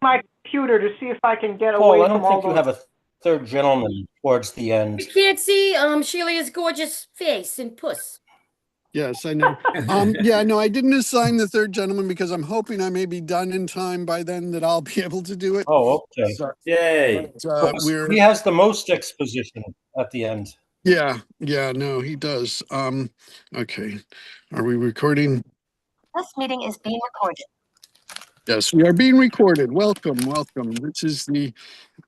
my computer to see if I can get Paul, away I from don't all think you those. have a third gentleman towards the end. You can't see Shelia's gorgeous face and puss. Yes, I know. Yeah, no, I didn't assign the third gentleman because I'm hoping I may be done in time by then that I'll be able to do it. Oh, okay. So, Yay. but, He has the most exposition at the end. yeah, no, he does. Okay. Are we recording? This meeting is being recorded. Yes, we are being recorded. Welcome. This is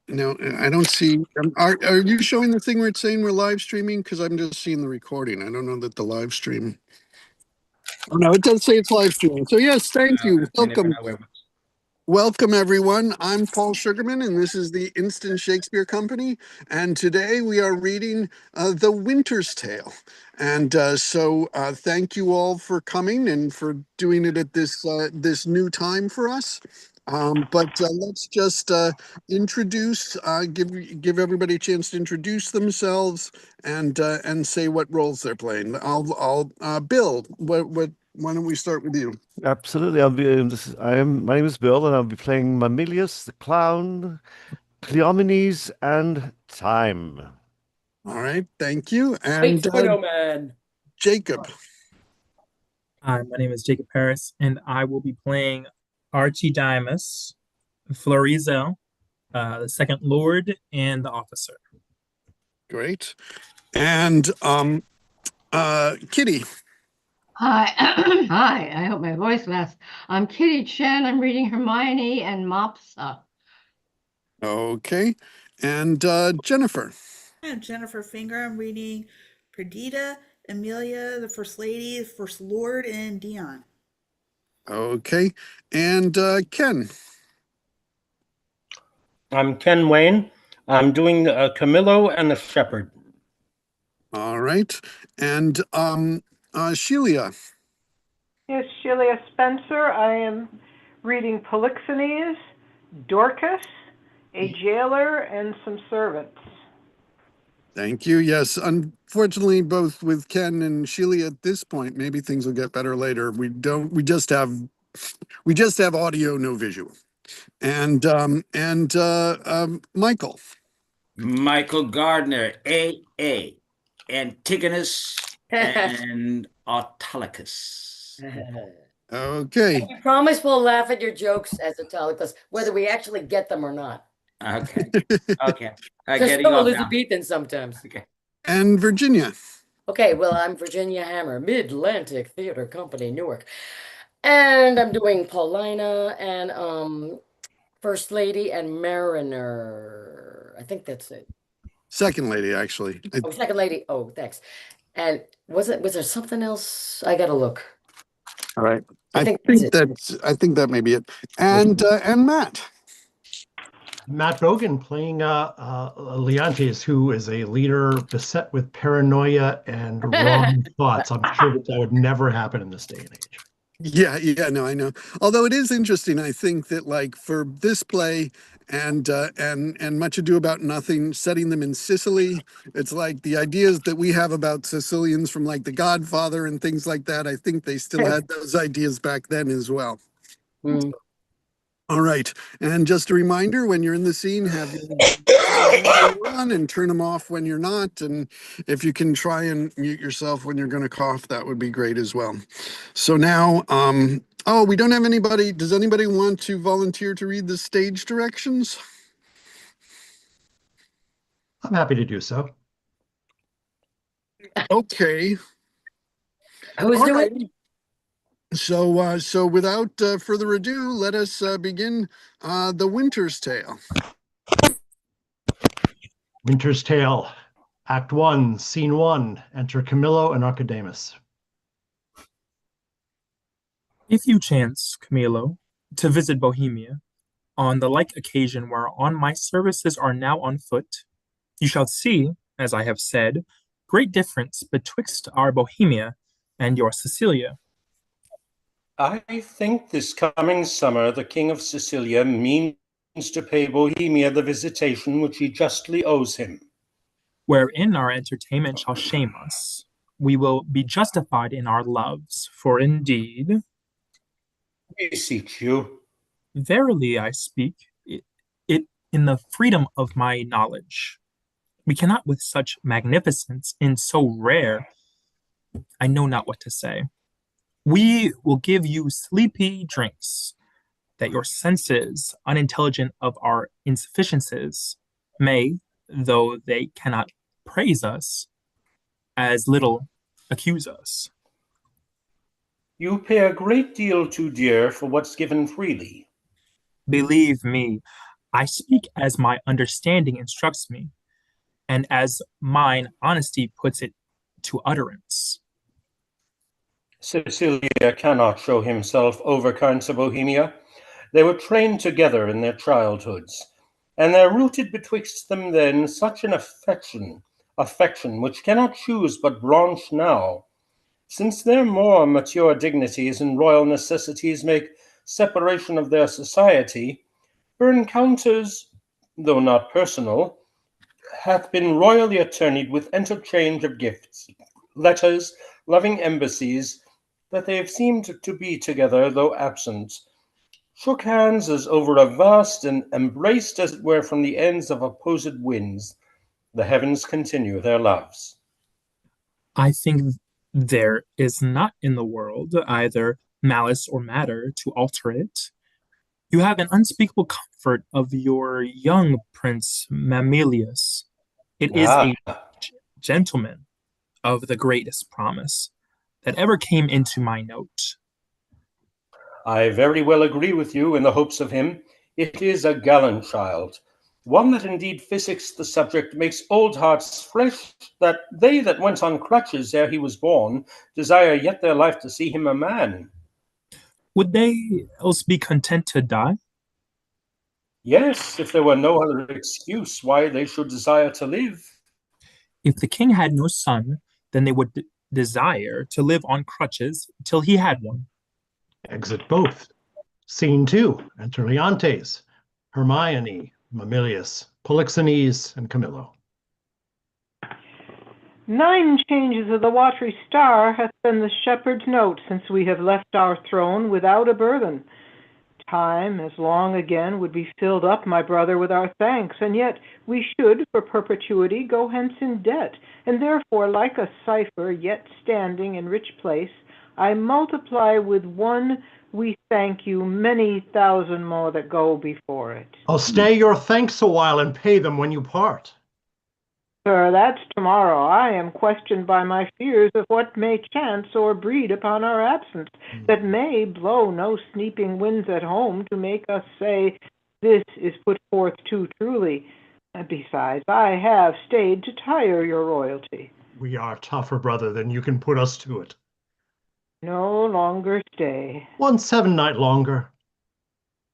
no, I don't see, are you showing the thing where it's saying we're live streaming? Because I'm just seeing the recording. I don't know that the live stream. Oh, no, it does say it's live streaming. So yes, thank you. Welcome. Welcome, everyone. I'm Paul Sugarman, and this is the Instant Shakespeare Company. And today we are reading The Winter's Tale. And so thank you all for coming and for doing it at this new time for us. But let's just introduce, give everybody a chance to introduce themselves and say what roles they're playing. Bill, why don't we start with you? Absolutely. I'll be. My name is Bill, and I'll be playing Mamilius, the clown, Cleomenes, and Time. All right, thank you. Wait, And man. Jacob. Hi, my name is Jacob Paris, and I will be playing Archidimus, Florizel, the Second Lord, and the Officer. Great. And Kitty. Hi, hi. I hope my voice lasts. I'm Kitty Chen. I'm reading Hermione and Mopsa. Okay. And Jennifer. I'm Jennifer Finger. I'm reading Perdita, Amelia, the First Lady, the First Lord, and Dion. Okay. And Ken. I'm Ken Wayne. I'm doing Camillo and the Shepherd. All right. And Shelia. Yes, Shelia Spencer. I am reading Polixenes, Dorcas, a jailer, and some servants. Thank you. Yes, unfortunately, both with Ken and Shelia at this point, maybe things will get better later. We just have audio, no visual. And Michael. Michael Gardner, A.A., Antigonus, and Autolycus. Okay. I promise we'll laugh at your jokes as Autolycus, whether we actually get them or not. Okay. Okay. Just so Elizabethan sometimes. Okay. And Virginia. Okay, well, I'm Virginia Hammer, Mid-Atlantic Theater Company, Newark. And I'm doing Paulina and First Lady and Mariner. I think that's it. Second lady, actually. Oh, Second Lady. Oh, thanks. And was there something else? I gotta look. All right. I think that may be it. And Matt. Matt Bogan playing Leontes, who is a leader beset with paranoia and wrong thoughts. I'm sure that would never happen in this day and age. Yeah, no, I know. Although it is interesting, I think that like for this play and Much Ado About Nothing, setting them in Sicily, it's like the ideas that we have about Sicilians from like The Godfather and things like that. I think they still had those ideas back then as well. Mm. All right, and just a reminder: when you're in the scene, have your on and turn them off when you're not. And if you can try and mute yourself when you're going to cough, that would be great as well. So now, oh, we don't have anybody. Does anybody want to volunteer to read the stage directions? I'm happy to do so. Okay. Who's All doing? right. So without further ado, let us begin The Winter's Tale. Winter's Tale, Act 1, Scene 1. Enter Camillo and Archidamus. If you chance, Camillo, to visit Bohemia, on the like occasion whereon my services are now on foot, you shall see, as I have said, great difference betwixt our Bohemia and your Sicilia. I think this coming summer the King of Sicilia means to pay Bohemia the visitation which he justly owes him. Wherein our entertainment shall shame us, we will be justified in our loves, for indeed... We beseech you. Verily I speak it in the freedom of my knowledge. We cannot with such magnificence in so rare, I know not what to say. We will give you sleepy drinks, that your senses, unintelligent of our insufficiencies, may, though they cannot praise us, as little accuse us. You pay a great deal too dear for what's given freely. Believe me, I speak as my understanding instructs me, and as mine honesty puts it to utterance. Cecilia cannot show himself overkind to Bohemia. They were trained together in their childhoods, and there rooted betwixt them then such an affection which cannot choose but blanch now, since their more mature dignities and royal necessities make separation of their society, her encounters, though not personal, hath been royally attorneyed with interchange of gifts, letters, loving embassies, that they have seemed to be together, though absent, shook hands as over a vast, and embraced as it were from the ends of opposite winds. The heavens continue their loves. I think there is not in the world either malice or matter to alter it. You have an unspeakable comfort of your young Prince Mamilius. It is a gentleman of the greatest promise that ever came into my note. I very well agree with you in the hopes of him. It is a gallant child, one that indeed physics the subject, makes old hearts fresh, that they that went on crutches ere he was born desire yet their life to see him a man. Would they else be content to die? Yes, if there were no other excuse why they should desire to live. If the king had no son, then they would desire to live on crutches till he had one. Exit both. Scene 2. Enter Leontes, Hermione, Mamilius, Polixenes, and Camillo. 9 changes of the watery star hath been the shepherd's note since we have left our throne without a burthen. Time as long again would be filled up, my brother, with our thanks, and yet we should for perpetuity go hence in debt, and therefore, like a cipher yet standing in rich place, I multiply with one we thank you many thousand more that go before it. I'll stay your thanks a while and pay them when you part. Sir, that's tomorrow. I am questioned by my fears of what may chance or breed upon our absence, that may blow no sneaping winds at home to make us say, this is put forth too truly. Besides, I have stayed to tire your royalty. We are tougher, brother, than you can put us to it. No longer stay. 1 7-night longer.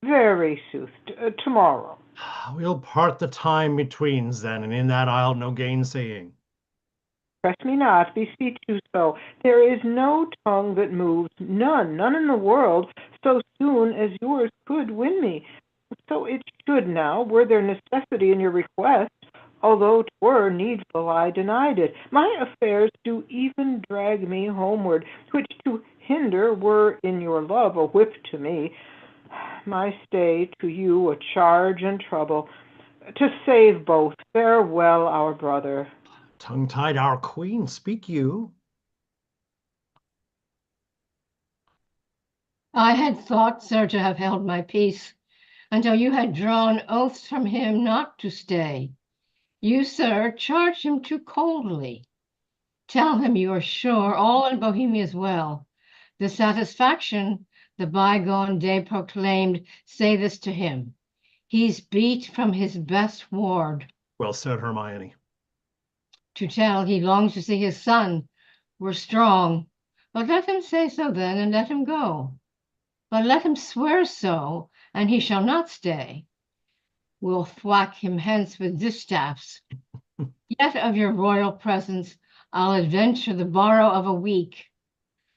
Very sooth. Tomorrow. We'll part the time betweens then, and in that isle no gainsaying. Press me not, beseech you so. There is no tongue that moves, none in the world, so soon as yours could win me. So it should now, were there necessity in your request, although 'twere needful I denied it. My affairs do even drag me homeward, which to hinder were in your love a whip to me. My stay to you a charge and trouble. To save both, farewell our brother. Tongue-tied our queen, speak you. I had thought, sir, to have held my peace until you had drawn oaths from him not to stay. You, sir, charge him too coldly. Tell him you are sure all in Bohemia is well. The satisfaction the bygone day proclaimed, say this to him. He's beat from his best ward. Well said, Hermione. To tell he longs to see his son were strong, but let him say so then, and let him go. But let him swear so, and he shall not stay. We'll thwack him hence with distaffs. Yet of your royal presence I'll adventure the borrow of a week.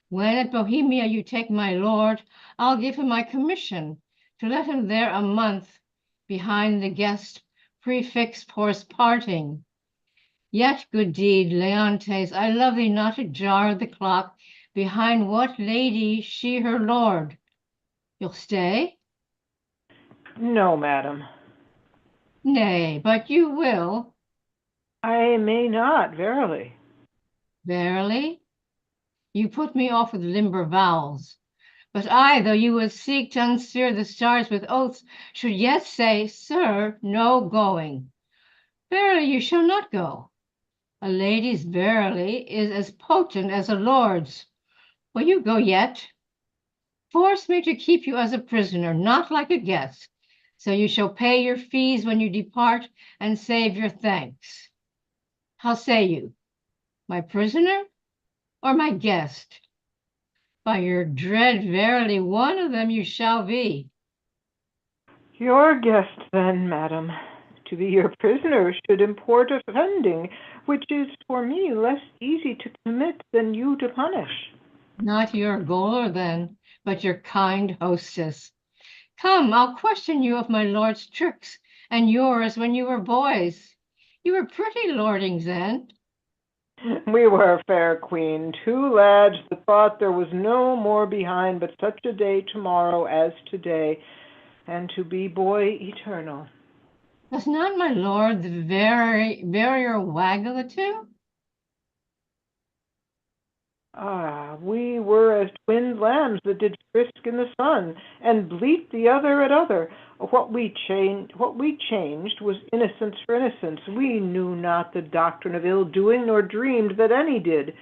When at Bohemia you take my lord, I'll give him my commission to let him there a month behind the guest prefix force parting. Yet, good deed, Leontes, I love thee not to jar the clock behind what lady she her lord. You'll stay? No, madam. Nay, but you will. I may not, verily. Verily? You put me off with limber vowels. But I, though you would seek to unsear the stars with oaths, should yet say, Sir, no going. Verily you shall not go. A lady's verily is as potent as a lord's. Will you go yet? Force me to keep you as a prisoner, not like a guest. So you shall pay your fees when you depart and save your thanks. How say you? My prisoner or my guest? By your dread, verily, one of them you shall be. Your guest, then, madam. To be your prisoner should import offending, which is for me less easy to commit than you to punish. Not your gaoler, then, but your kind hostess. Come, I'll question you of my lord's tricks, and yours when you were boys. You were pretty lordings then. We were, fair queen, two lads that thought there was no more behind but such a day tomorrow as today, and to be boy eternal. Was not my lord the verier wag of the two? Ah, we were as twin lambs that did frisk in the sun, and bleat the other at other. What we changed was innocence for innocence. We knew not the doctrine of ill doing, nor dreamed that any did.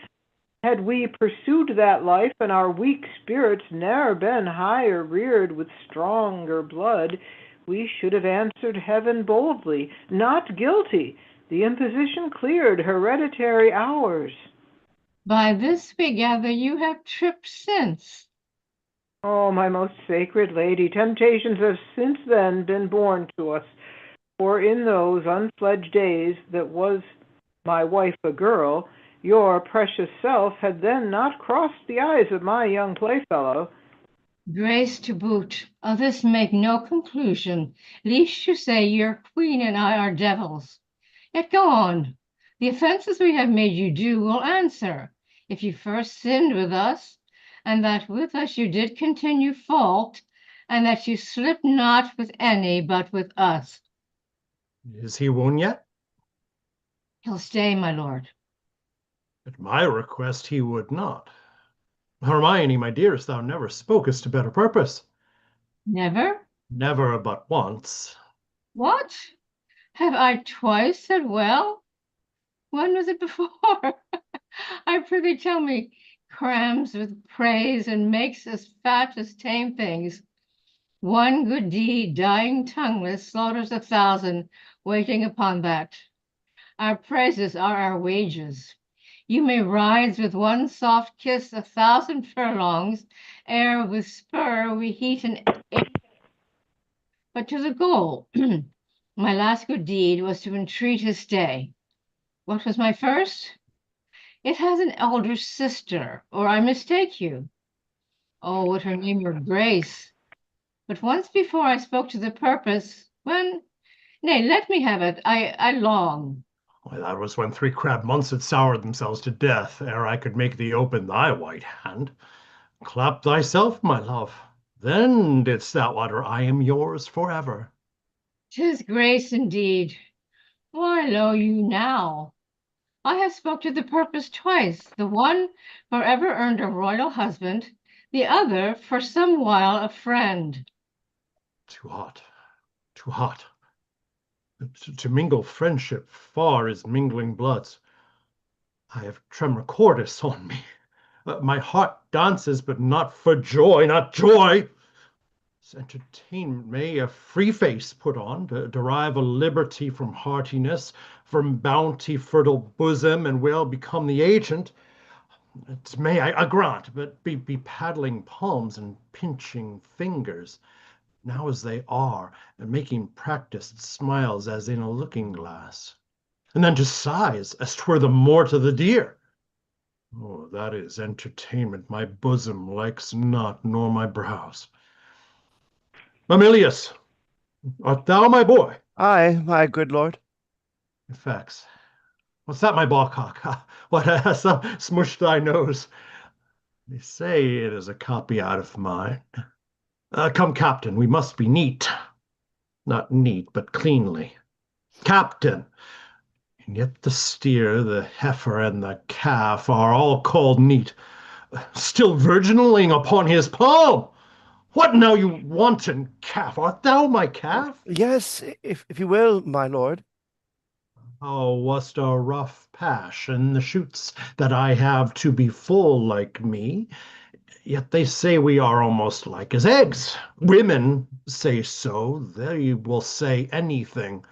Had we pursued that life, and our weak spirits ne'er been higher reared with stronger blood, we should have answered heaven boldly, not guilty. The imposition cleared hereditary ours. By this we gather you have tripped since. Oh, my most sacred lady, temptations have since then been born to us. For in those unfledged days that was my wife a girl, your precious self had then not crossed the eyes of my young playfellow. Grace to boot, of this make no conclusion, least you say your queen and I are devils. Yet go on. The offences we have made you do will answer. If you first sinned with us, and that with us you did continue fault, and that you slipped not with any but with us. Is he won yet? He'll stay, my lord. At my request he would not. Hermione, my dearest, thou never spokest to better purpose. Never? Never but once. What? Have I twice said well? When was it before? I prithee tell me, crams with praise and makes as fat as tame things. One good deed, dying tongueless, slaughters 1,000, waiting upon that. Our praises are our wages. You may ride with one soft kiss 1,000 furlongs, ere with spur we heat an air. But to the goal. My last good deed was to entreat his stay. What was my first? It has an elder sister, or I mistake you. Oh, would her name were Grace. But once before I spoke to the purpose, when, nay, let me have it, I long. Why, that was when 3 crab months had soured themselves to death, ere I could make thee open thy white hand. Clap thyself, my love. Then didst thou utter, I am yours forever. 'Tis Grace indeed. Why, lo you now. I have spoke to the purpose twice, the one forever earned a royal husband, the other for some while a friend. Too hot, too hot. To mingle friendship far is mingling bloods. I have tremor cordis on me. My heart dances, but not for joy, not joy. This entertainment may a free face put on, to derive a liberty from heartiness, from bounty, fertile bosom, and well become the agent. It may, I grant, but be paddling palms and pinching fingers, now as they are, and making practiced smiles as in a looking glass, and then to sighs as 'twere the more to the dear. Oh, that is entertainment my bosom likes not, nor my brows. Mamilius, art thou my boy? Aye, my good lord. Effects. What's that, my ballcock? What hast thou smushed thy nose? They say it is a copy out of mine. Come, Captain, we must be neat. not neat, but cleanly. Captain, and yet the steer, the heifer, and the calf are all called neat, still virginaling upon his palm. What now, you wanton calf? Art thou my calf? Yes, if you will, my lord. Oh, wast a rough pash, and the shoots that I have to be full like me, yet they say we are almost like as eggs. Women say so, they will say anything.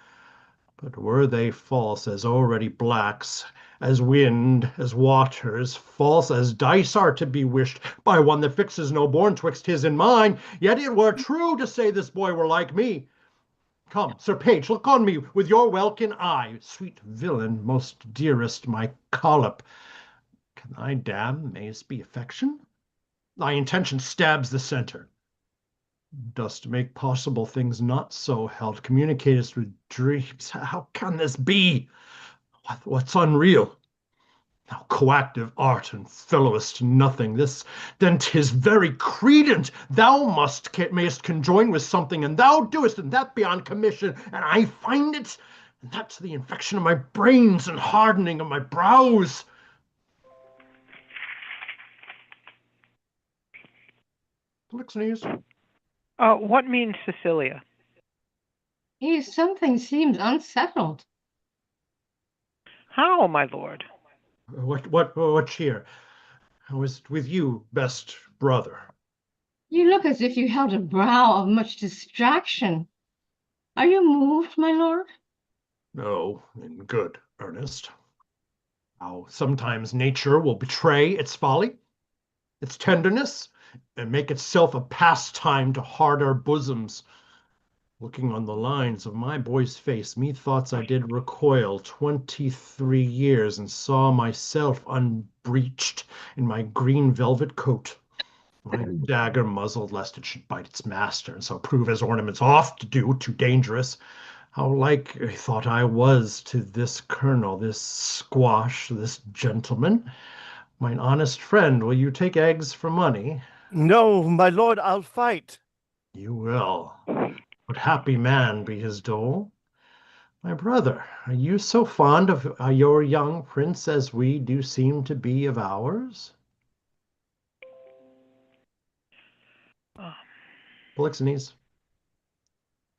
But were they false as already blacks, as wind, as waters, false as dice are to be wished by one that fixes no bourne twixt his and mine, yet it were true to say this boy were like me. Come, Sir Page, look on me with your welkin eye. Sweet villain, most dearest, my collop. Can thy dam mayst be affection? Thy intention stabs the centre. Dost make possible things not so held, communicatest with dreams. How can this be? What's unreal? Thou coactive art and fellowest nothing. This then 'tis very credent. Thou mayst conjoin with something, and thou doest, and that beyond commission, and I find it, and that's the infection of my brains and hardening of my brows. Polixenes. What means Cecilia? Something seems unsettled. How, my lord? What cheer? How is it with you, best brother? You look as if you held a brow of much distraction. Are you moved, my lord? No, in good earnest. How sometimes nature will betray its folly, its tenderness, and make itself a pastime to harder bosoms. Looking on the lines of my boy's face, methoughts I did recoil 23 years and saw myself unbreeched in my green velvet coat, my dagger muzzled lest it should bite its master, and so prove as ornaments oft do too dangerous. How like I thought I was to this colonel, this squash, this gentleman. Mine honest friend, will you take eggs for money? No, my lord, I'll fight. You will. Would happy man be his dole? My brother, are you so fond of your young prince as we do seem to be of ours? Uh, Polixenes.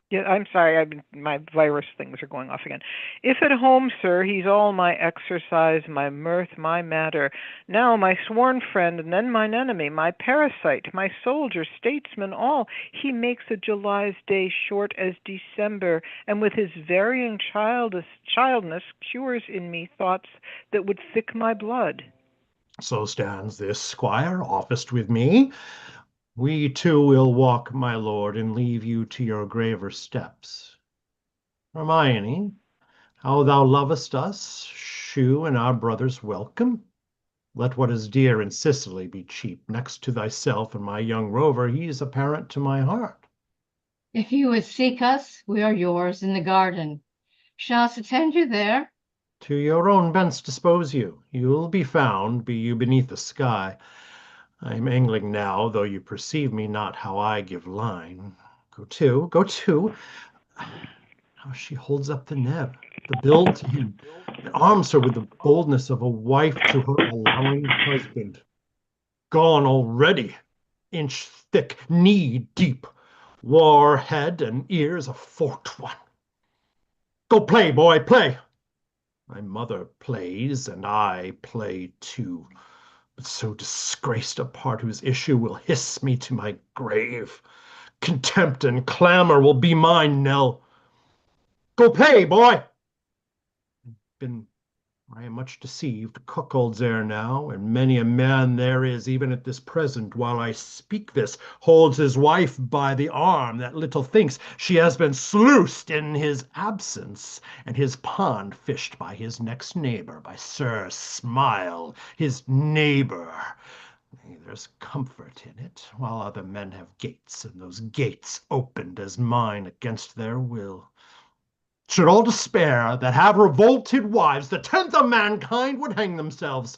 Yeah, I'm sorry. My virus things are going off again. If at home, sir, he's all my exercise, my mirth, my matter. Now my sworn friend, and then mine enemy, my parasite, my soldier, statesman, all. He makes a July's day short as December, and with his varying childness cures in me thoughts that would thick my blood. So stands this squire, officed with me. We too will walk, my lord, and leave you to your graver steps. Hermione, how thou lovest us, shew and our brothers welcome. Let what is dear in Sicily be cheap. Next to thyself and my young rover, he's a parent to my heart. If you would seek us, we are yours in the garden. Shall us attend you there? To your own bents dispose you. You'll be found, be you beneath the sky. I am angling now, though you perceive me not how I give line. Go to, go to. How she holds up the neb, the bill to him, and arms her with the boldness of a wife to her allowing husband. Gone already, inch thick, knee deep, war head and ears a forked one. Go play, boy, play. My mother plays, and I play too, but so disgraced a part whose issue will hiss me to my grave. Contempt and clamor will be mine, Nell. Go play, boy. Been I am much deceived. Cuckolds ere now, and many a man there is, even at this present, while I speak this, holds his wife by the arm that little thinks she has been sluiced in his absence, and his pond fished by his next neighbor, by Sir Smile, his neighbor. There's comfort in it, while other men have gates, and those gates opened as mine against their will. Should all despair that have revolted wives, the tenth of mankind would hang themselves.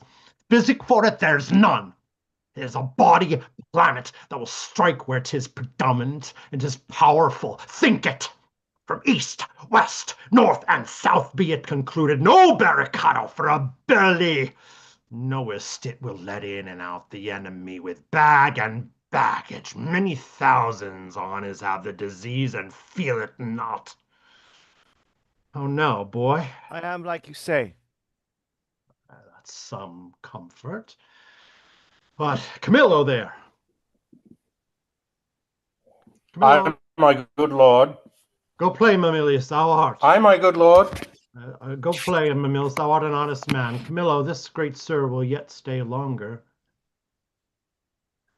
Physic for it there's none. It is a body planet that will strike where 'tis predominant and 'tis powerful. Think it. From east, west, north, and south be it concluded, no barricado for a Burleigh. Knowest it will let in and out the enemy with bag and baggage. Many thousands on as have the disease and feel it not. How now, boy? I am like you say. That's some comfort. But Camillo there. Camillo, Aye, my good lord. go play, Mamilius, thou art. Aye, my good lord. Go play, Mamilius, thou art an honest man. Camillo, this great sir will yet stay longer.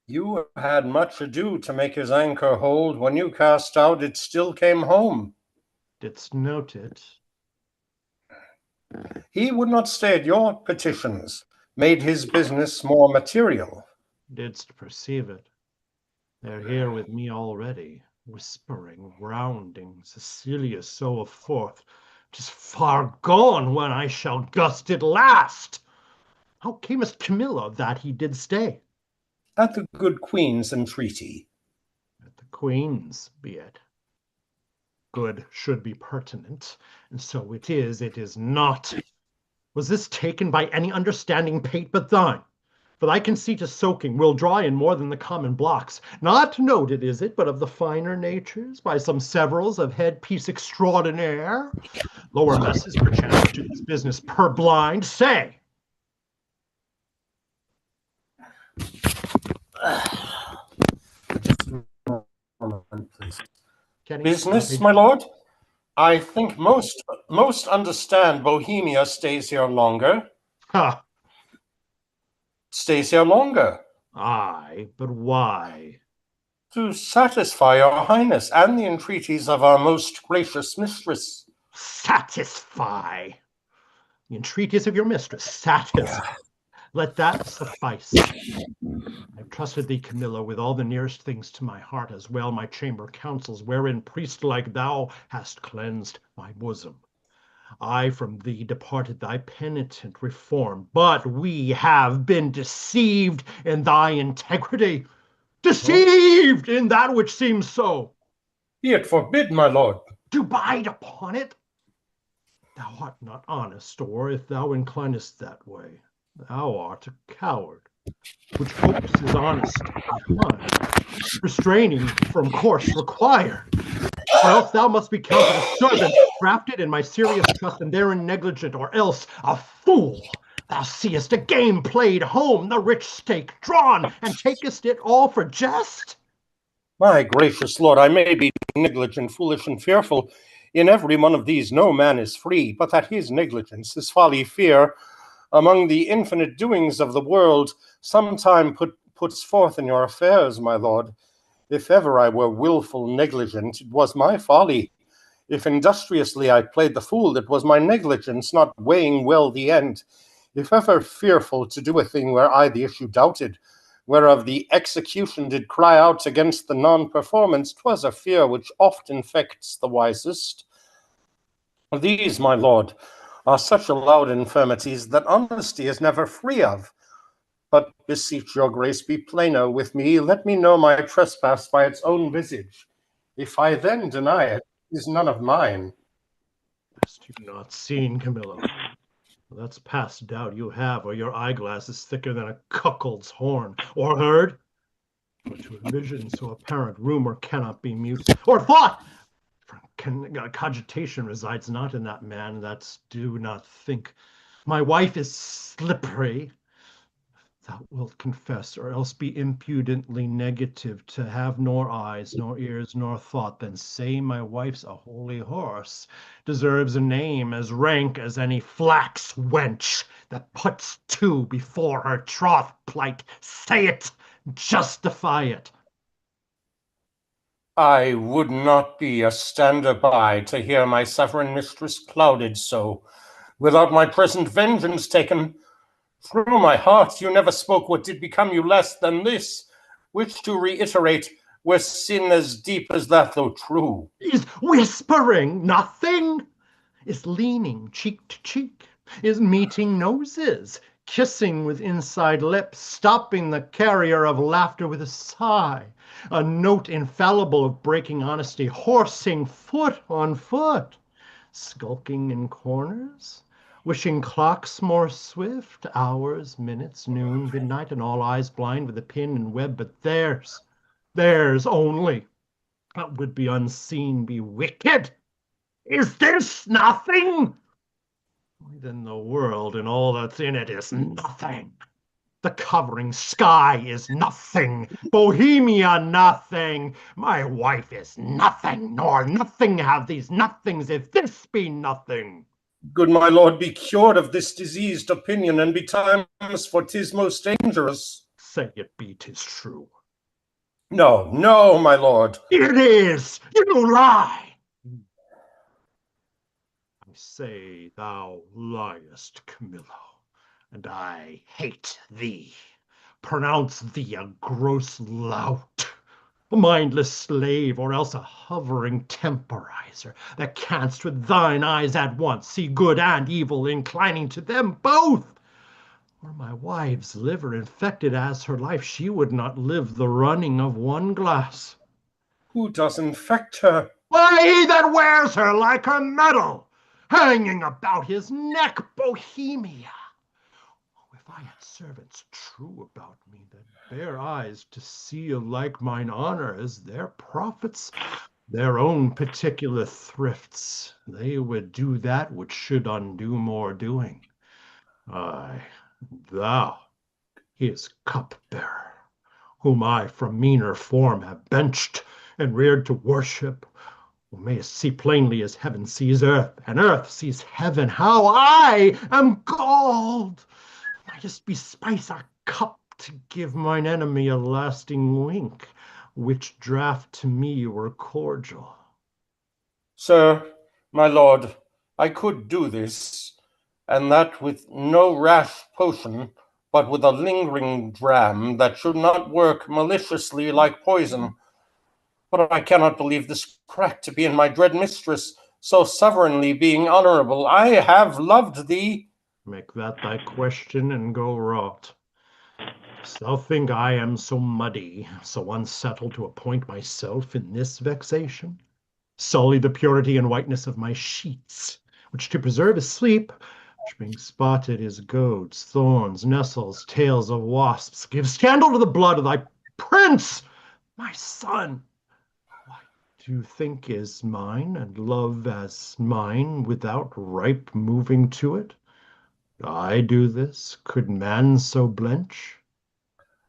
You had much ado to make his anchor hold. When you cast out, it still came home. Didst note it? He would not stay at your petitions, made his business more material. Didst perceive it? They're here with me already, whispering, rounding, Cecilia so aforth. 'Tis far gone when I shall gust it last. How camest Camillo that he did stay? At the good queen's entreaty. At the queen's, be it. Good should be pertinent, and so it is not. Was this taken by any understanding pate but thine? For thy conceit is soaking, will draw in more than the common blocks. Not noted is it, but of the finer natures, by some severals of headpiece extraordinaire. Lower messes, perchance, to this business purblind. Say! Business, my lord? I think most understand Bohemia stays here longer. Ha! Stays here longer. Aye, but why? To satisfy your highness and the entreaties of our most gracious mistress. Satisfy? The entreaties of your mistress, satisfy. Let that suffice. I've trusted thee, Camillo, with all the nearest things to my heart, as well my chamber counsels, wherein priest-like thou hast cleansed my bosom. I from thee departed thy penitent reform, but we have been deceived in thy integrity, deceived in that which seems so. Be it forbid, my lord. To bide upon it. Thou art not honest, or if thou inclinest that way, thou art a coward, which hopes is honest behind, restraining from course required. Or else thou must be counted a servant, grafted in my serious trust, and therein negligent, or else a fool. Thou seest a game played home, the rich stake drawn, and takest it all for jest? My gracious lord, I may be negligent, foolish, and fearful. In every one of these no man is free, but that his negligence, his folly, fear, among the infinite doings of the world, sometime puts forth in your affairs, my lord. If ever I were wilful negligent, it was my folly. If industriously I played the fool, it was my negligence, not weighing well the end. If ever fearful to do a thing where I the issue doubted, whereof the execution did cry out against the non-performance, 'twas a fear which oft infects the wisest. These, my lord, are such allowed infirmities that honesty is never free of. But beseech your grace, be plainer with me. Let me know my trespass by its own visage. If I then deny it, it is none of mine. Hast you not seen, Camillo? That's past doubt you have, or your eyeglass is thicker than a cuckold's horn. Or heard? For to a vision so apparent, rumor cannot be mute. Or thought! For cogitation resides not in that man that's do not think. My wife is slippery. Thou wilt confess, or else be impudently negative, to have nor eyes, nor ears, nor thought, then say my wife's a holy horse, deserves a name as rank as any flax wench that puts two before her troth plight. Say it, justify it. I would not be a stander-by to hear my sovereign mistress clouded so, without my present vengeance taken. Through my heart you never spoke what did become you less than this, which to reiterate were sin as deep as that, though true. Is whispering nothing? Is leaning cheek to cheek? Is meeting noses? kissing with inside lips, stopping the carrier of laughter with a sigh, a note infallible of breaking honesty, horsing foot on foot, skulking in corners, wishing clocks more swift, hours, minutes, noon, midnight, and all eyes blind with the pin and web, but theirs only, that would be unseen, be wicked. Is this nothing? Then the world and all that's in it is nothing. The covering sky is nothing. Bohemia nothing. My wife is nothing, nor nothing have these nothings if this be nothing. Good my lord, be cured of this diseased opinion, and betimes, for 'tis most dangerous. Say it be 'tis true. No, no, my lord. It is. You lie. I say thou liest, Camillo, and I hate thee. Pronounce thee a gross lout, a mindless slave, or else a hovering temporizer, that canst with thine eyes at once see good and evil inclining to them both. Were my wife's liver infected as her life, she would not live the running of one glass. Who does infect her? Why, he that wears her like her medal, hanging about his neck, Bohemia. If I had servants true about me, that bear eyes to seal like mine honor as their prophets, their own particular thrifts, they would do that which should undo more doing. Ay, thou, his cupbearer, whom I from meaner form have benched and reared to worship, who mayest see plainly as heaven sees earth, and earth sees heaven, how I am galled. Mightest bespice our cup to give mine enemy a lasting wink, which draught to me were cordial. Sir, my lord, I could do this, and that with no rash potion, but with a lingering dram that should not work maliciously like poison. But I cannot believe this crack to be in my dread mistress, so sovereignly being honorable. I have loved thee. Make that thy question, and go rot. Dost thou think I am so muddy, so unsettled, to appoint myself in this vexation? Sully the purity and whiteness of my sheets, which to preserve is sleep, which being spotted is goads, thorns, nettles, tails of wasps, give scandal to the blood of thy prince, my son. What do you think is mine, and love as mine, without ripe moving to it? I do this, could man so blench?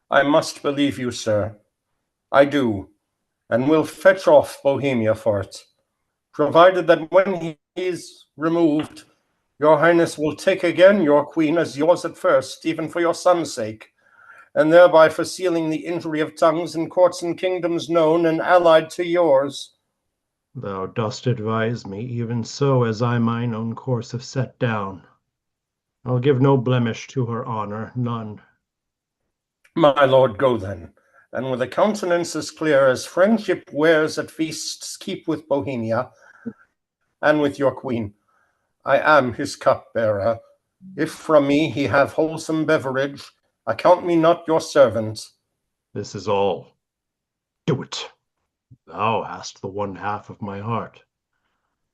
I must believe you, sir. I do, and will fetch off Bohemia for it, provided that when he is removed, your highness will take again your queen as yours at first, even for your son's sake, and thereby for sealing the injury of tongues in courts and kingdoms known and allied to yours. Thou dost advise me, even so as I mine own course have set down. I'll give no blemish to her honor, none. My lord, go then, and with a countenance as clear as friendship wears at feasts, keep with Bohemia, and with your queen. I am his cupbearer. If from me he have wholesome beverage, account me not your servant. This is all. Do it. Thou hast the one half of my heart.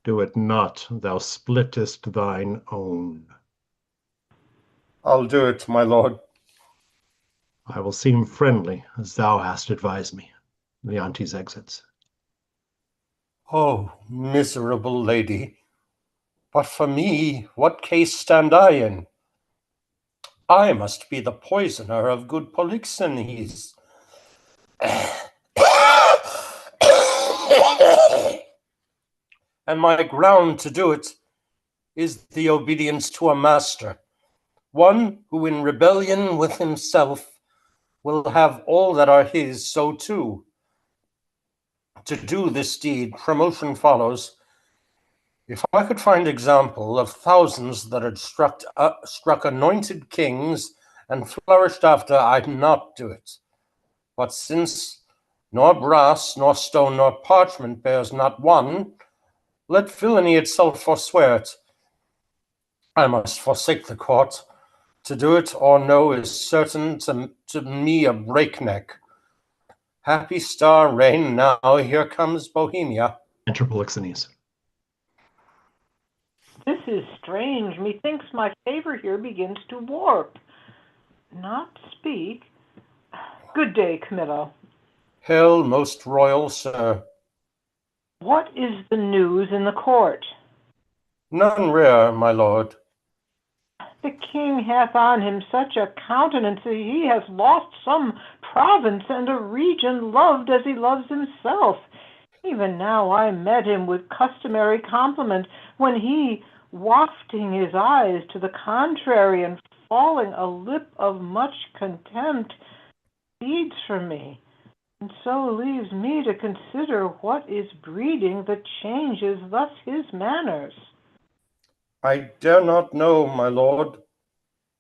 Do it not, thou splittest thine own. I'll do it, my lord. I will seem friendly, as thou hast advised me. Leontes exits. Oh, miserable lady! But for me, what case stand I in? I must be the poisoner of good Polixenes. And my ground to do it is the obedience to a master, one who in rebellion with himself will have all that are his, so too. To do this deed, promotion follows. If I could find example of thousands that had struck anointed kings and flourished after, I'd not do it. But since nor brass, nor stone, nor parchment bears not one, let villainy itself forswear it. I must forsake the court, To do it or no is certain to me a breakneck. Happy star, reign now, here comes Bohemia. Enter Polixenes. This is strange. Methinks my favor here begins to warp. Not speak. Good day, Camillo. Hail, most royal sir. What is the news in the court? None rare, my lord. The king hath on him such a countenance that he hath lost some province and a region loved as he loves himself. Even now I met him with customary compliment, when he, wafting his eyes to the contrary and falling a lip of much contempt, speeds from me, and so leaves me to consider what is breeding that changes thus his manners. I dare not know, my lord.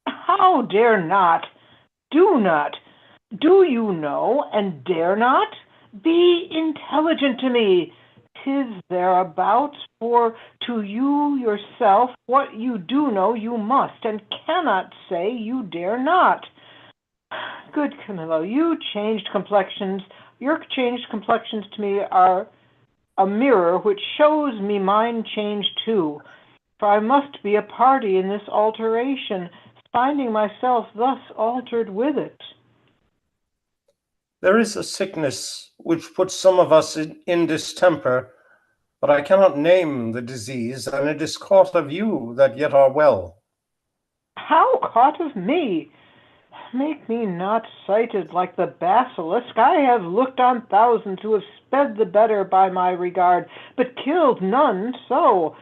How dare not? Do not. Do you know, and dare not? Be intelligent to me. 'Tis thereabouts, for to you yourself what you do know you must, and cannot say you dare not. Good Camillo, your changed complexions to me are a mirror which shows me mine changed too, for I must be a party in this alteration, finding myself thus altered with it. There is a sickness which puts some of us in distemper, but I cannot name the disease, and it is caught of you that yet are well. How caught of me? Make me not sighted like the basilisk. I have looked on thousands who have sped the better by my regard, but killed none so.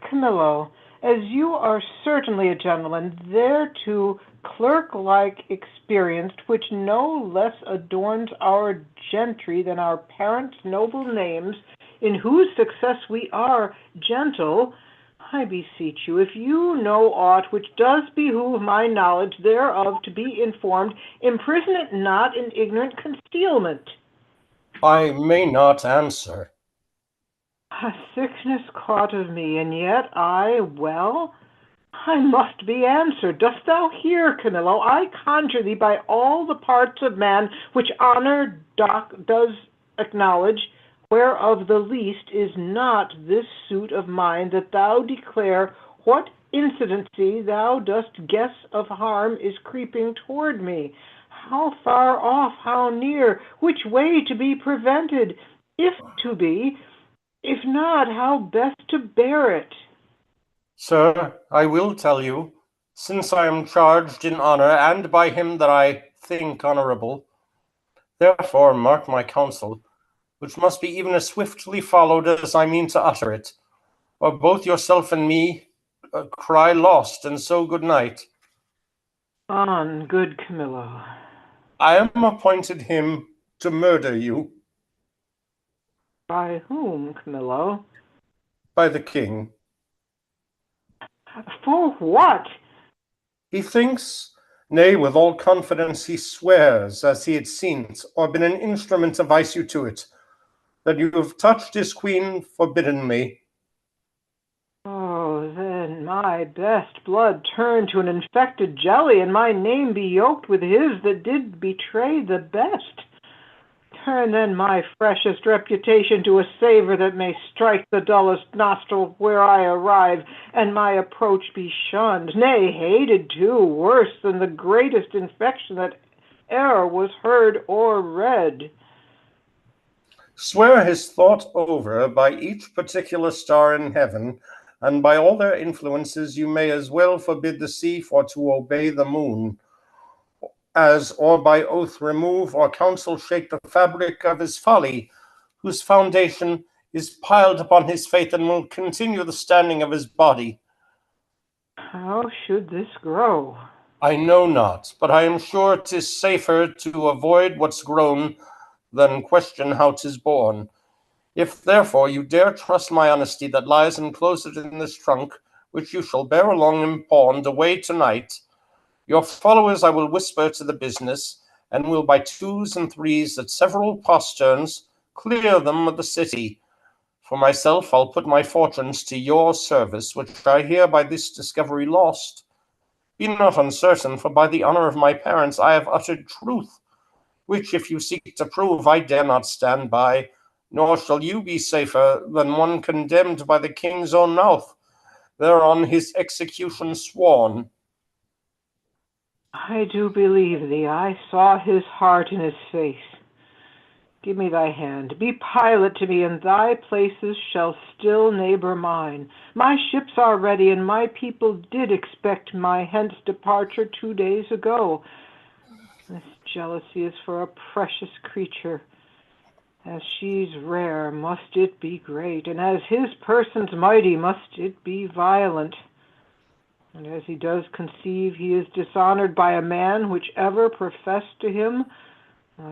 Camillo, as you are certainly a gentleman, thereto clerk-like experienced, which no less adorns our gentry than our parents' noble names, in whose success we are gentle, I beseech you, if you know aught which does behoove my knowledge thereof to be informed, imprison it not in ignorant concealment. I may not answer. A sickness caught of me, and yet I well? I must be answered. Dost thou hear, Camillo? I conjure thee by all the parts of man which honor does acknowledge, whereof the least is not this suit of mine, that thou declare what incidency thou dost guess of harm is creeping toward me. How far off, how near, which way to be prevented, if to be, if not, how best to bear it? Sir, I will tell you, since I am charged in honor, and by him that I think honorable. Therefore mark my counsel, which must be even as swiftly followed as I mean to utter it, or both yourself and me cry lost, and so good night. On, good Camillo. I am appointed him to murder you. By whom, Camillo? By the king. For what? He thinks, nay, with all confidence he swears, as he had seen it, or been an instrument to vice you to it, that you have touched his queen forbiddenly. Oh, then my best blood turn to an infected jelly, and my name be yoked with his that did betray the best. Turn then my freshest reputation to a savor that may strike the dullest nostril where I arrive, and my approach be shunned, nay, hated too, worse than the greatest infection that e'er was heard or read. Swear his thought over by each particular star in heaven, and by all their influences you may as well forbid the sea for to obey the moon, as or by oath remove or counsel shake the fabric of his folly, whose foundation is piled upon his faith and will continue the standing of his body. How should this grow? I know not, but I am sure 'tis safer to avoid what's grown than question how 'tis born. If therefore you dare trust my honesty that lies enclosed in this trunk, which you shall bear along impawned away tonight, your followers I will whisper to the business, and will by twos and threes at several posterns clear them of the city. For myself, I'll put my fortunes to your service, which I hear by this discovery lost. Be not uncertain, for by the honour of my parents I have uttered truth, which if you seek to prove, I dare not stand by, nor shall you be safer than one condemned by the king's own mouth, thereon his execution sworn. I do believe thee. I saw his heart in his face. Give me thy hand. Be pilot to me, and thy places shall still neighbour mine. My ships are ready, and my people did expect my hence departure 2 days ago. This jealousy is for a precious creature. As she's rare, must it be great, and as his person's mighty, must it be violent. And as he does conceive he is dishonored by a man which ever professed to him,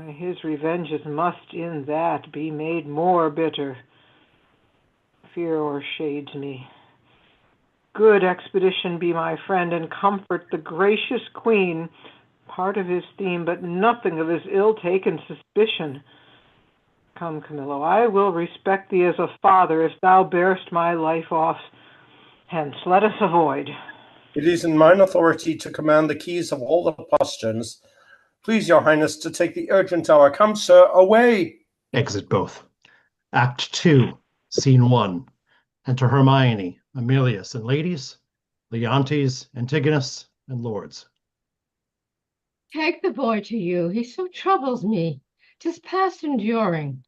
his revenges must in that be made more bitter. Fear o'ershades me. Good expedition be my friend, and comfort the gracious queen, part of his theme, but nothing of his ill-taken suspicion. Come, Camillo, I will respect thee as a father if thou bearest my life off. Hence, let us avoid. It is in mine authority to command the keys of all the posterns. Please your highness to take the urgent hour. Come, sir, away. Exit both. Act 2, Scene 1. Enter Hermione, Emilius, and ladies, Leontes, Antigonus, and lords. Take the boy to you. He so troubles me. 'Tis past enduring.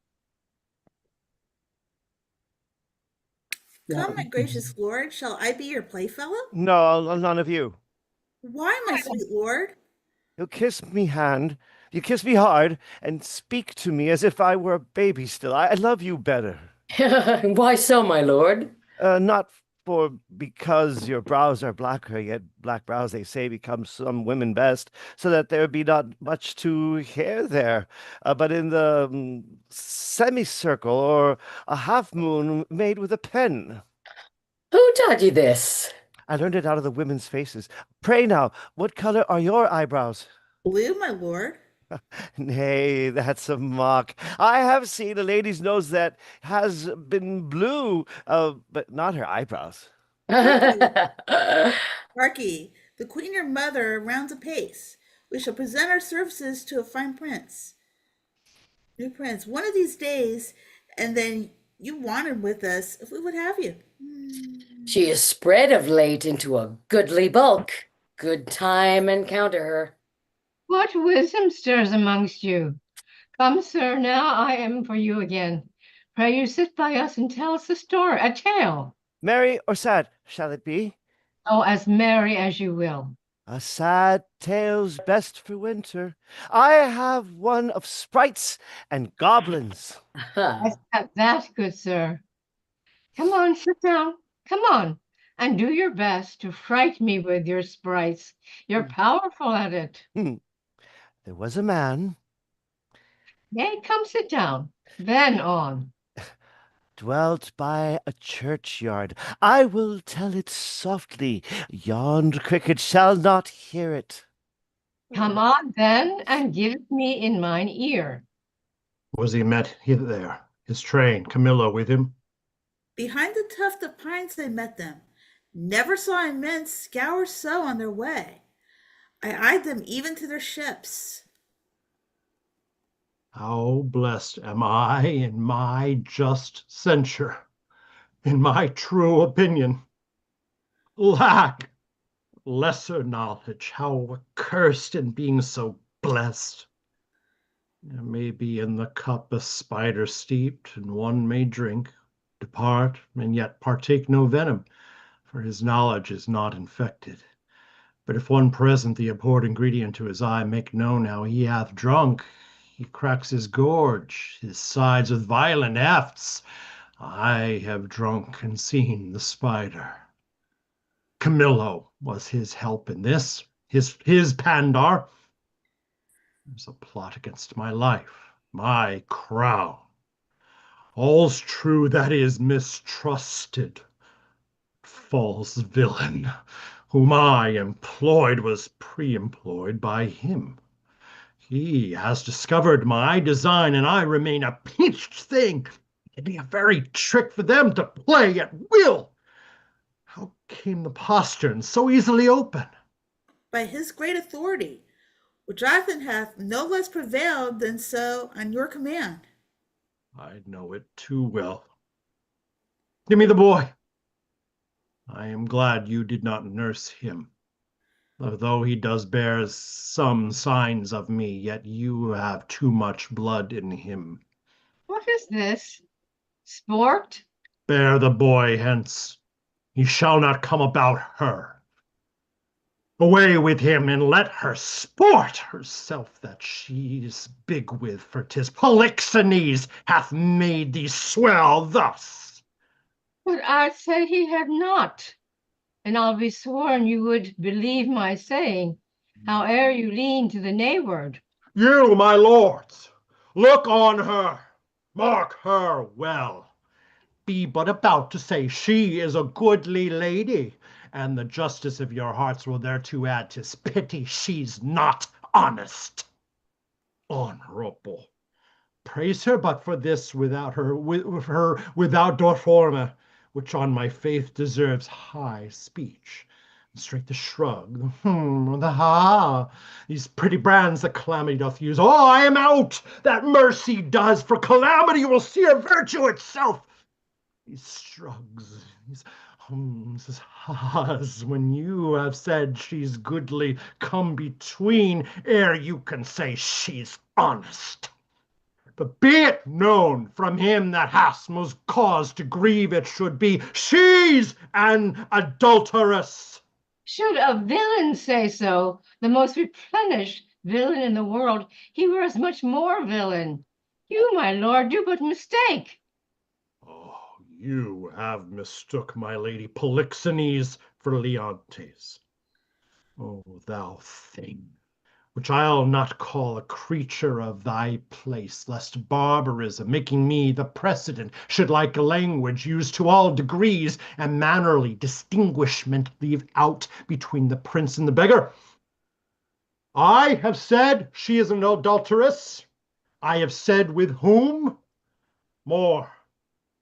Come, my gracious lord, shall I be your playfellow? No, none of you. Why, my sweet lord? You kiss me hand, you kiss me hard, and speak to me as if I were a baby still. I love you better. Why so, my lord? Not for because your brows are blacker, yet black brows, they say, become some women best, so that there be not much to hair there, but in the semicircle or a half moon made with a pen. Who taught you this? I learned it out of the women's faces. Pray now, what color are your eyebrows? Blue, my lord. Nay, that's a mock. I have seen a lady's nose that has been blue, but not her eyebrows. Harkye, the queen your mother rounds apace. We shall present our services to a fine prince. New prince, one of these days, and then you wanted with us if we would have you. She is spread of late into a goodly bulk. Good time encounter her. What wisdom stirs amongst you? Come, sir, now I am for you again. Pray you sit by us and tell us a tale. Merry or sad shall it be? Oh, as merry as you will. A sad tale's best for winter. I have one of sprites and goblins. That, good sir. Come on, sit down. Come on, and do your best to fright me with your sprites. You're powerful at it. There was a man. Nay, come sit down. Then on. Dwelt by a churchyard. I will tell it softly. Yond cricket shall not hear it. Come on then, and give it me in mine ear. Was he met there, his train, Camillo with him? Behind the tuft of pines they met them. Never saw I men scour so on their way. I eyed them even to their ships. How blessed am I in my just censure, in my true opinion. Lack lesser knowledge, how accursed in being so blessed. There may be in the cup a spider steeped, and one may drink, depart, and yet partake no venom, for his knowledge is not infected. But if one present the abhorred ingredient to his eye make known how he hath drunk, he cracks his gorge, his sides with violent hefts. I have drunk and seen the spider. Camillo was his help in this, his Pandar. There's a plot against my life, my crown. All's true that is mistrusted. False villain, whom I employed was pre-employed by him. He has discovered my design, and I remain a pinched thing. It'd be a very trick for them to play at will. How came the postern so easily open? by his great authority, which Jonathan hath no less prevailed than so on your command. I know it too well. Give me the boy. I am glad you did not nurse him. Although he does bear some signs of me, yet you have too much blood in him. What is this? Sport? Bear the boy hence. He shall not come about her. Away with him, and let her sport herself that she's big with, for 'tis Polixenes hath made thee swell thus. But I say he had not, and I'll be sworn you would believe my saying, howe'er you lean to the nayward. You, my lords, look on her, mark her well. Be but about to say she is a goodly lady, and the justice of your hearts will thereto add 'tis pity she's not honest. Honorable. Praise her but for this without her without Dorforma, which on my faith deserves high speech. And straight the shrug, the ha, these pretty brands that calamity doth use. Oh, I am out, that mercy does, for calamity will see her virtue itself. These shrugs, these hums, these ha's, when you have said she's goodly, come between ere you can say she's honest. But be it known from him that has most cause to grieve it should be, she's an adulteress. Should a villain say so, the most replenished villain in the world, he were as much more villain. You, my lord, do but mistake. Oh, you have mistook my lady Polixenes for Leontes. O thou thing, which I'll not call a creature of thy place, lest barbarism, making me the precedent, should like language used to all degrees, and mannerly distinguishment leave out between the prince and the beggar. I have said she is an adulteress. I have said with whom? More,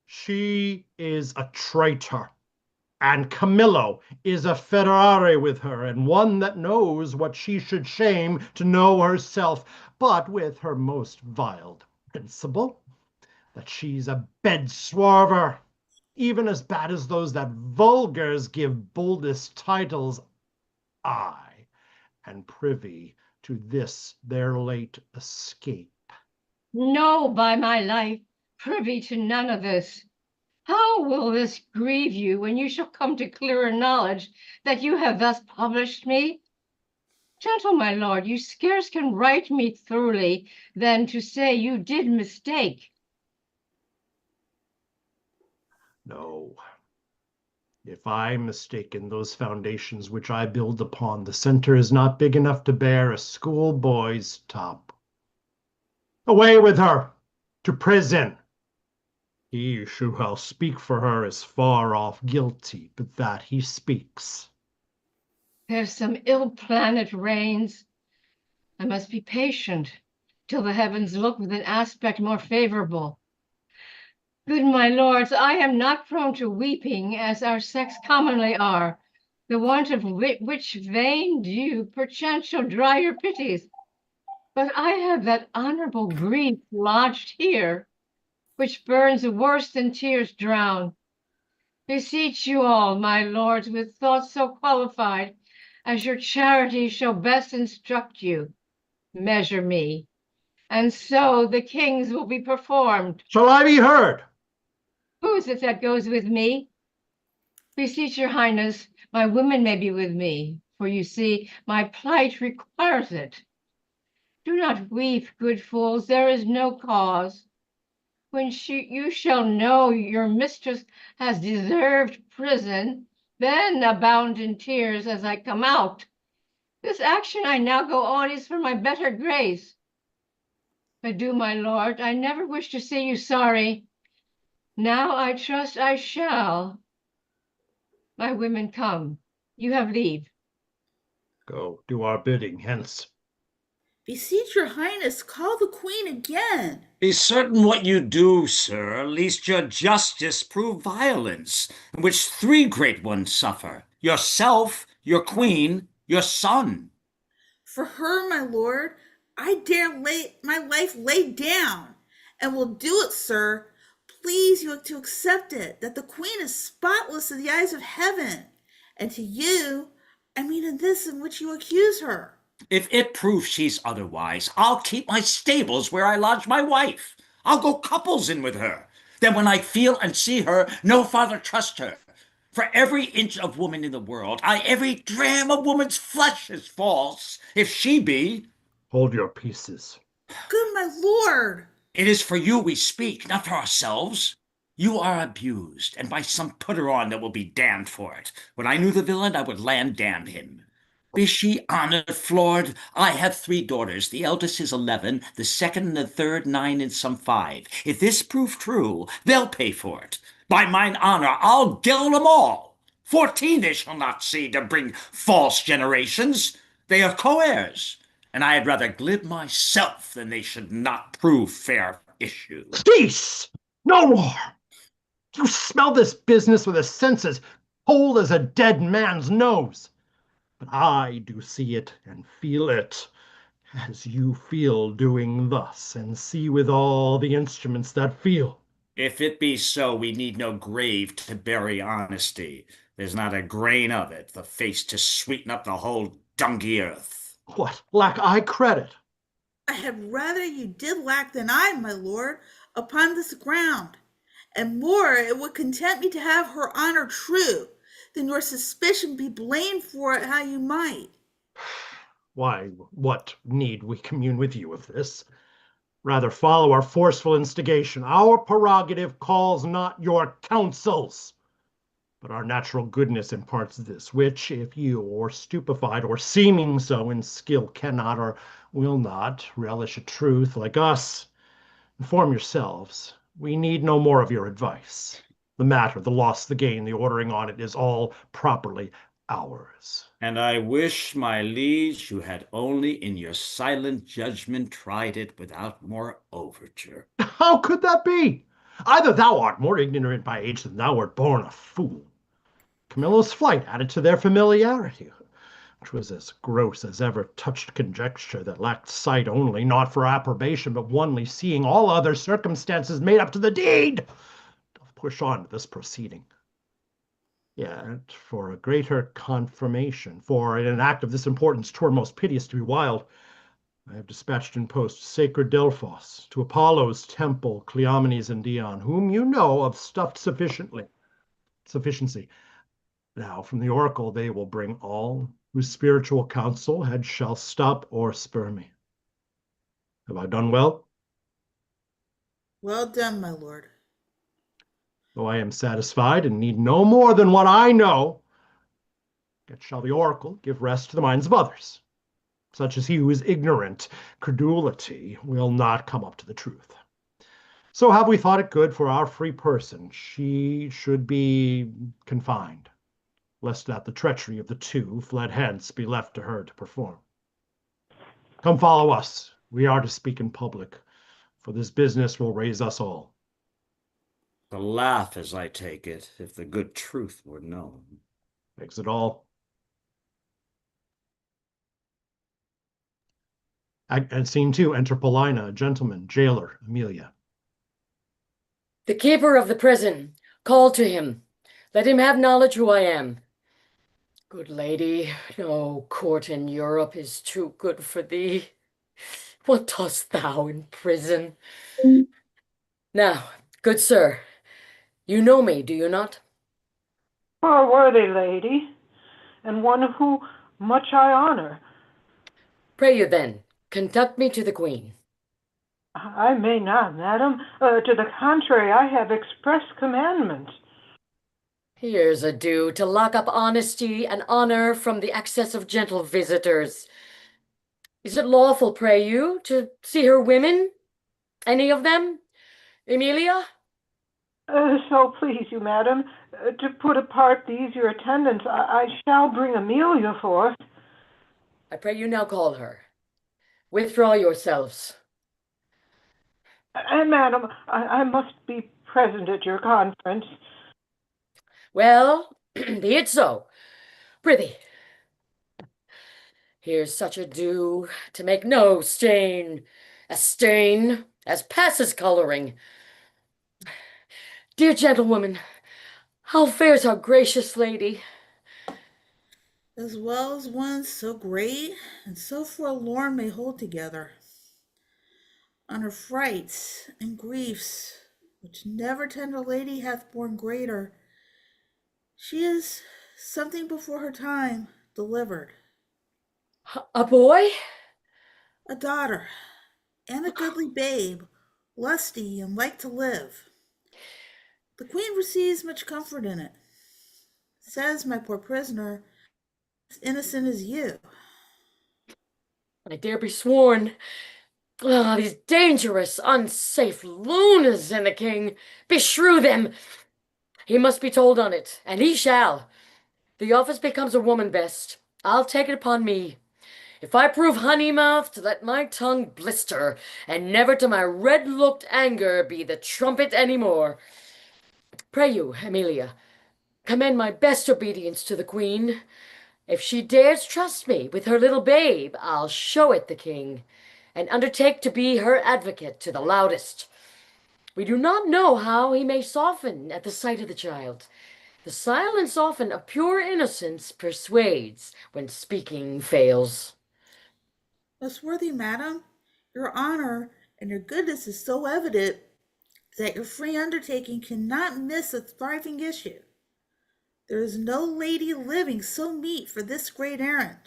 she is a traitor. And Camillo is a federare with her, and one that knows what she should shame to know herself, but with her most vile principle, that she's a bed-swarver, even as bad as those that vulgars give boldest titles. I, and privy to this their late escape. No, by my life, privy to none of this. How will this grieve you when you shall come to clearer knowledge that you have thus published me? Gentle my lord, you scarce can write me throughly than to say you did mistake. No. If I'm mistaken, those foundations which I build upon, the center is not big enough to bear a schoolboy's top. Away with her! To prison! He who shall speak for her is far off guilty, but that he speaks. There's some ill planet reigns. I must be patient till the heavens look with an aspect more favorable. Good my lords, I am not prone to weeping, as our sex commonly are, the want of which vain dew perchance shall dry your pities. But I have that honorable grief lodged here, which burns worse than tears drown. Beseech you all, my lords, with thoughts so qualified, as your charity shall best instruct you, measure me, and so the king's will be performed. Shall I be heard? Who is it that goes with me? Beseech your highness, my women may be with me, for you see, my plight requires it. Do not weep, good fools, there is no cause. When you shall know your mistress has deserved prison, then abound in tears as I come out. This action I now go on is for my better grace. Adieu, my lord, I never wish to see you sorry. Now I trust I shall. My women come. You have leave. Go, do our bidding, hence. Beseech your highness, call the queen again. Be certain what you do, sir, lest your justice prove violence, in which three great ones suffer: yourself, your queen, Your son. For her, my lord, I dare lay my life laid down, and will do it, sir. Please you to accept it, that the queen is spotless in the eyes of heaven, and to you, I mean in this in which you accuse her. If it proves she's otherwise, I'll keep my stables where I lodge my wife. I'll go couples in with her. Then when I feel and see her, no farther trust her. For every inch of woman in the world, every dram of woman's flesh is false, if she be. Hold your peaces. Good my lord. It is for you we speak, not for ourselves. You are abused, and by some putter-on that will be damned for it. When I knew the villain, I would land damn him. Be she honored, Flord? I have 3 daughters. The eldest is 11, the second and the third 9 and some 5. If this prove true, they'll pay for it. By mine honor, I'll gild them all. 14 they shall not see to bring false generations. They are co-heirs, and I had rather glib myself than they should not prove fair issue. Cease! No more! You smell this business with a sense as cold as a dead man's nose. But I do see it and feel it, as you feel doing thus, and see with all the instruments that feel. If it be so, we need no grave to bury honesty. There's not a grain of it, the face to sweeten up the whole dungy earth. What, lack I credit? I had rather you did lack than I, my lord, upon this ground. And more, it would content me to have her honor true, than your suspicion be blamed for it how you might. Why, what need we commune with you of this? Rather follow our forceful instigation. Our prerogative calls not your counsels, but our natural goodness imparts this, which, if you, or stupefied, or seeming so in skill, cannot or will not relish a truth like us, inform yourselves. We need no more of your advice. The matter, the loss, the gain, the ordering on it is all properly ours. And I wish, my liege, you had only in your silent judgment tried it without more overture. How could that be? Either thou art more ignorant by age than thou wert born a fool. Camillo's flight added to their familiarity, which was as gross as ever touched conjecture that lacked sight only, not for approbation, but onely seeing all other circumstances made up to the deed, doth push on to this proceeding. Yet, for a greater confirmation, for in an act of this importance, 'twere most piteous to be wild, I have dispatched in post sacred Delphos to Apollo's temple, Cleomenes and Dion, whom you know of stuffed sufficiency. Now from the oracle they will bring all whose spiritual counsel had shall stop or spur me. Have I done well? Well done, my lord. Though I am satisfied and need no more than what I know, yet shall the oracle give rest to the minds of others. Such as he who is ignorant, credulity will not come up to the truth. So have we thought it good for our free person she should be confined, lest that the treachery of the 2 fled hence be left to her to perform. Come follow us. We are to speak in public, for this business will raise us all. To laugh, as I take it, if the good truth were known. Makes it all. And scene 2, enter Paulina, a gentleman, jailer, Amelia. The keeper of the prison, call to him. Let him have knowledge who I am. Good lady, no court in Europe is too good for thee. What dost thou in prison? Now, good sir, you know me, do you not? A worthy lady, and one who much I honor. Pray you then, conduct me to the queen. I may not, madam. To the contrary, I have express commandment. Here's a due to lock up honesty and honor from the access of gentle visitors. Is it lawful, pray you, to see her women? Any of them? Emilia? So please you, madam, to put apart these your attendants, I shall bring Amelia forth. I pray you now call her. Withdraw yourselves. Madam, I must be present at your conference. Well, be it so. Prithee, Here's such a dew to make no stain, a stain as passes coloring. Dear gentlewoman, how fares our gracious lady? As well as one so great and so forlorn may hold together. On her frights and griefs, which never tender lady hath borne greater, she is something before her time delivered. A boy? A daughter, and a goodly babe, lusty and like to live. The queen receives much comfort in it. Says my poor prisoner, as innocent as you. I dare be sworn. Ah, these dangerous, unsafe looners in the king. Beshrew them! He must be told on it, and he shall. The office becomes a woman best. I'll take it upon me. If I prove honey-mouthed, let my tongue blister, and never to my red-looked anger be the trumpet any more. Pray you, Amelia, commend my best obedience to the queen. If she dares trust me with her little babe, I'll show it the king, and undertake to be her advocate to the loudest. We do not know how he may soften at the sight of the child. The silence often of pure innocence persuades when speaking fails. Most worthy madam, your honor and your goodness is so evident that your free undertaking cannot miss a thriving issue. There is no lady living so meet for this great errand.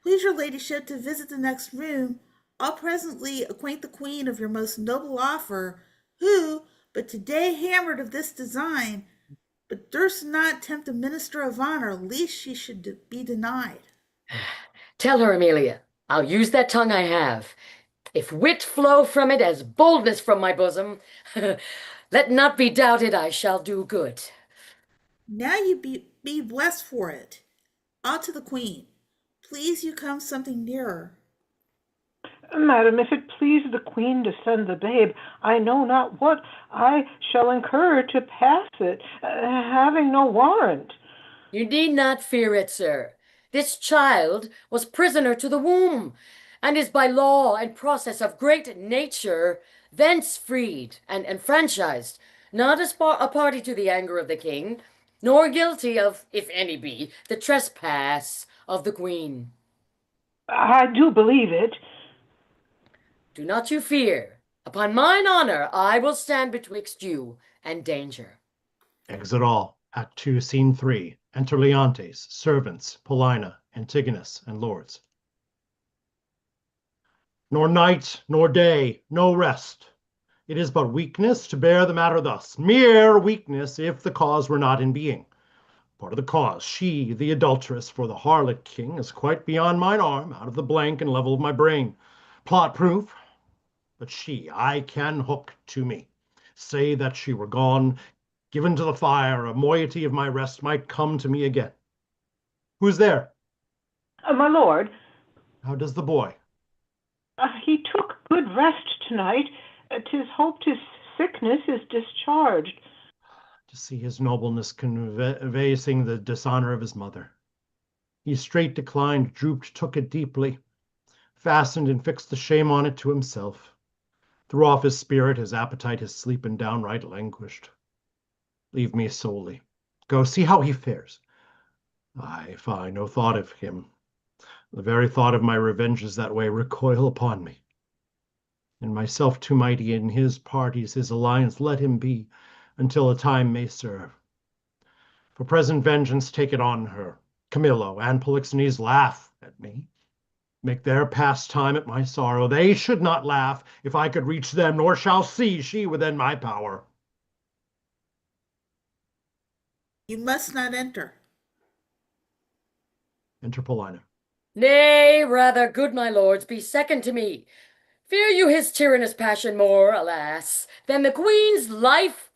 Please your ladyship to visit the next room. I'll presently acquaint the queen of your most noble offer, who, but today hammered of this design, but durst not tempt a minister of honor, lest she should be denied. Tell her, Amelia, I'll use that tongue I have. If wit flow from it as boldness from my bosom, let not be doubted I shall do good. Now you be blessed for it. Out to the queen. Please you come something nearer. Madam, if it please the queen to send the babe, I know not what I shall incur to pass it, having no warrant. You need not fear it, sir. This child was prisoner to the womb, and is by law and process of great nature thence freed and enfranchised, not as a party to the anger of the king, nor guilty of, if any be, the trespass of the queen. I do believe it. Do not you fear. Upon mine honor, I will stand betwixt you and danger. Exit all. Act 2, Scene 3. Enter Leontes, servants, Paulina, Antigonus, and lords. Nor night, nor day, no rest. It is but weakness to bear the matter thus. Mere weakness, if the cause were not in being. Part of the cause, she, the adulteress, for the harlot king, is quite beyond mine arm, out of the blank and level of my brain. Plot proof, but she I can hook to me. Say that she were gone, given to the fire, a moiety of my rest might come to me again. Who's there? My lord, How does the boy? he took good rest tonight. 'Tis hoped his sickness is discharged. To see his nobleness conveying the dishonor of his mother. He straight declined, drooped, took it deeply, fastened and fixed the shame on it to himself. Threw off his spirit, his appetite, his sleep, and downright languished. Leave me solely. Go see how he fares. I find no thought of him. The very thought of my revenges that way recoil upon me. And myself too mighty in his parties, his alliance, let him be, until a time may serve. For present vengeance, take it on her. Camillo and Polixenes laugh at me. Make their pastime at my sorrow. They should not laugh if I could reach them, nor shall see she within my power. You must not enter. Enter Paulina. Nay, rather, good my lords, be second to me. Fear you his tyrannous passion more, alas, than the queen's life?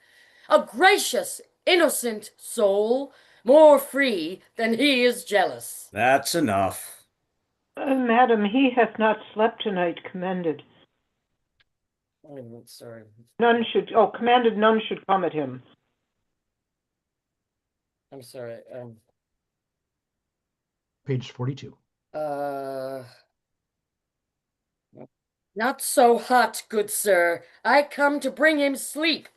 A gracious, innocent soul, more free than he is jealous. That's enough. Madam, he hath not slept tonight, commended. Oh, sorry. Commanded none should come at him. I'm sorry. Page 42. Uh, Not so hot, good sir. I come to bring him sleep.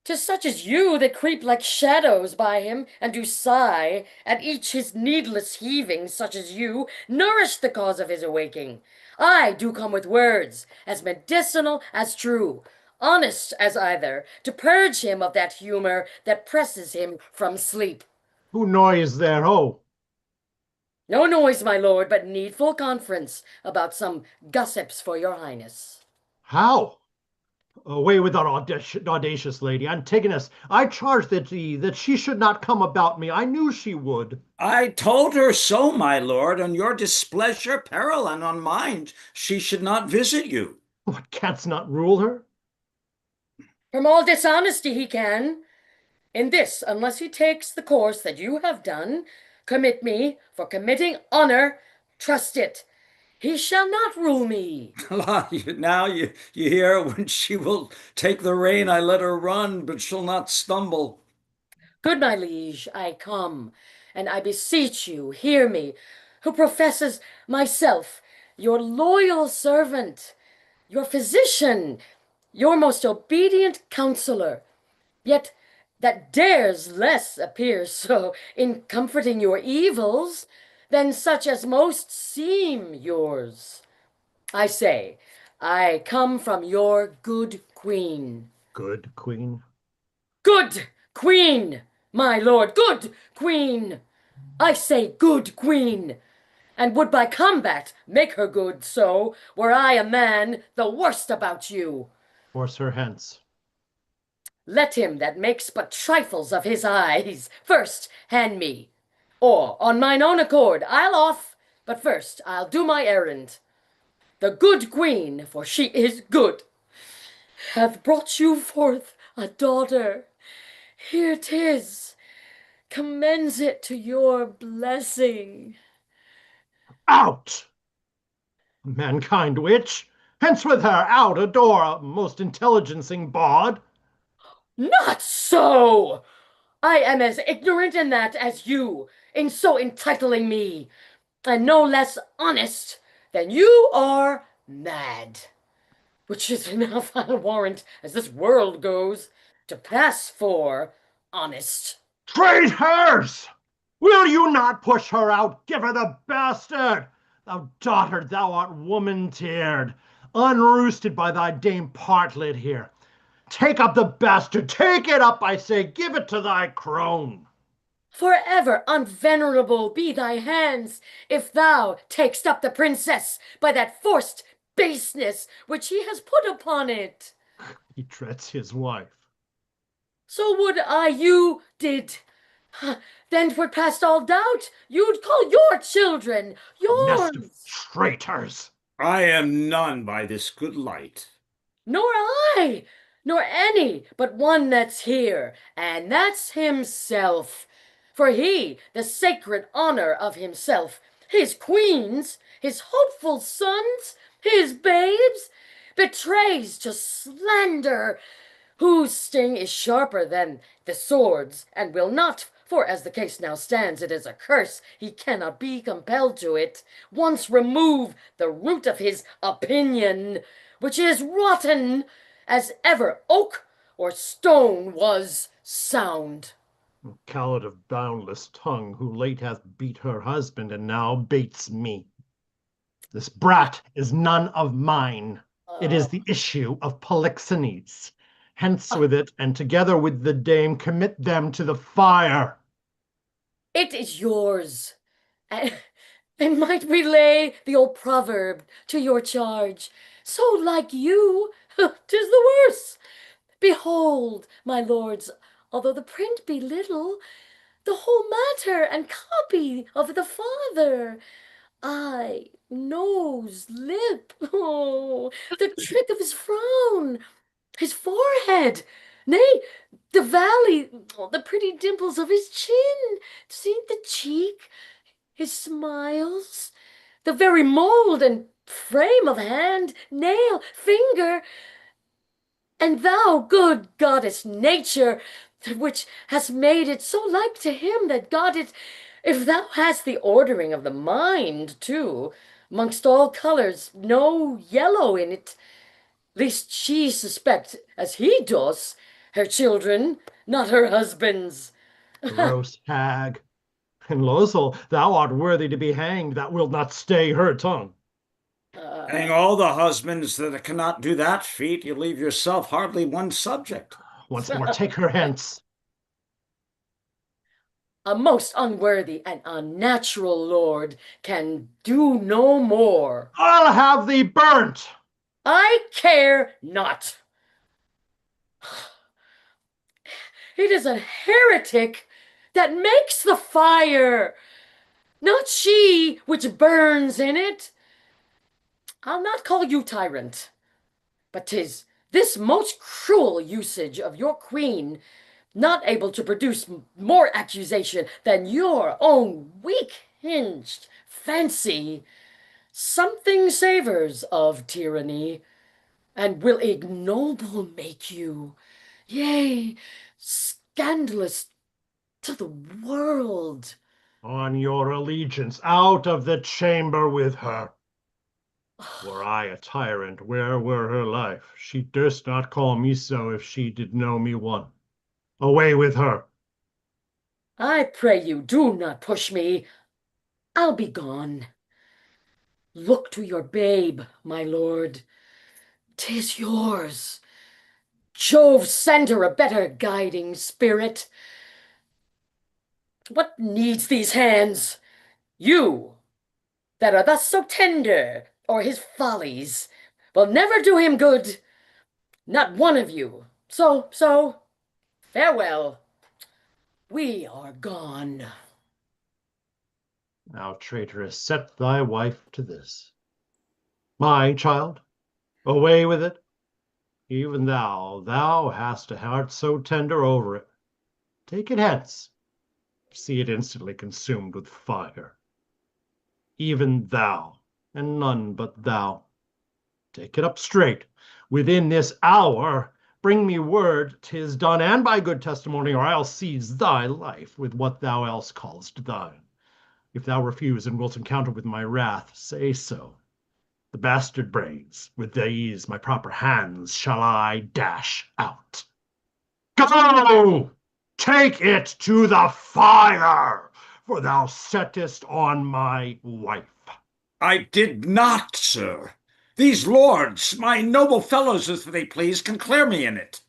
'Tis such as you that creep like shadows by him, and do sigh at each his needless heaving, such as you nourish the cause of his awaking. I do come with words, as medicinal as true, honest as either, to purge him of that humor that presses him from sleep. Who noise there, ho? No noise, my lord, but needful conference about some gossips for your highness. How? Away with that audacious lady, Antigonus. I charge that she should not come about me. I knew she would. I told her so, my lord, on your displeasure, peril, and on mine, she should not visit you. What, canst not rule her? From all dishonesty he can. In this, unless he takes the course that you have done, commit me for committing honor, trust it. He shall not rule me. Now you hear when she will take the rein, I let her run, but she'll not stumble. Good my liege, I come, and I beseech you, hear me, who professes myself your loyal servant, your physician, your most obedient counselor, yet that dares less appear so in comforting your evils than such as most seem yours. I say, I come from your good queen. Good queen. Good queen, my lord, good queen. I say good queen, and would by combat make her good so, were I a man the worst about you. Force her hence. Let him that makes but trifles of his eyes first hand me, or on mine own accord I'll off, but first I'll do my errand. The good queen, for she is good, hath brought you forth a daughter. Here 'tis, commends it to your blessing. Out! Mankind witch! Hence with her, out, a door, most intelligencing bawd. Not so! I am as ignorant in that as you, in so entitling me, and no less honest than you are mad, which is enough, I'll warrant, as this world goes, to pass for honest. Traitors! Will you not push her out? Give her the bastard! Thou dotard, thou art woman-tiered, unroosted by thy dame Partlet here. Take up the bastard, take it up, I say, give it to thy crone. Forever unvenerable be thy hands, if thou takest up the princess by that forced baseness which he has put upon it. He treats his wife. So would I you did. Then 'twould past all doubt you'd call your children A nest of yours. traitors. I am none by this good light. Nor I, nor any but one that's here, and that's himself. For he, the sacred honor of himself, his queens, his hopeful sons, his babes, betrays to slander, whose sting is sharper than the swords, and will not, for as the case now stands, it is a curse, he cannot be compelled to it, once remove the root of his opinion, which is rotten as ever oak or stone was sound. Coward of boundless tongue, who late hath beat her husband, and now baits me. This brat is none of mine. It is the issue of Polixenes. Hence with it, and together with the dame, commit them to the fire. It is yours. And might we lay the old proverb to your charge, so like you, 'tis the worse. Behold, my lords, although the print be little, the whole matter and copy of the father, eye, nose, lip, oh, the trick of his frown, his forehead, nay, the valley, oh, the pretty dimples of his chin, see the cheek, his smiles, the very mold and frame of hand, nail, finger, and thou, good goddess Nature, which hast made it so like to him that got it, If thou hast the ordering of the mind, too, mongst all colors, no yellow in it, lest she suspect, as he does, her children, not her husband's. Gross hag! And Losel, thou art worthy to be hanged, that wilt not stay her tongue. Hang all the husbands that cannot do that feat, you leave yourself hardly one subject. Once more, take her hence. A most unworthy and unnatural lord can do no more. I'll have thee burnt. I care not. It is a heretic that makes the fire, not she which burns in it. I'll not call you tyrant, but 'tis this most cruel usage of your queen, not able to produce more accusation than your own weak-hinged fancy, something savors of tyranny, and will ignoble make you, yea, scandalous to the world. On your allegiance, out of the chamber with her. Were I a tyrant, where were her life? She durst not call me so if she did know me one. Away with her. I pray you, do not push me. I'll be gone. Look to your babe, my lord. 'Tis yours. Jove send her a better guiding spirit. What needs these hands? You, that are thus so tender, or his follies, will never do him good. Not one of you. So, farewell. We are gone. Now, traitoress, set thy wife to this. My child, away with it. Even thou hast a heart so tender over it. Take it hence. See it instantly consumed with fire. Even thou, and none but thou. Take it up straight. Within this hour, bring me word 'tis done, and by good testimony, or I'll seize thy life with what thou else callest thine. If thou refuse and wilt encounter with my wrath, say so. The bastard brains, with these my proper hands, shall I dash out. Go! Take it to the fire, for thou settest on my wife. I did not, sir. These lords, my noble fellows, as they please, can clear me in it.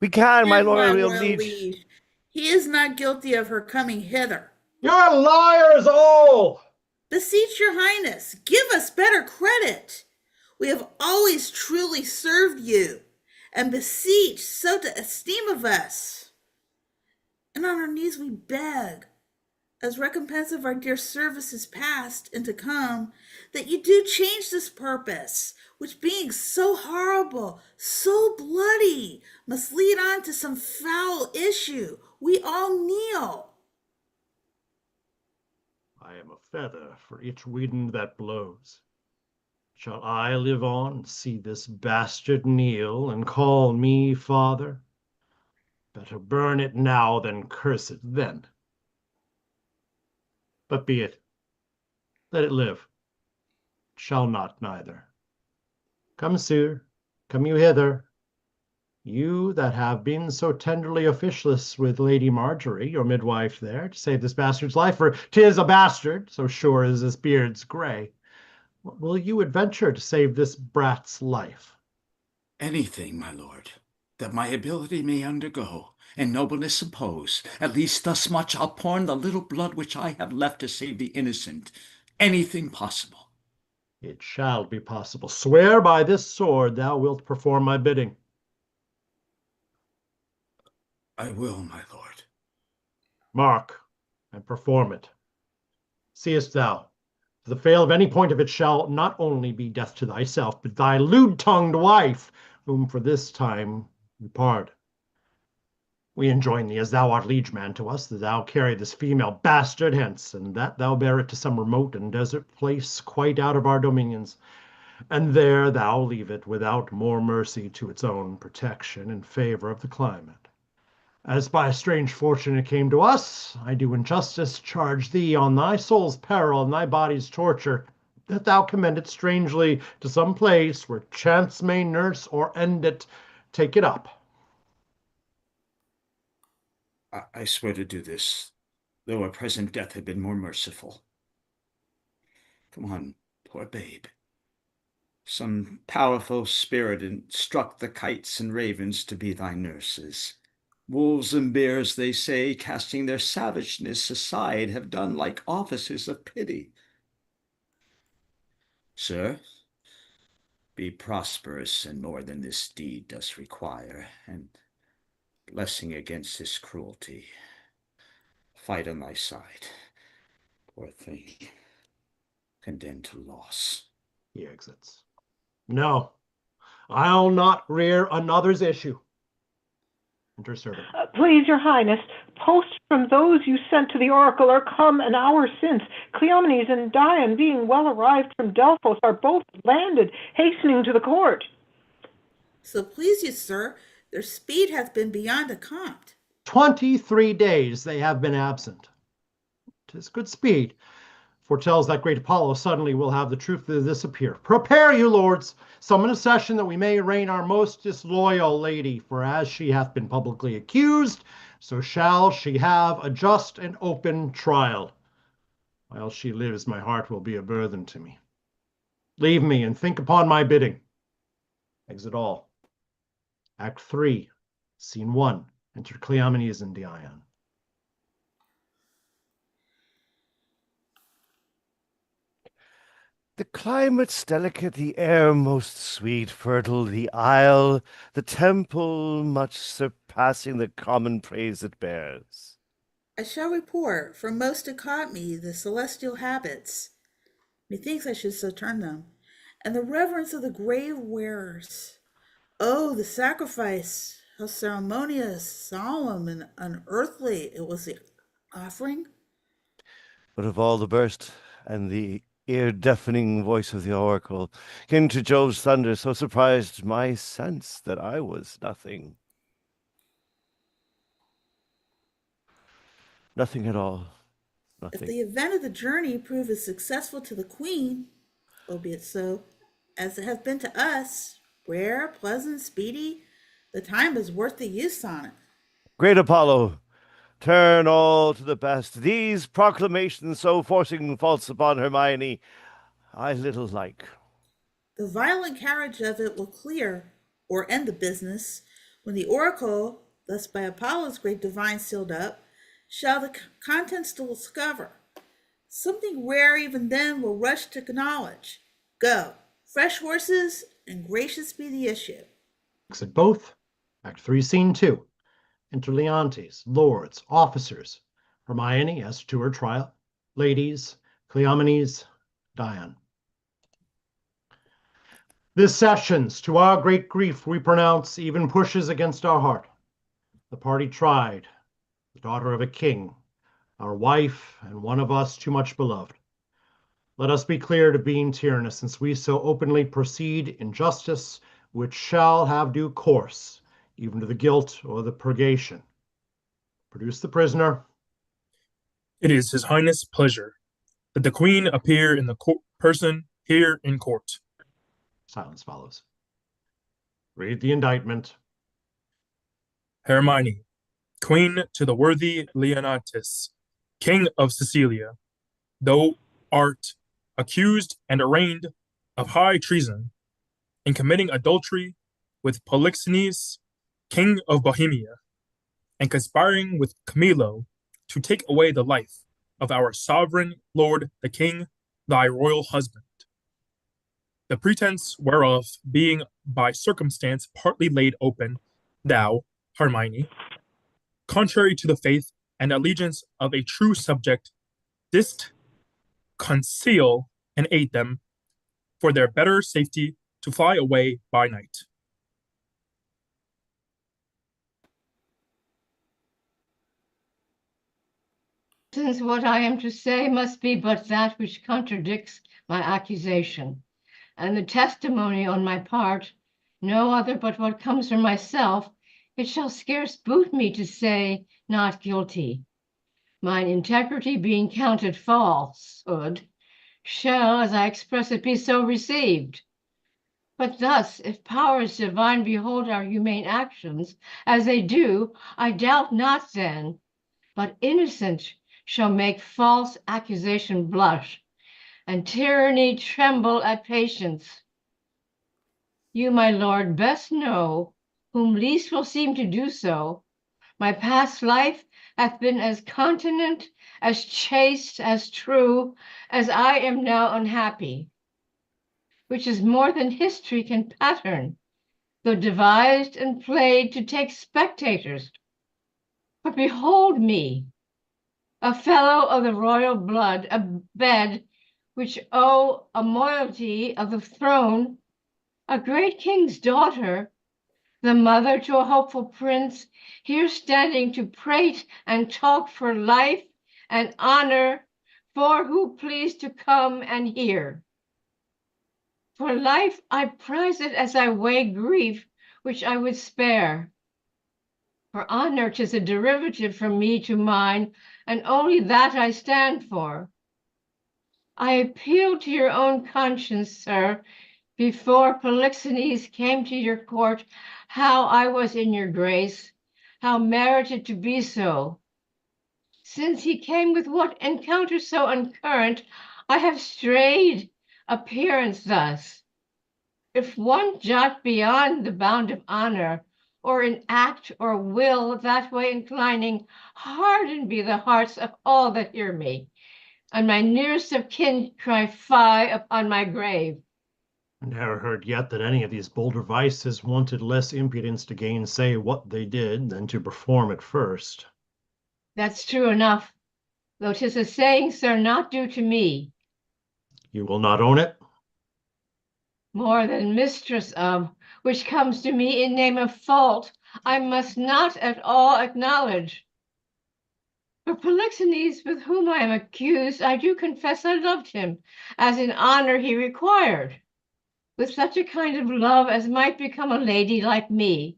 We can, my And my royal royal liege. liege, he is not guilty of her coming hither. You're liars all! Beseech your highness, give us better credit. We have always truly served you, and beseech so to esteem of us. And on our knees we beg, as recompense of our dear services past and to come, that you do change this purpose, which being so horrible, so bloody, must lead on to some foul issue. We all kneel. I am a feather for each wind that blows. Shall I live on, see this bastard kneel, and call me father? Better burn it now than curse it then. But be it. Let it live. It shall not neither. Come, sir, come you hither. You that have been so tenderly officious with Lady Marjorie, your midwife there, to save this bastard's life, for 'tis a bastard, so sure as this beard's grey. What will you adventure to save this brat's life? Anything, my lord, that my ability may undergo, and nobleness impose. At least thus much I'll pour the little blood which I have left to save the innocent. Anything possible. It shall be possible. Swear by this sword thou wilt perform my bidding. I will, my lord. Mark, and perform it. Seest thou, the fail of any point of it shall not only be death to thyself, but thy lewd-tongued wife, whom for this time we pard. We enjoin thee, as thou art liege man to us, that thou carry this female bastard hence, and that thou bear it to some remote and desert place quite out of our dominions, and there thou leave it without more mercy to its own protection in favor of the climate. As by a strange fortune it came to us, I do in justice charge thee on thy soul's peril and thy body's torture, that thou commend it strangely to some place where chance may nurse or end it. Take it up. I swear to do this, though a present death had been more merciful. Come on, poor babe. Some powerful spirit instruct the kites and ravens to be thy nurses. Wolves and bears, they say, casting their savageness aside, have done like offices of pity. Sir, be prosperous in more than this deed does require, and blessing against this cruelty. Fight on thy side, poor thing, condemned to loss. He exits. No, I'll not rear another's issue. Enter servant. Please, your highness, posts from those you sent to the oracle are come an hour since. Cleomenes and Dion, being well arrived from Delphos, are both landed, hastening to the court. So please you, sir, their speed hath been beyond account. 23 days they have been absent. 'Tis good speed. Foretells that great Apollo suddenly will have the truth of this appear. Prepare you, lords, summon a session that we may arraign our most disloyal lady, for as she hath been publicly accused, so shall she have a just and open trial. While she lives, my heart will be a burthen to me. Leave me and think upon my bidding. Exit all. Act 3, Scene 1. Enter Cleomenes and Dion. The climate's delicate, the air most sweet, fertile, the isle, the temple much surpassing the common praise it bears. I shall report, for most it caught me, the celestial habits, methinks I should so term them, and the reverence of the grave wearers. Oh, the sacrifice, how ceremonious, solemn, and unearthly it was the offering. But of all the burst and the ear-deafening voice of the oracle, kin to Jove's thunder, so surprised my sense that I was nothing. Nothing at all. If Nothing. the event of the journey prove as successful to the queen, albeit so, as it hath been to us, rare, pleasant, speedy, the time is worth the use on it. Great Apollo, turn all to the best. These proclamations so forcing faults upon Hermione, I little like. The violent carriage of it will clear, or end the business, when the oracle, thus by Apollo's great divine sealed up, shall the contents discover. Something rare even then will rush to acknowledge. Go, fresh horses, and gracious be the issue. Exit both. Act 3, Scene 2. Enter Leontes, lords, officers, Hermione as to her trial, ladies, Cleomenes, Dion. This sessions, to our great grief, we pronounce, even pushes against our heart. The party tried, the daughter of a king, our wife, and one of us too much beloved. Let us be clear to being tyrannous, since we so openly proceed in justice, which shall have due course, even to the guilt or the purgation. Produce the prisoner. It is His Highness' pleasure that the Queen appear in the person here in court. Silence follows. Read the indictment. Hermione, Queen to the worthy Leonatus, King of Sicilia, thou art accused and arraigned of high treason in committing adultery with Polixenes, King of Bohemia, and conspiring with Camillo to take away the life of our sovereign lord the king, thy royal husband. The pretense whereof being by circumstance partly laid open, thou, Hermione, contrary to the faith and allegiance of a true subject, didst conceal and aid them for their better safety to fly away by night. Since what I am to say must be but that which contradicts my accusation, and the testimony on my part, no other but what comes from myself, it shall scarce boot me to say not guilty. Mine integrity being counted falsehood, shall, as I express it, be so received. But thus, if powers divine behold our humane actions, as they do, I doubt not then, but innocent shall make false accusation blush, and tyranny tremble at patience. You, my lord, best know, whom least will seem to do so, my past life hath been as continent, as chaste, as true, as I am now unhappy, which is more than history can pattern, though devised and played to take spectators. But behold me, a fellow of the royal blood, a bed which owe a moiety of the throne, a great king's daughter, the mother to a hopeful prince, here standing to prate and talk for life and honor, for who please to come and hear. For life I prize it as I weigh grief, which I would spare. For honor 'tis a derivative from me to mine, and only that I stand for. I appeal to your own conscience, sir, before Polixenes came to your court, how I was in your grace, how merited to be so. Since he came with what encounter so uncurrent, I have strayed appearance thus. If one jot beyond the bound of honor, or in act or will that way inclining, hardened be the hearts of all that hear me, and my nearest of kin cry fie upon my grave. Ne'er heard yet that any of these bolder vices wanted less impudence to gainsay what they did than to perform it first. That's true enough, though 'tis a saying, sir, not due to me. You will not own it? More than mistress of, which comes to me in name of fault, I must not at all acknowledge. For Polixenes, with whom I am accused, I do confess I loved him, as in honor he required, with such a kind of love as might become a lady like me,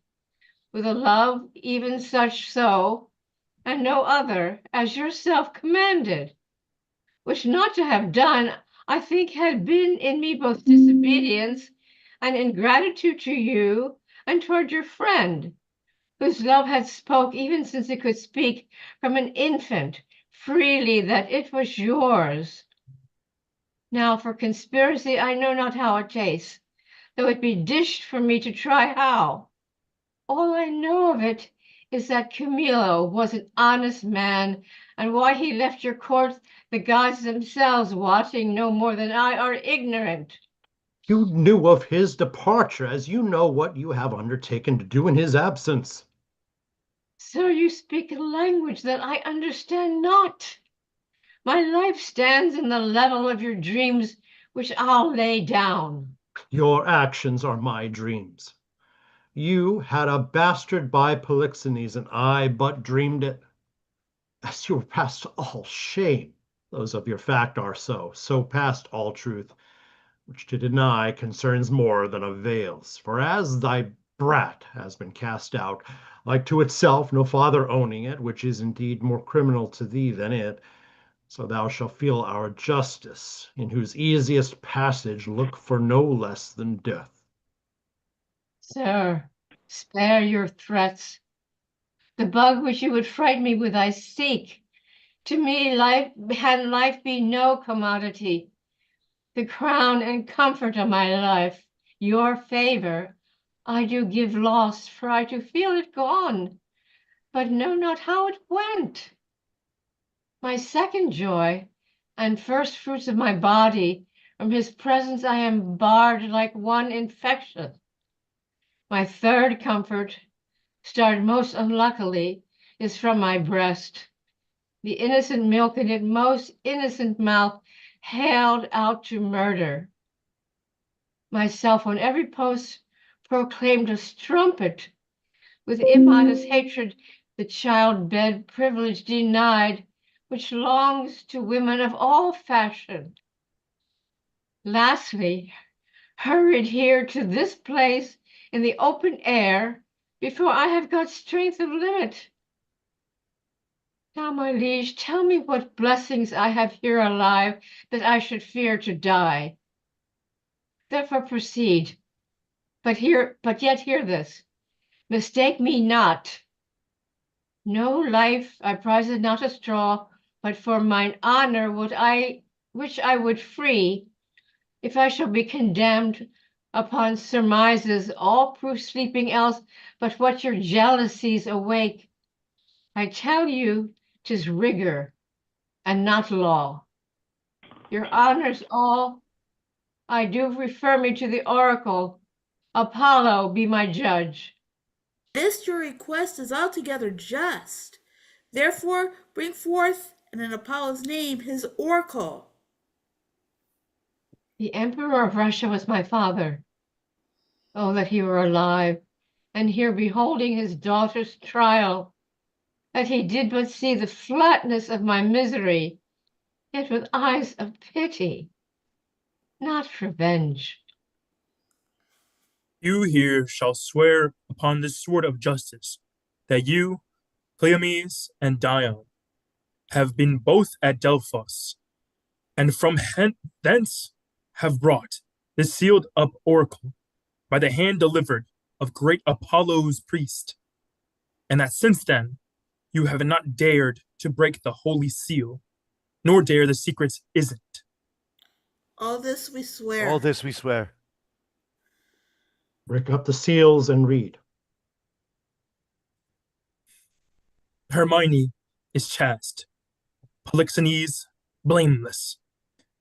with a love even such so, and no other, as yourself commanded, which not to have done, I think had been in me both disobedience and ingratitude to you and toward your friend, whose love had spoke even since it could speak from an infant freely that it was yours. Now for conspiracy I know not how it tastes, though it be dished for me to try how. All I know of it is that Camillo was an honest man, and why he left your court the gods themselves, wotting no more than I, are ignorant. You knew of his departure, as you know what you have undertaken to do in his absence. Sir, you speak a language that I understand not. My life stands in the level of your dreams, which I'll lay down. Your actions are my dreams. You had a bastard by Polixenes, and I but dreamed it. As you were past all shame, those of your fact are so past all truth, which to deny concerns more than avails. For as thy brat has been cast out, like to itself, no father owning it, which is indeed more criminal to thee than it, so thou shalt feel our justice, in whose easiest passage look for no less than death. Sir, spare your threats. The bug which you would fright me with I seek. To me, life had life be no commodity, the crown and comfort of my life, your favor, I do give lost, for I do feel it gone, but know not how it went. My second joy, and first fruits of my body, from his presence I am barred like one infectious. My third comfort, started most unluckily, is from my breast. The innocent milk in its most innocent mouth haled out to murder. Myself on every post proclaimed a strumpet, with immodest hatred the child bed privilege denied, which longs to women of all fashion. Lastly, hurried here to this place in the open air, before I have got strength of limit. Now, my liege, tell me what blessings I have here alive that I should fear to die. Therefore proceed, but yet hear this. Mistake me not. No life I prize it not a straw, but for mine honor which I would free, if I shall be condemned upon surmises, all proof sleeping else but what your jealousies awake. I tell you, 'tis rigor and not law. Your honors all, I do refer me to the oracle. Apollo be my judge. This your request is altogether just. Therefore, bring forth, and in Apollo's name, his oracle. The Emperor of Russia was my father. Oh, that he were alive, and here beholding his daughter's trial, that he did but see the flatness of my misery, yet with eyes of pity, not revenge. You here shall swear upon this sword of justice that you, Cleomenes and Dion, have been both at Delphos, and from thence have brought the sealed up oracle by the hand delivered of great Apollo's priest, and that since then you have not dared to break the holy seal, nor dare the secret's isn't. All this we swear. All this we swear. Break up the seals and read. Hermione is chaste, Polixenes blameless,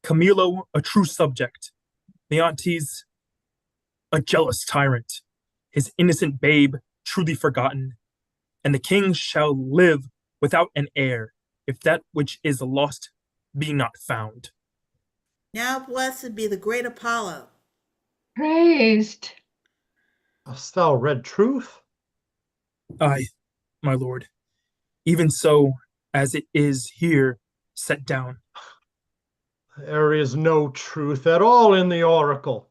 Camillo a true subject, Leontes a jealous tyrant, his innocent babe truly forgotten, and the king shall live without an heir, if that which is lost be not found. Now blessed be the great Apollo. Praised. Hast thou read truth? Aye, my lord, even so as it is here set down. There is no truth at all in the oracle.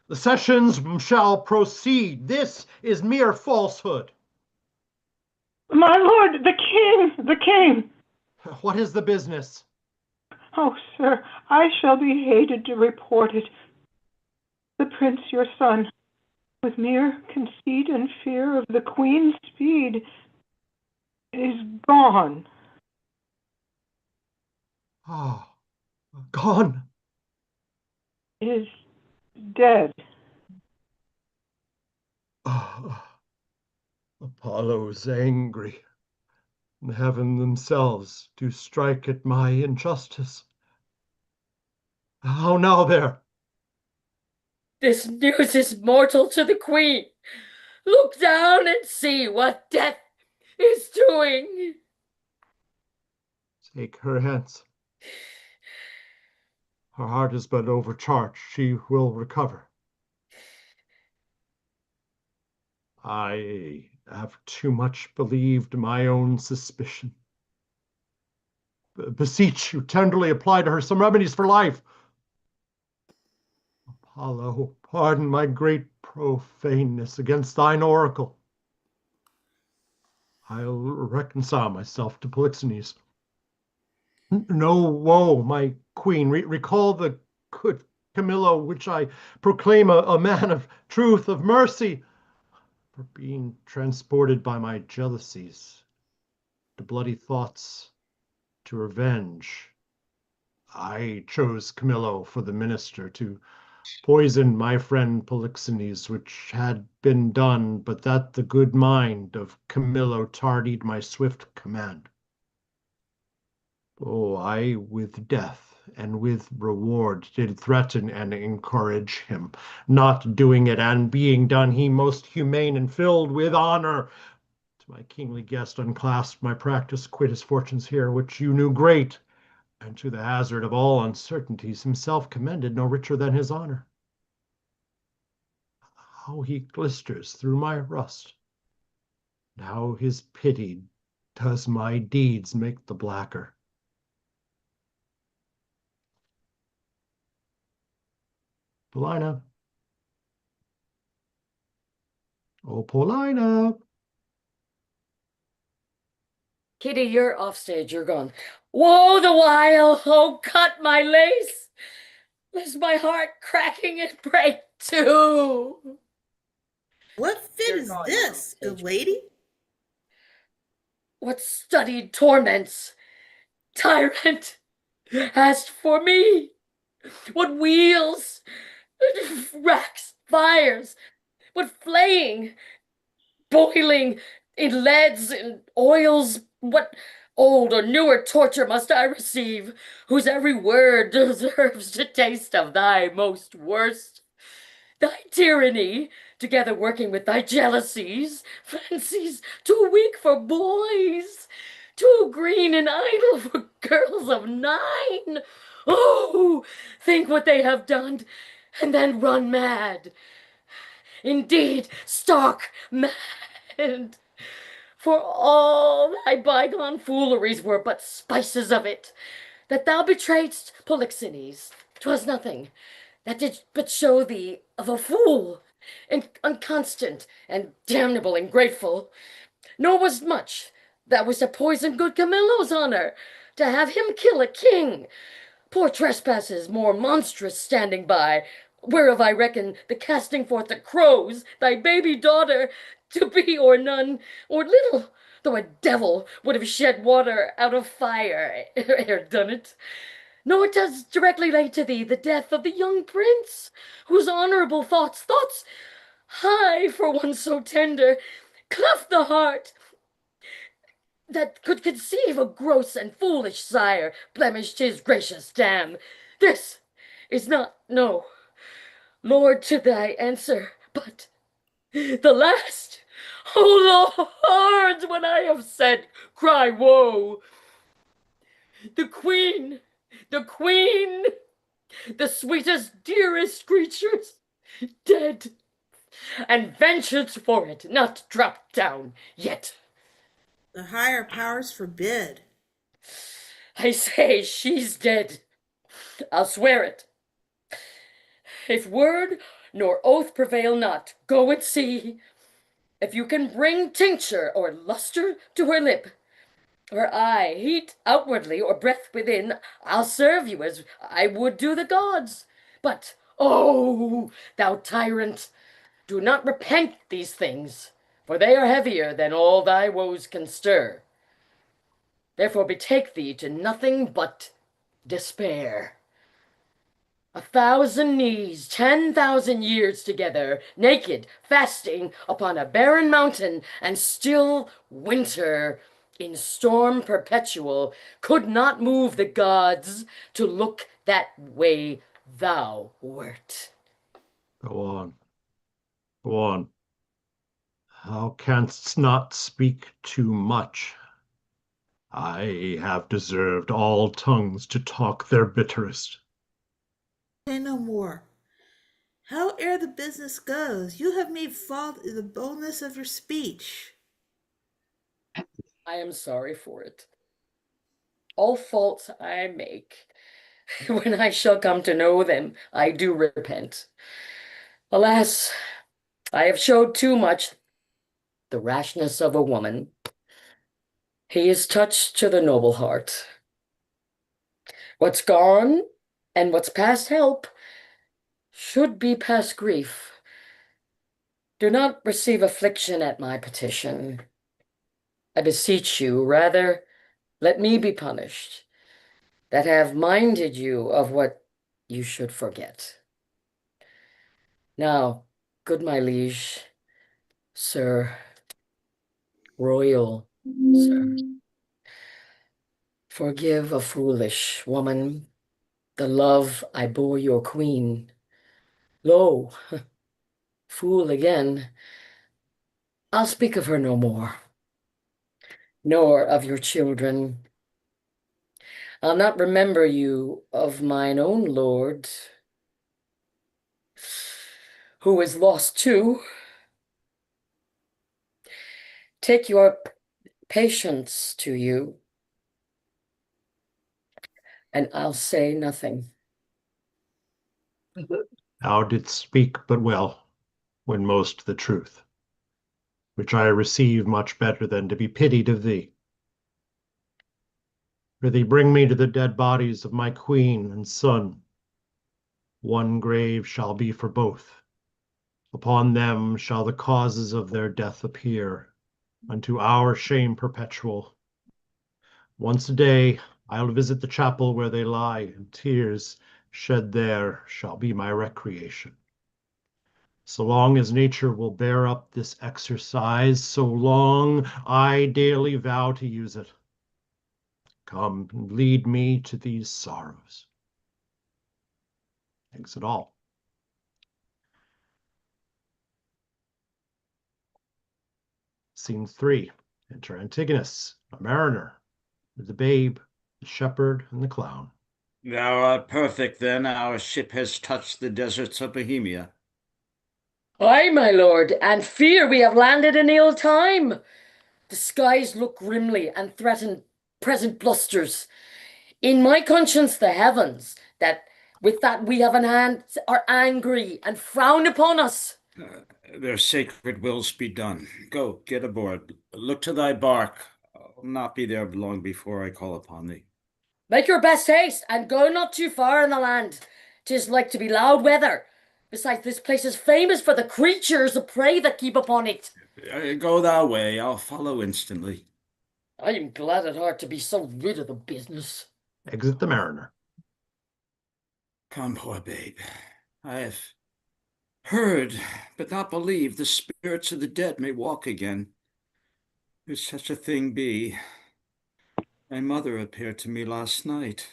The sessions shall proceed. This is mere falsehood. My lord, the king! What is the business? Oh, sir, I shall be hated to report it. The prince, your son, with mere conceit and fear of the queen's speed, is gone. Ah, gone. Is dead. Ah, Apollo's angry. And heaven themselves do strike at my injustice. How now there? This news is mortal to the queen. Look down and see what death is doing. Take her hence. Her heart is but overcharged. She will recover. I have too much believed my own suspicion. Beseech you, tenderly apply to her some remedies for life. Apollo, pardon my great profaneness against thine oracle. I'll reconcile myself to Polixenes. No woe, my queen. Recall the good Camillo, which I proclaim a man of truth, of mercy, for being transported by my jealousies to bloody thoughts, to revenge. I chose Camillo for the minister to poison my friend Polixenes, which had been done, but that the good mind of Camillo tardied my swift command. Oh, I with death and with reward did threaten and encourage him, not doing it and being done, he most humane and filled with honor. To my kingly guest unclasped my practice, quit his fortunes here, which you knew great, and to the hazard of all uncertainties himself commended no richer than his honor. How he glisters through my rust, and how his pity does my deeds make the blacker. Paulina, Oh, Paulina. Kitty, you're off stage. You're gone. Woe the while! Oh, cut my lace! Is my heart cracking and break too? What fit You're is gone. You're off this, good stage. lady? What studied torments, tyrant, hast for me? What wheels, racks, fires, what flaying, boiling in leads and oils, what old or newer torture must I receive, whose every word deserves to taste of thy most worst? Thy tyranny, together working with thy jealousies, fancies too weak for boys, too green and idle for girls of 9. Oh, think what they have done, and then run mad. Indeed, stark mad. For all thy bygone fooleries were but spices of it. That thou betrayedst Polixenes, 'twas nothing. That did but show thee of a fool, and unconstant, and damnable ingrateful. Nor was much. Thou wast to poison good Camillo's honor, to have him kill a king. Poor trespasses more monstrous standing by, whereof I reckon the casting forth the crows, thy baby daughter, to be or none, or little, though a devil would have shed water out of fire ere done it. Nor does directly lay to thee the death of the young prince, whose honorable thoughts high for one so tender, cleft the heart, that could conceive a gross and foolish sire, blemished his gracious dam. This is not, no, Lord, to thy answer, but the last. Oh Lord, when I have said, cry woe. The queen, the queen, the sweetest, dearest creatures, dead, and vengeance for it not dropped down yet. The higher powers forbid. I say she's dead. I'll swear it. If word nor oath prevail not, go and see. If you can bring tincture or luster to her lip, her eye heat outwardly or breath within, I'll serve you as I would do the gods. But, oh, thou tyrant, do not repent these things, for they are heavier than all thy woes can stir. Therefore betake thee to nothing but despair. 1,000 knees, 10,000 years together, naked, fasting upon a barren mountain, and still winter in storm perpetual could not move the gods to look that way thou wert. Go on. Go on. Thou canst not speak too much. I have deserved all tongues to talk their bitterest. Say no more. Howe'er the business goes, you have made fault in the boldness of your speech. I am sorry for it. All faults I make, when I shall come to know them, I do repent. Alas, I have showed too much the rashness of a woman. He is touched to the noble heart. What's gone and what's past help should be past grief. Do not receive affliction at my petition. I beseech you, rather let me be punished, that have minded you of what you should forget. Now, good my liege, sir, royal sir, forgive a foolish woman the love I bore your queen. Lo, fool again, I'll speak of her no more, nor of your children. I'll not remember you of mine own lord, who is lost too. Take your patience to you, and I'll say nothing. Thou didst speak but well, when most the truth. which I receive much better than to be pitied of thee. Prithee, bring me to the dead bodies of my queen and son. One grave shall be for both. Upon them shall the causes of their death appear, unto our shame perpetual. Once a day I'll visit the chapel where they lie, and tears shed there shall be my recreation. So long as nature will bear up this exercise, so long I daily vow to use it. Come, and lead me to these sorrows. Exit all. Scene 3. Enter Antigonus, a mariner, with the babe, the shepherd, and the clown. Thou art perfect, then. Our ship has touched the deserts of Bohemia. Aye, my lord, and fear we have landed in ill time. The skies look grimly and threaten present blusters. In my conscience, the heavens, that with that we have in hand, are angry and frown upon us. Their sacred wills be done. Go, get aboard. Look to thy bark. I'll not be there long before I call upon thee. Make your best haste, and go not too far in the land. 'Tis like to be loud weather. Besides, this place is famous for the creatures of prey that keep upon it. Go thy way. I'll follow instantly. I am glad at heart to be so rid of the business. Exit the mariner. Come, poor babe. I have heard, but not believed, the spirits of the dead may walk again. If such a thing be, my mother appeared to me last night,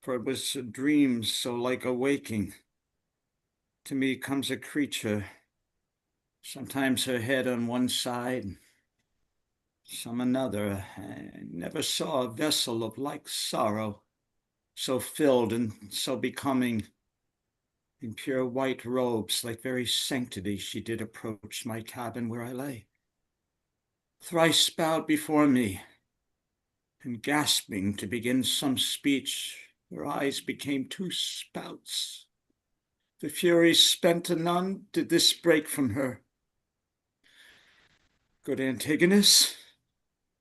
for it was a dream so like a waking. To me comes a creature, sometimes her head on one side, some another. I never saw a vessel of like sorrow, so filled and so becoming. In pure white robes, like very sanctity, she did approach my cabin where I lay. Thrice bowed before me, and gasping to begin some speech, her eyes became two spouts. The fury spent anon did this break from her. Good Antigonus,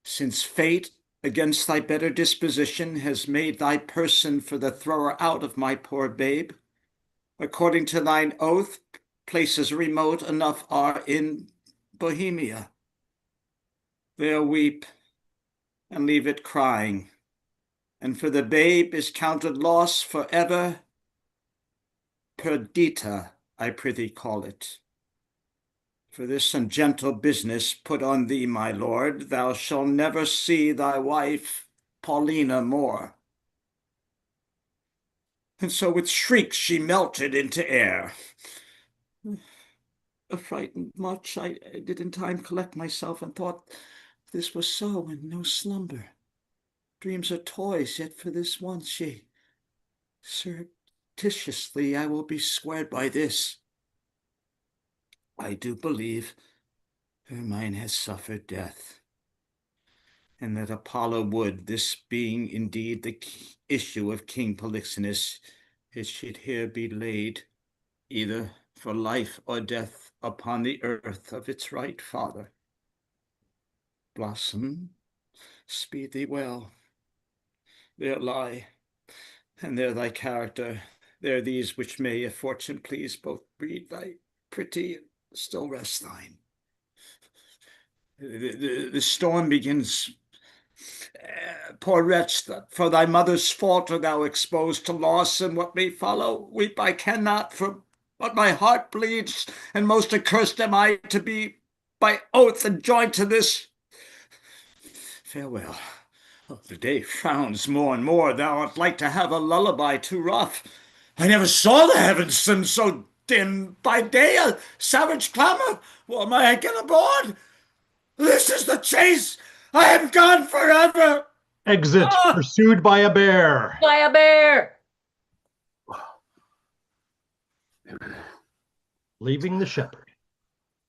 since fate against thy better disposition has made thy person for the thrower out of my poor babe, according to thine oath, places remote enough are in Bohemia. There weep, and leave it crying, and for the babe is counted loss forever. Perdita, I prithee call it. For this ungentle business put on thee, my lord, thou shalt never see thy wife Paulina more. And so with shrieks she melted into air. Affrighted much, I did in time collect myself, and thought this was so, and no slumber. Dreams are toys, yet for this once she surreptitiously I will be squared by this. I do believe her mind has suffered death, and that Apollo would, this being indeed the issue of King Polixenes, it should here be laid, either for life or death, upon the earth of its right father. Blossom, speed thee well. There lie, and there thy character, there these which may, if fortune please, both breed thy pretty, still rest thine. The storm begins. Poor wretch, that for thy mother's fault art thou exposed to loss, and what may follow, weep I cannot, for but my heart bleeds, and most accursed am I to be by oath enjoined to this. Farewell. Oh, the day frowns more and more. Thou art like to have a lullaby too rough. I never saw the heavens seem so dim. By day a savage clamor. Well, may I get aboard? This is the chase. I am gone forever. Exit, pursued by a bear. By a bear. Leaving the shepherd.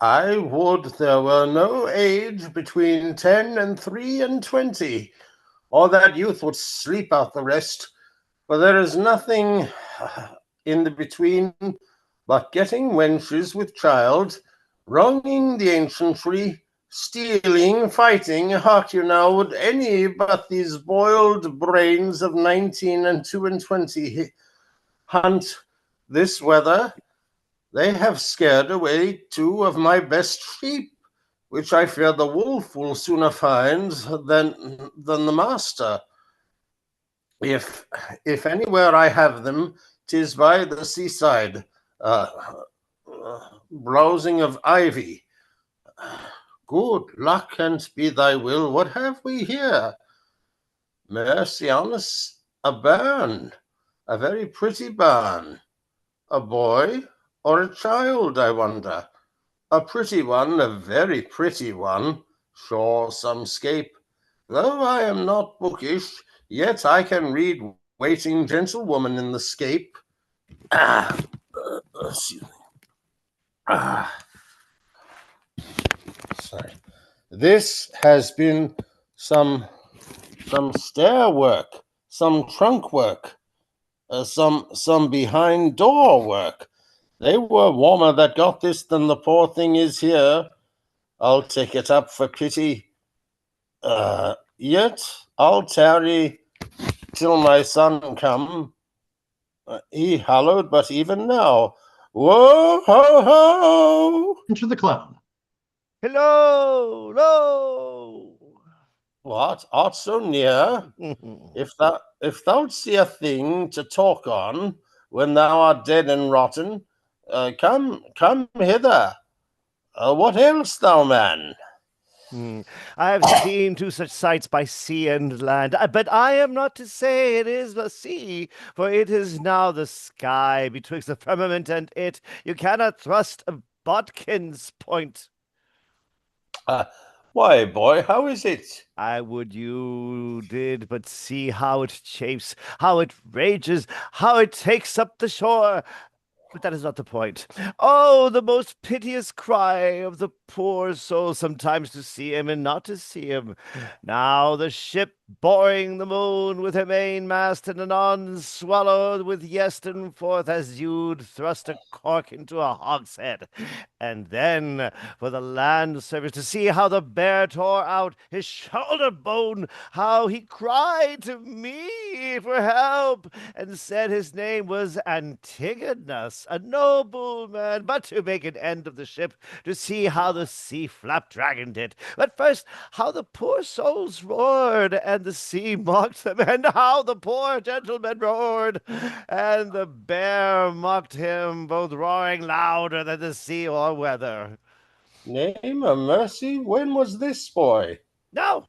I would there were no age between 10 and 23, or that youth would sleep out the rest, for there is nothing in the between but getting wenches with child, wronging the ancientry, stealing, fighting, hark you now, would any but these boiled brains of 19 and 22 hunt this weather? They have scared away 2 of my best sheep, which I fear the wolf will sooner find than the master. If if anywhere I have them, 'tis by the seaside, browsing of ivy. Good luck and be thy will. What have we here? Mercy on us, a bairn, a very pretty bairn. A boy or a child, I wonder. A pretty one, a very pretty one. Sure, some scape. Though I am not bookish, yet I can read waiting gentlewoman in the scape. Ah, excuse me. Ah, sorry. This has been some stair work, some trunk work, some behind door work. They were warmer that got this than the poor thing is here. I'll take it up for pity. Yet I'll tarry till my son come. He hallowed, but even now. Whoa, ho, ho! Enter the clown. Hello, hello. What, art so near? If thou'lt see a thing to talk on when thou art dead and rotten, come hither. What ailst thou, man? I have seen 2 such sights by sea and land, but I am not to say it is the sea, for it is now the sky betwixt the firmament and it. You cannot thrust a bodkin's point. Why, boy, how is it? I would you did but see how it chafes, how it rages, how it takes up the shore. But that is not the point. Oh, the most piteous cry of the poor soul sometimes to see him and not to see him. Now the ship boring the moon with her mainmast and anon swallowed with yest and forth as you'd thrust a cork into a hogshead. And then for the land service to see how the bear tore out his shoulder bone, how he cried to me for help and said his name was Antigonus, a noble man, but to make an end of the ship, to see how the sea flap dragoned it. But first, how the poor souls roared, and the sea mocked them, and how the poor gentleman roared, and the bear mocked him, both roaring louder than the sea or weather. Name a mercy, when was this, boy? No,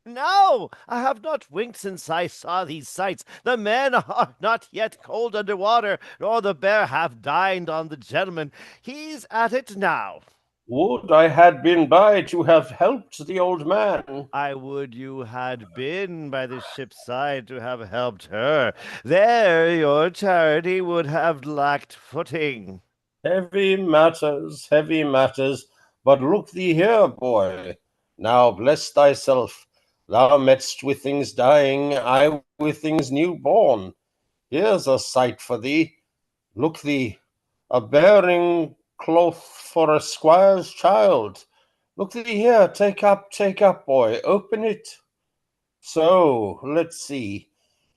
no, I have not winked since I saw these sights. The men are not yet cold under water, nor the bear half dined on the gentleman. He's at it now. Would I had been by to have helped the old man. I would you had been by the ship's side to have helped her. There your charity would have lacked footing. Heavy matters, but look thee here, boy. Now bless thyself. Thou metst with things dying, I with things new born. Here's a sight for thee. Look thee, a bearing cloth for a squire's child. Look thee here, take up, boy, open it. So, let's see.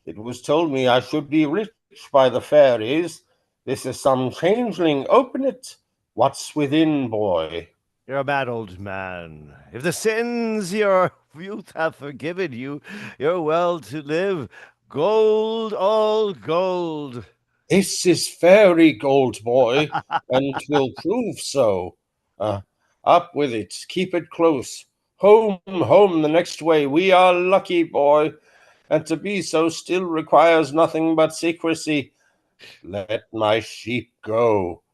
It was told me I should be rich by the fairies. This is some changeling, open it. What's within, boy? You're a mad old man. If the sins your youth have forgiven you, you're well to live. Gold, all gold. This is fairy gold, boy, and will prove so. Up with it, keep it close. Home, home, the next way. We are lucky, boy, and to be so still requires nothing but secrecy. Let my sheep go.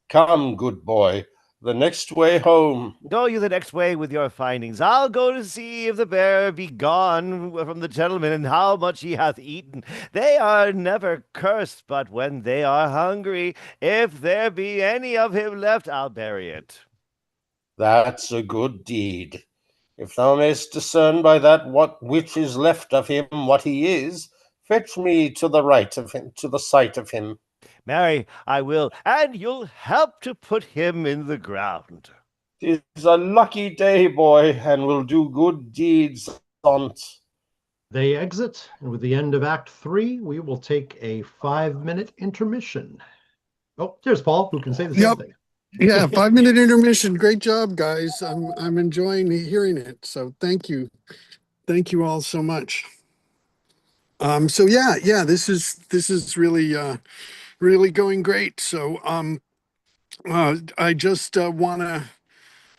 Come, good boy, the next way home. Go you the next way with your findings. I'll go to see if the bear be gone from the gentleman, and how much he hath eaten. They are never cursed, but when they are hungry, if there be any of him left, I'll bury it. That's a good deed. If thou mayst discern by that what which is left of him what he is, fetch me to the right of him, to the sight of him. Marry, I will, and you'll help to put him in the ground. 'Tis a lucky day, boy, and will do good deeds on't. They exit, and with the end of Act 3, we will take a 5-minute intermission. Oh, there's Paul, who can say the same Yep. thing. Yeah, 5-minute intermission. Great job, guys. I'm enjoying hearing it. So thank you. Thank you all so much. So yeah, this is really really going great. So I just want to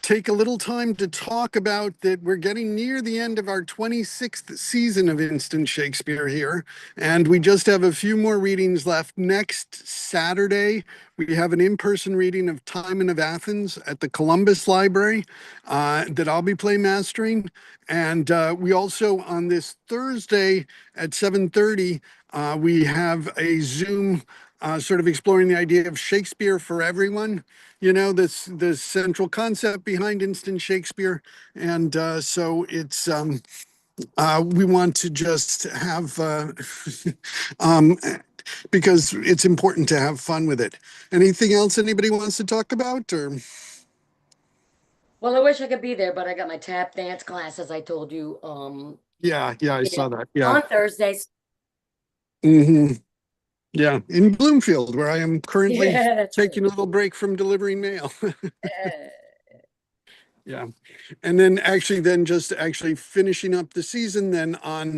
take a little time to talk about that we're getting near the end of our 26th season of Instant Shakespeare here, and we just have a few more readings left. Next Saturday, we have an in-person reading of Timon of Athens at the Columbus Library that I'll be play mastering. And we also, on this Thursday at 7:30, we have a Zoom sort of exploring the idea of Shakespeare for everyone, this central concept behind Instant Shakespeare. And so it's we want to just have um, because it's important to have fun with it. Anything else anybody wants to talk about? Or Well, I wish I could be there, but I got my tap dance class, as I told you. yeah, I saw that. Yeah. On Thursdays. Hmm. Yeah, in Bloomfield, where I am currently Yeah, that's right. taking a little break from delivering mail. Uh, Yeah. And then just actually finishing up the season, then on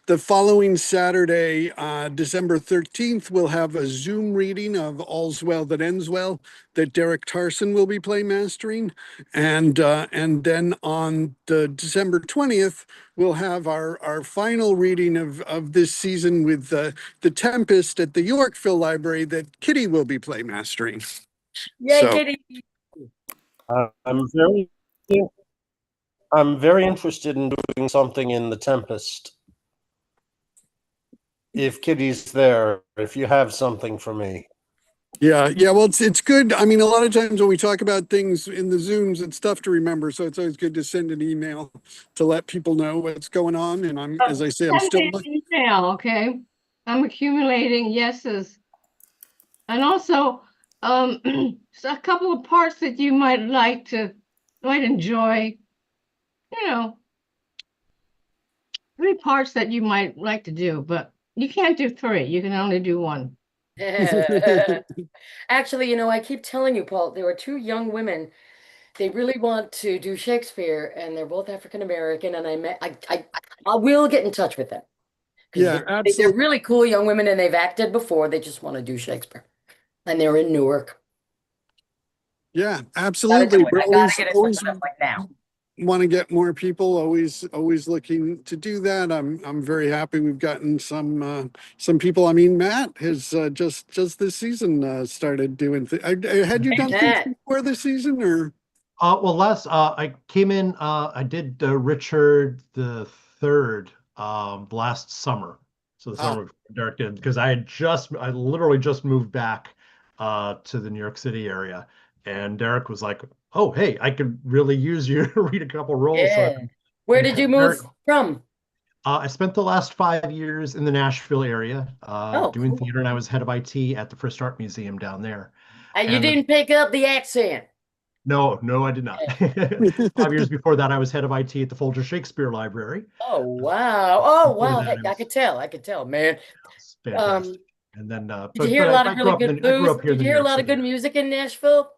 the following Saturday, December 13th, we'll have a Zoom reading of All's Well That Ends Well that Derek Tarson will be playmastering. And then on the December 20th, we'll have our final reading of this season with The Tempest at the Yorkville Library that Kitty will be playmastering. Yay, So Kitty. I'm very interested in doing something in the Tempest. If Kitty's there, if you have something for me. yeah, well, it's good. I mean, a lot of times when we talk about things in the Zooms, it's tough to remember. So it's always good to send an email to let people know what's going on. And as I say, I'm Send still me an email, okay? I'm accumulating yeses. And also, a couple of parts that you might enjoy, you know, 3 parts that you might like to do, but you can't do 3. You can only do 1. Actually, I keep telling you, Paul, there were 2 young women. They really want to do Shakespeare, and they're both African American. And I will get in touch with them because Yeah, they're absolutely. really cool young women, and they've acted before. They just want to do Shakespeare, and they're in Newark. Yeah, Gotta do absolutely. it. We're I gotta always get in touch always with them like now. want to get more people. Always looking to do that. I'm very happy we've gotten some people. I mean, Matt has just this season started doing. Had you Hey, done things Matt. before this season or? Well, I came in, I did Richard the Third last summer. So the Ah, summer Derek did, because I literally just moved back to the New York City area. And Derek was like, oh, hey, I could really use you to read a couple roles. So I've Yeah. Where been did you very, move from? I spent the last 5 years in the Nashville area Oh, doing cool. theater, and I was head of IT at the First Art Museum down there. You And didn't pick up the accent. No, no, I did not. 5 years before that, I was head of IT at the Folger Shakespeare Library. Oh, wow. Oh, Before wow. that, Hey, it I was, could tell. I could tell, man. it's Um, fantastic. And then, did you hear a lot of really good I grew blues? up here in Did the you New hear a York lot of City good area. music in Nashville?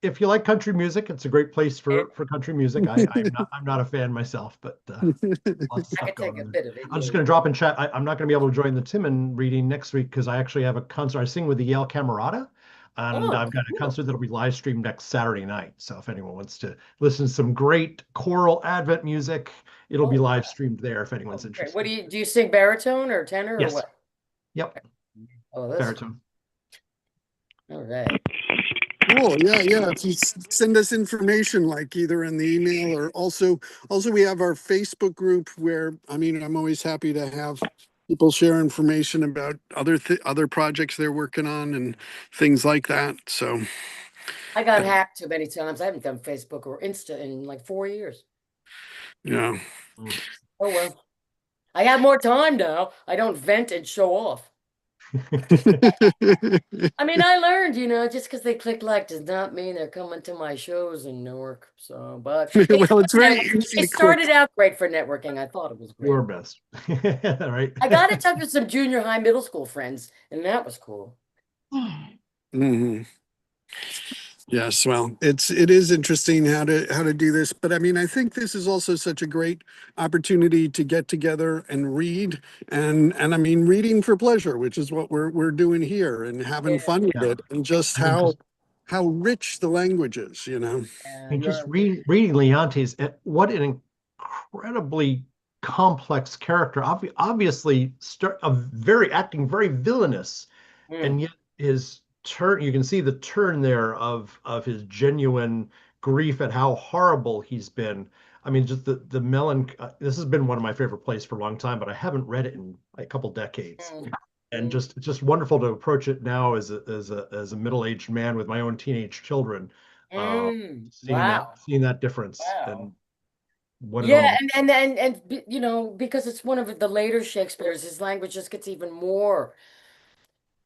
If you like country music, it's a great place Yeah, for country music. I'm not a fan myself, but lots of I stuff could going take on a there. bit of it. I'm just Yeah. going to drop in chat. I'm not going to be able to join the Timon reading next week because I actually have a concert. I sing with the Yale Camerata, and Oh, I've got a cool. concert that'll be live streamed next Saturday night. So if anyone wants to listen to some great choral Advent music, it'll be Oh, live streamed there if oh, anyone's great. What interested. do you sing baritone or tenor or Yes. what? Yep. Oh, that's Baritone. all right. cool. Yeah. If you send us information, like either in the email or also we have our Facebook group where I'm always happy to have people share information about other projects they're working on and things like that. So I got hacked too many times. I haven't done Facebook or Insta in like 4 years. yeah. Mm. Oh, well. I have more time now. I don't vent and show off. I mean, I learned, just because they click like does not mean they're coming to my shows in Newark. So, but Well, it's very easy to it click. started out great for networking. I thought it was great. Your best. Right. I got in touch with some junior high, middle school friends, and that was cool. Mhm. Yes, well, it is interesting how to do this, but I mean, I think this is also such a great opportunity to get together and read, and I mean, reading for pleasure, which is what we're doing here, and having fun with Yeah. it, and just I mean, how rich the language is, just reading Leontes, what an incredibly complex character. Obviously, acting very villainous, and yet his turn. You can see the turn there of his genuine grief at how horrible he's been. I mean, just the melon. This has been one of my favorite plays for a long time, but I haven't read it in a couple decades. And it's just wonderful to approach it now as a middle-aged man with my own teenage children, Wow. seeing that difference and what it Yeah, all. and because it's one of the later Shakespeare's, his language just gets even more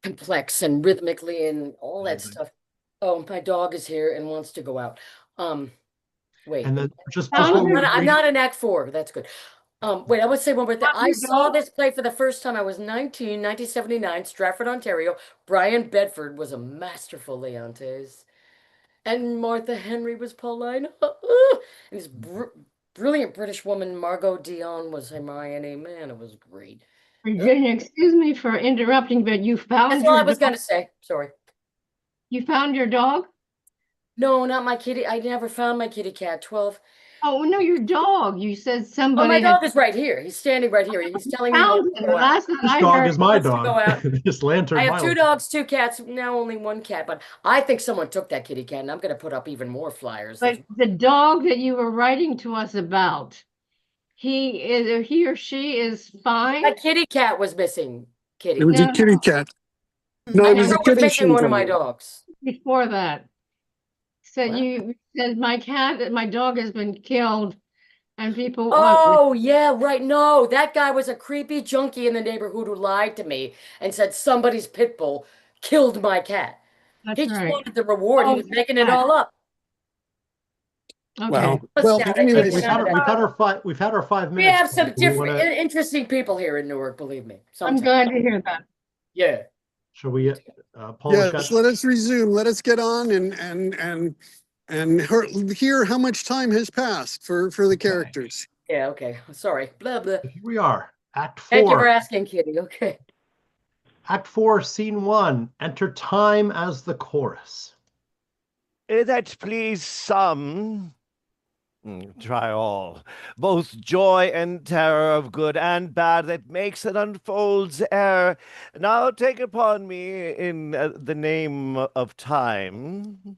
complex and rhythmically and all that stuff. Oh, my dog is here and wants to go out. Wait. And then just I'm when we not, I'm not in Act 4. That's good. Wait, I want to say one more thing. I saw dog? this play for the first time. I was 1979, Stratford, Ontario. Brian Bedford was a masterful Leontes. And Martha Henry was Paulina. And this brilliant British woman, Margot Dion, was Hermione. Man, it was great. Virginia, excuse me for interrupting, but you found That's all your I was dog? going to say. Sorry. You found your dog? No, not my kitty. I never found my kitty cat. 12. Oh, no, your dog. You said Oh, somebody my had dog is right here. He's standing right here. He's telling me he found wants to him. go out. Last night This I dog heard is my Wants to dog. go out. This lantern, I have my two own. dogs, two cats, now only one cat, but I think someone took that kitty cat, and I'm going to put up even more flyers. but the dog that you were writing to us about, he or she is fine. My kitty cat was missing. Kitty. It was a No, kitty cat. No, I it was never a was kitty missing she one of told my me. dogs. before that. Said What? you said my dog has been killed, and people. Oh, yeah, right. No, that guy was a creepy junkie in the neighborhood who lied to me and said somebody's pit bull killed my cat. That's He just right. wanted the reward. He Oh, was making it cat. all up. Okay. Well, Sad. but I take anyways, him out of We've that. had our 5 We minutes. have some Do we different, wanna, interesting people here in Newark, believe me. I'm Sometimes. glad to hear that. Yeah. shall we? Paula's yes, got. let us resume. Let us get on and hear how much time has passed for the characters. Yeah, okay. Sorry. Blah, blah. Here we are, Act Thank you for 4. asking, Kitty. Okay. Act 4, Scene 1. Enter time as the chorus. That please some, try all, both joy and terror of good and bad that makes and unfolds error. Now take upon me in the name of time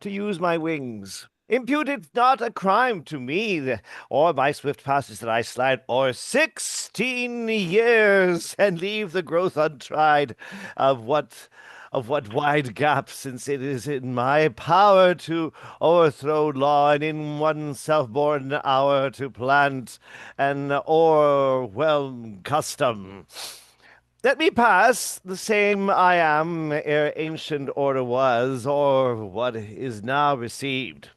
to use my wings. Impute it not a crime to me, or my swift passage that I slide o'er 16 years and leave the growth untried of what wide gap, since it is in my power to o'erthrow law, and in one self-born hour to plant an o'erwhelmed custom. Let me pass, the same I am ere ancient order was, or what is now received.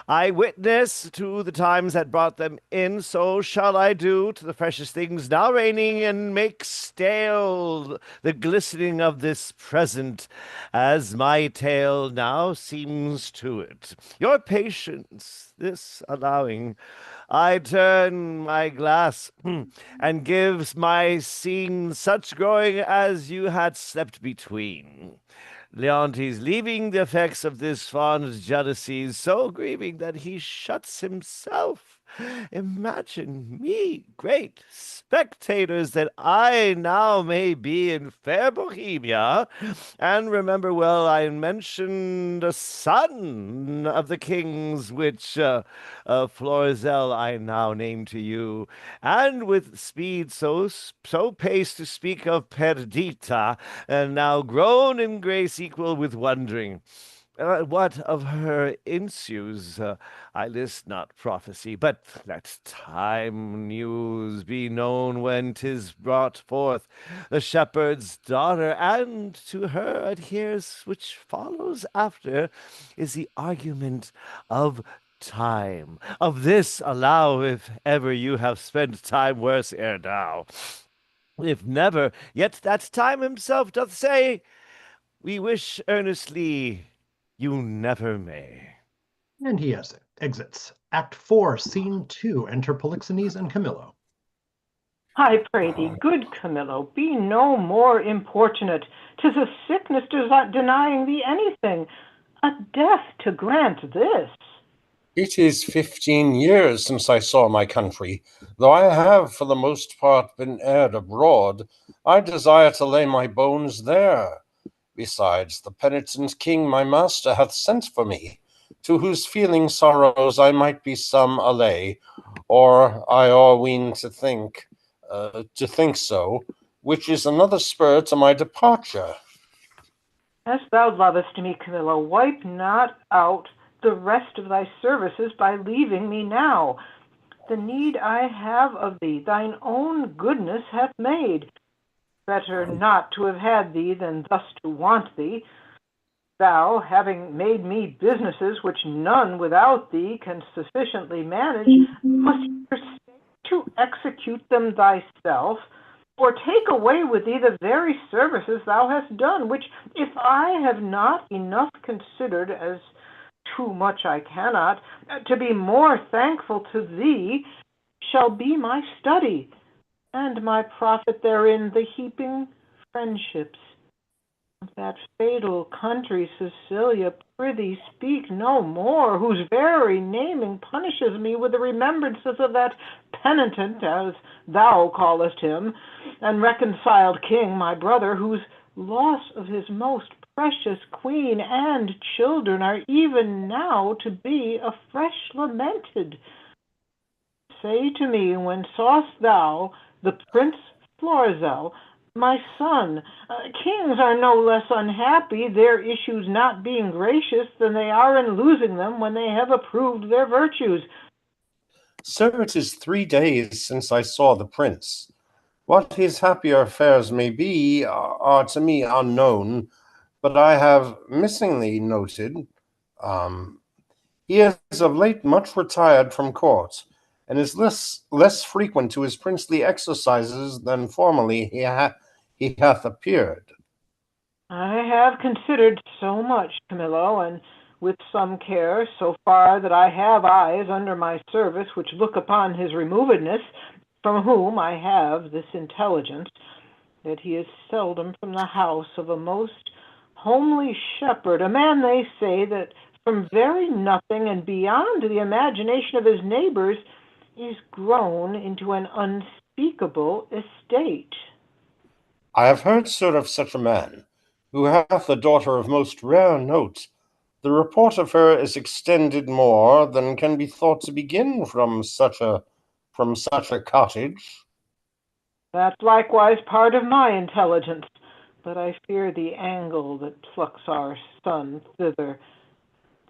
I witness to the times that brought them in, so shall I do to the precious things now reigning, and make stale the glistening of this present, as my tale now seems to it. Your patience, this allowing, I turn my glass and gives my scene such growing as you had slept between. Leontes, leaving the effects of this fond jealousy, so grieving that he shuts himself. Imagine me, great spectators, that I now may be in fair Bohemia, and remember well I mentioned a son of the king's, which Florizel I now name to you, and with speed so pace to speak of Perdita, and now grown in grace equal with wondering. What of her ensues? I list not prophecy, but let time news be known when 'tis brought forth. The shepherd's daughter, and to her adheres, which follows after, is the argument of time. Of this allow, if ever you have spent time worse ere now. If never, yet that time himself doth say, we wish earnestly you never may. And he exits. Act 4, Scene 2. Enter Polixenes and Camillo. I pray thee, good Camillo, be no more importunate. 'Tis a sickness denying thee anything, a death to grant this. It is 15 years since I saw my country. Though I have for the most part been aired abroad, I desire to lay my bones there. Besides, the penitent king my master hath sent for me, to whose feeling sorrows I might be some allay, or I o'erween to think so, which is another spur to my departure. As thou lovest me, Camillo, wipe not out the rest of thy services by leaving me now. The need I have of thee, thine own goodness hath made. Better not to have had thee than thus to want thee. Thou, having made me businesses which none without thee can sufficiently manage, must either stay to execute them thyself, or take away with thee the very services thou hast done, which, if I have not enough considered as too much I cannot, to be more thankful to thee, shall be my study, and my profit therein the heaping friendships of that fatal country, Sicilia. Prithee speak no more, whose very naming punishes me with the remembrances of that penitent, as thou callest him, and reconciled king, my brother, whose loss of his most precious queen and children are even now to be afresh lamented. Say to me, when sawest thou the Prince Florizel, my son? Kings are no less unhappy, their issues not being gracious, than they are in losing them when they have approved their virtues. Sir, it is 3 days since I saw the prince. What his happier affairs may be are to me unknown, but I have missingly noted he is of late much retired from court, and is less frequent to his princely exercises than formerly he hath appeared. I have considered so much, Camillo, and with some care, so far that I have eyes under my service which look upon his removedness, from whom I have this intelligence, that he is seldom from the house of a most homely shepherd, a man, they say, that from very nothing and beyond the imagination of his neighbors is grown into an unspeakable estate. I have heard, sir, of such a man, who hath a daughter of most rare note. The report of her is extended more than can be thought to begin from such a cottage. That's likewise part of my intelligence, but I fear the angle that plucks our son thither.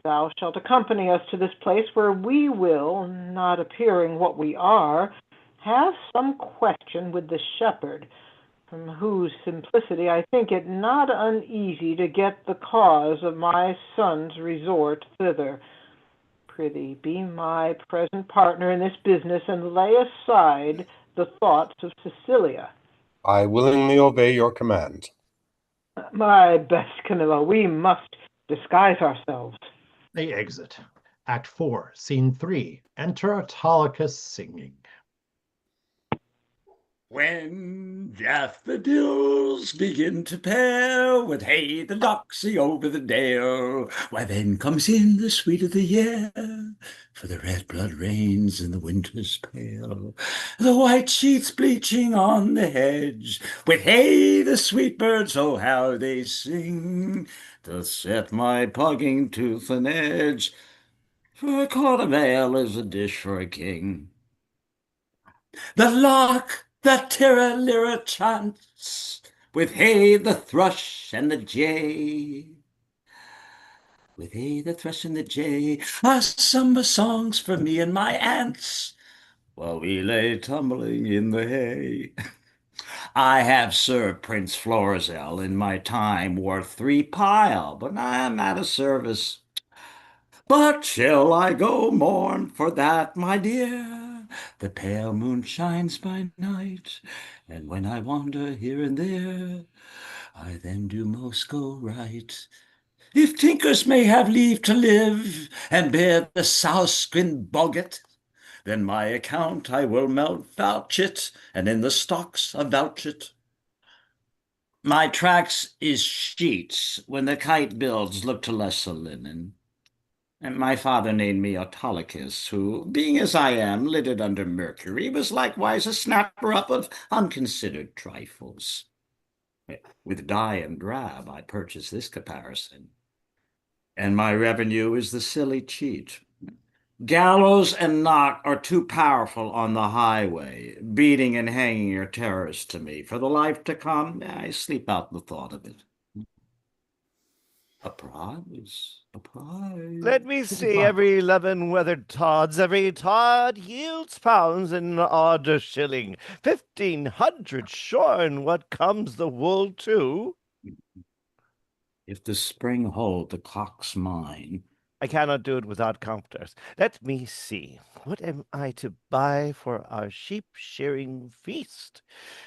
Thou shalt accompany us to this place where we will, not appearing what we are, have some question with the shepherd, from whose simplicity I think it not uneasy to get the cause of my son's resort thither. Prithee, be my present partner in this business, and lay aside the thoughts of Cecilia. I willingly obey your command. My best Camilla, we must disguise ourselves. They exit. Act 4, Scene 3. Enter Autolycus singing. When daffodils begin to pair with hay the doxy over the dale, why then comes in the sweet of the year, for the red blood reigns in the winter's pale. The white sheets bleaching on the hedge, with hay the sweet birds, oh how they sing, to set my pugging tooth and edge, for a quart of ale is a dish for a king. The lark, the tirra-lirra chants, with hey the thrush and the jay. with A, the thrush, and the J, are summer songs for me and my aunts, while we lay tumbling in the hay. I have served Prince Florizel in my time worth 3 pile, but I'm out of service. But shall I go mourn for that, my dear? The pale moon shines by night, and when I wander here and there, I then do most go right. If tinkers may have leave to live, and bear the souskin bogget, then my account I will vouch it, and in the stocks avouch it. My tracks is sheets, when the kite builds look to less a linen. And my father named me Autolycus, who, being as I am, littered under Mercury, was likewise a snapper up of unconsidered trifles. With dye and drab I purchase this comparison, and my revenue is the silly cheat. Gallows and knock are too powerful on the highway. Beating and hanging are terrors to me. For the life to come, I sleep out the thought of it. A prize, a prize. Let me see, every 11 weathered tods, every tod yields pounds and odd a shilling. 1,500 shorn, what comes the wool to? If the spring hold, the cock's mine. I cannot do it without counters. Let me see. What am I to buy for our sheep shearing feast?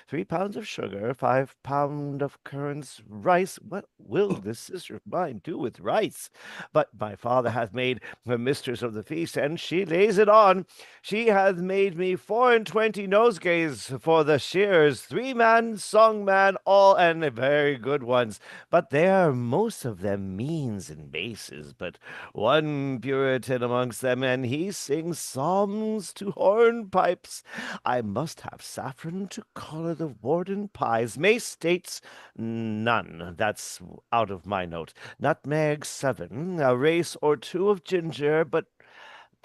3 pounds of sugar, 5 pound of currants, rice. What will this sister of mine do with rice? But my father hath made her mistress of the feast, and she lays it on. She hath made me 24 nosegays for the shears, 3-man, song-man, all, and very good ones. But they are most of them means and bases, but one Puritan amongst them, and he sings psalms to hornpipes. I must have saffron to color the warden pies. Mace states none. That's out of my note. Nutmeg 7, a race or 2 of ginger, but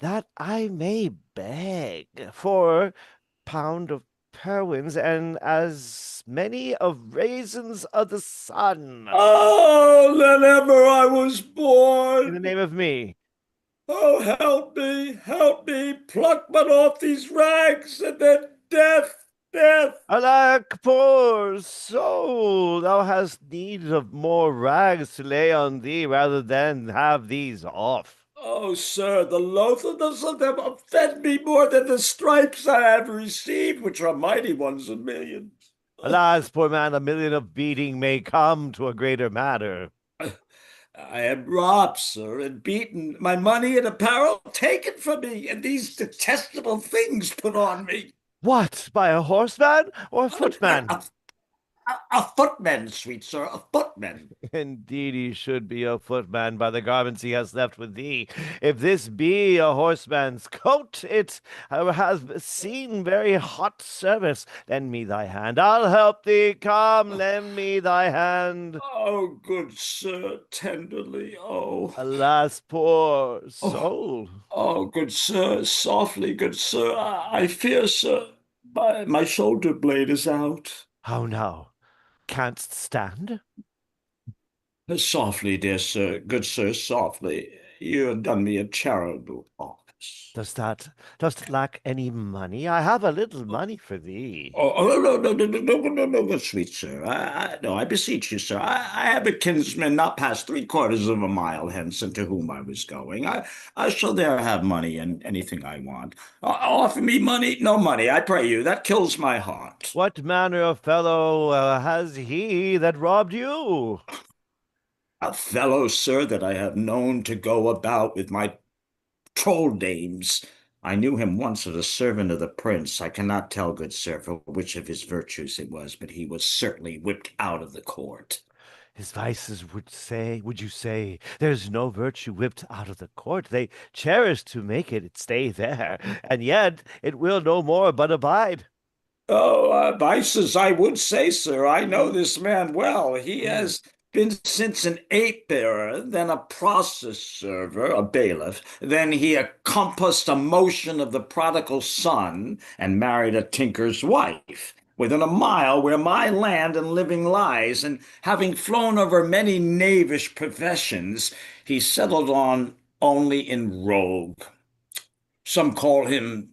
that I may beg. 4 pound of Perwins, and as many of raisins of the sun. Oh, that ever I was born! In the name of me. Oh, help me, pluck but off these rags, and then death, death! Alack, poor soul, thou hast need of more rags to lay on thee rather than have these off. Oh, sir, the loathsomeness of them offend me more than the stripes I have received, which are mighty ones in millions. Alas, poor man, 1 million of beating may come to a greater matter. I am robbed, sir, and beaten, my money and apparel taken from me, and these detestable things put on me. What, by a horseman or a footman? A footman, sweet sir, a footman. Indeed, he should be a footman by the garments he has left with thee. If this be a horseman's coat, it has seen very hot service. Lend me thy hand. I'll help thee. Come, lend me thy hand. Oh, good sir, tenderly, oh. Alas, poor soul. Oh, good sir, softly, good sir. I fear, sir, my shoulder blade is out. How now? Canst stand? Softly, dear sir, good sir, softly. You have done me a charitable office. Dost lack any money? I have a little money for thee. No, sweet sir. No, I beseech you, sir. I have a kinsman not past 3/4 of a mile hence, and to whom I was going. I shall there have money and anything I want. Offer me money? No money, I pray you. That kills my heart. What manner of fellow has he that robbed you? A fellow, sir, that I have known to go about with my troll dames. I knew him once as a servant of the prince. I cannot tell, good sir, for which of his virtues it was, but he was certainly whipped out of the court. His vices would you say, there's no virtue whipped out of the court. They cherish to make it stay there, and yet it will no more but abide. Oh, vices, I would say, sir. I know this man well. He has been since an ape-bearer, then a process server, a bailiff. Then he accomplished a motion of the prodigal son and married a tinker's wife. within a mile where my land and living lies, and having flown over many knavish professions, he settled on only in rogue. Some call him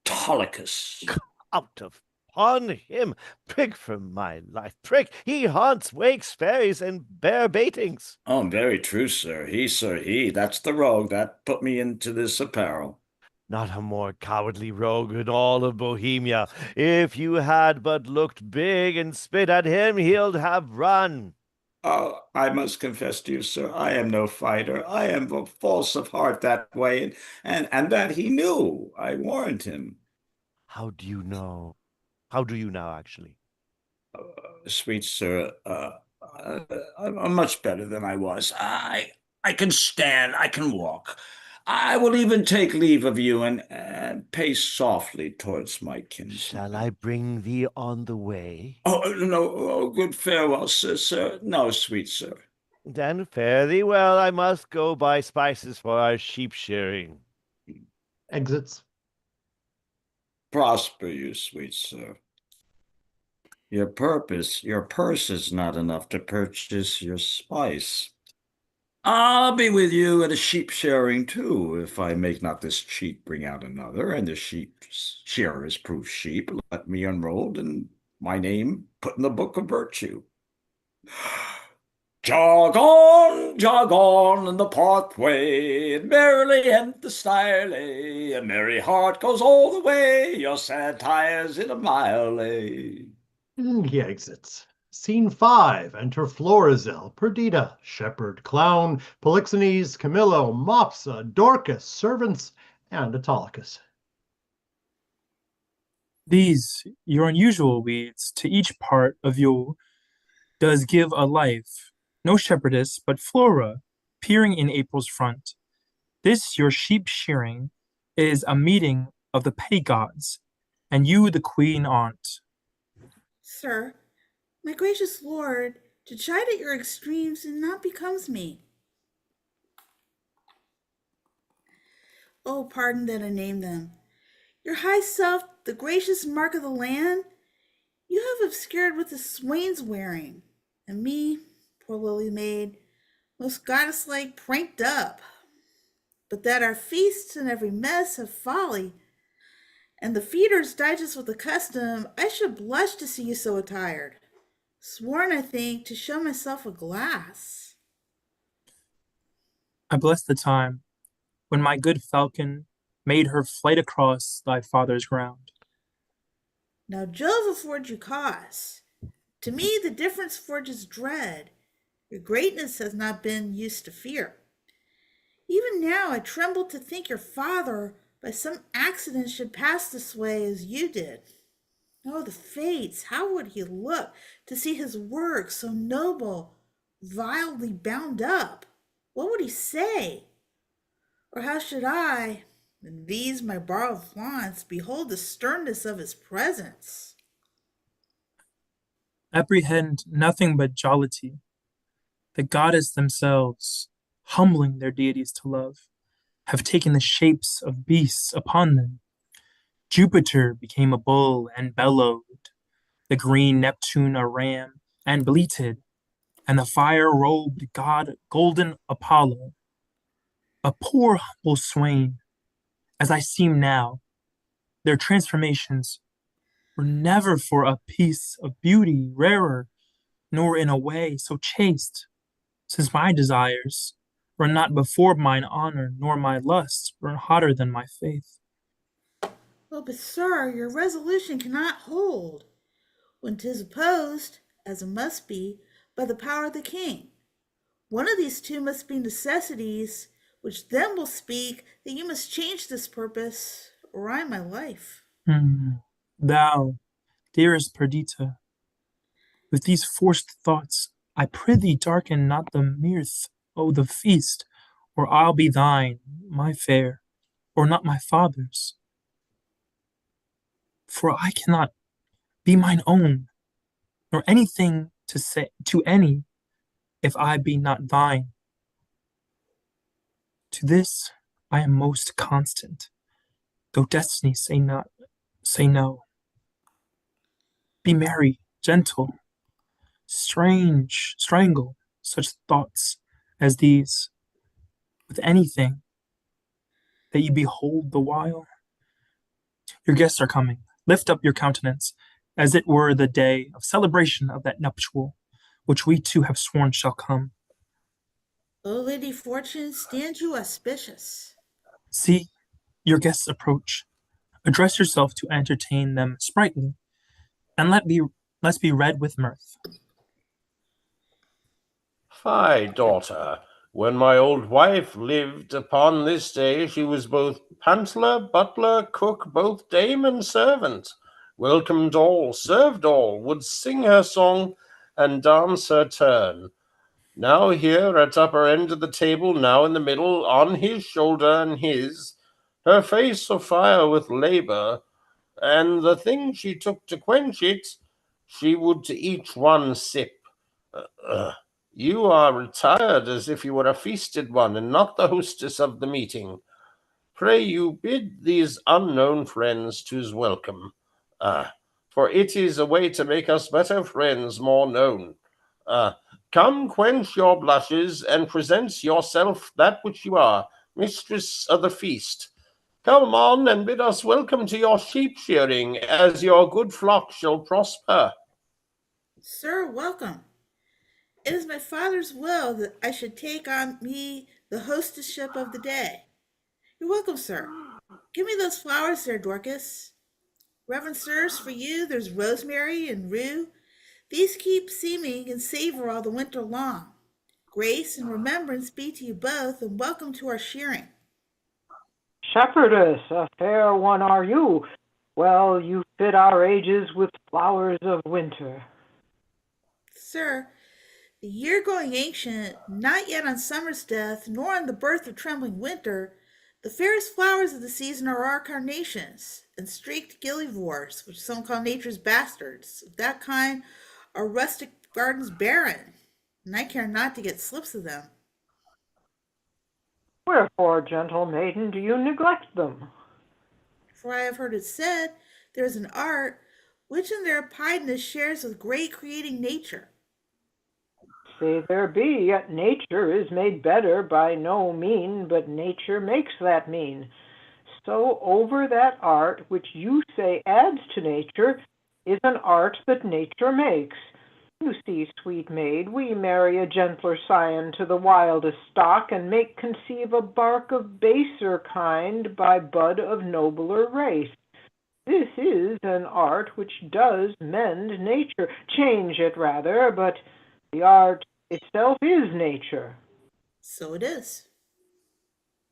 Autolycus. Out upon him! Prig for my life, prig! He haunts wakes, ferries, and bear baitings. Oh, very true, sir. He, that's the rogue that put me into this apparel. Not a more cowardly rogue in all of Bohemia. If you had but looked big and spit at him, he'd have run. Oh, I must confess to you, sir, I am no fighter. I am false of heart that way, and that he knew. I warned him. How do you know? How do you now, actually? Sweet sir, I'm much better than I was. I can stand, I can walk. I will even take leave of you and pace softly towards my kinsman. Shall I bring thee on the way? Oh, no, oh, good farewell, sir. No, sweet sir. Then fare thee well. I must go buy spices for our sheep shearing. Exits. Prosper you, sweet sir. Your purse is not enough to purchase your spice. I'll be with you at a sheep shearing too, if I make not this cheat bring out another, and the sheep shearers prove sheep, let me enrolled and my name put in the book of virtue. Jog on in the pathway, and merrily ent the stile, a merry heart goes all the way, your sad tires in a mile. He exits. Scene 5. Enter Florizel, Perdita, Shepherd, Clown, Polixenes, Camillo, Mopsa, Dorcas, servants, and Autolycus. These, your unusual weeds, to each part of you does give a life. No shepherdess, but Flora, peering in April's front. This your sheep shearing is a meeting of the petty gods, and you the queen aunt. Sir, my gracious lord, to chide at your extremes not becomes me. Oh, pardon that I name them. Your high self, the gracious mark of the land, you have obscured with the swain's wearing, and me, poor lily maid, most goddess-like pranked up. But that our feasts and every mess have folly, and the feeders digest with the custom, I should blush to see you so attired. Sworn, I think, to show myself a glass. I bless the time when my good falcon made her flight across thy father's ground. Now Jove afford you cause. To me the difference forges dread. Your greatness has not been used to fear. Even now I tremble to think your father by some accident should pass this way as you did. Oh, the fates, how would he look to see his work so noble, vilely bound up? What would he say? Or how should I, in these my borrowed flaunts, behold the sternness of his presence? Apprehend nothing but jollity. The goddess themselves, humbling their deities to love, have taken the shapes of beasts upon them. Jupiter became a bull and bellowed, the green Neptune a ram and bleated, and the fire-robed god golden Apollo. A poor humble swain, as I seem now, their transformations were never for a piece of beauty rarer, nor in a way so chaste, since my desires were not before mine honor, nor my lusts burn hotter than my faith. Oh, but sir, your resolution cannot hold, when 'tis opposed, as it must be, by the power of the king. One of these two must be necessities, which then will speak that you must change this purpose, or I my life. Thou, dearest Perdita, with these forced thoughts, I prithee darken not the mirth, o' the feast, or I'll be thine, my fair, or not my father's. For I cannot be mine own, nor anything to say to any, if I be not thine. To this I am most constant, though destiny say no. Be merry, gentle, strangle such thoughts as these with anything that ye behold the while. Your guests are coming. Lift up your countenance, as it were the day of celebration of that nuptial, which we two have sworn shall come. O Lady Fortune, stand you auspicious. See, your guests approach. Address yourself to entertain them sprightly, and let's be red with mirth. Fie, daughter, when my old wife lived upon this day, she was both pantler, butler, cook, both dame and servant, welcomed all, served all, would sing her song and dance her turn. Now here at upper end of the table, now in the middle, on his shoulder and his, her face afire with labour, and the thing she took to quench it, she would to each one sip. You are retired as if you were a feasted one, and not the hostess of the meeting. Pray you bid these unknown friends to's welcome. For it is a way to make us better friends, more known. Come quench your blushes, and present yourself that which you are, mistress of the feast. Come on, and bid us welcome to your sheep shearing, as your good flock shall prosper. Sir, welcome. It is my father's will that I should take on me the hostessship of the day. You're welcome, sir. Give me those flowers there, Dorcas. Reverend sirs, for you there's rosemary and rue. These keep seeming and savor all the winter long. Grace and remembrance be to you both, and welcome to our shearing. Shepherdess, a fair one are you. Well, you fit our ages with flowers of winter. Sir, the year growing ancient, not yet on summer's death, nor on the birth of trembling winter, the fairest flowers of the season are our carnations and streaked gillivores, which some call nature's bastards. Of that kind are rustic gardens barren, and I care not to get slips of them. Wherefore, gentle maiden, do you neglect them? For I have heard it said, there is an art which in their piedness shares with great creating nature. Say there be, yet nature is made better by no mean, but nature makes that mean. So over that art which you say adds to nature is an art that nature makes. You see, sweet maid, we marry a gentler scion to the wildest stock, and make conceive a bark of baser kind by bud of nobler race. This is an art which does mend nature, change it rather, but the art itself is nature. So it is.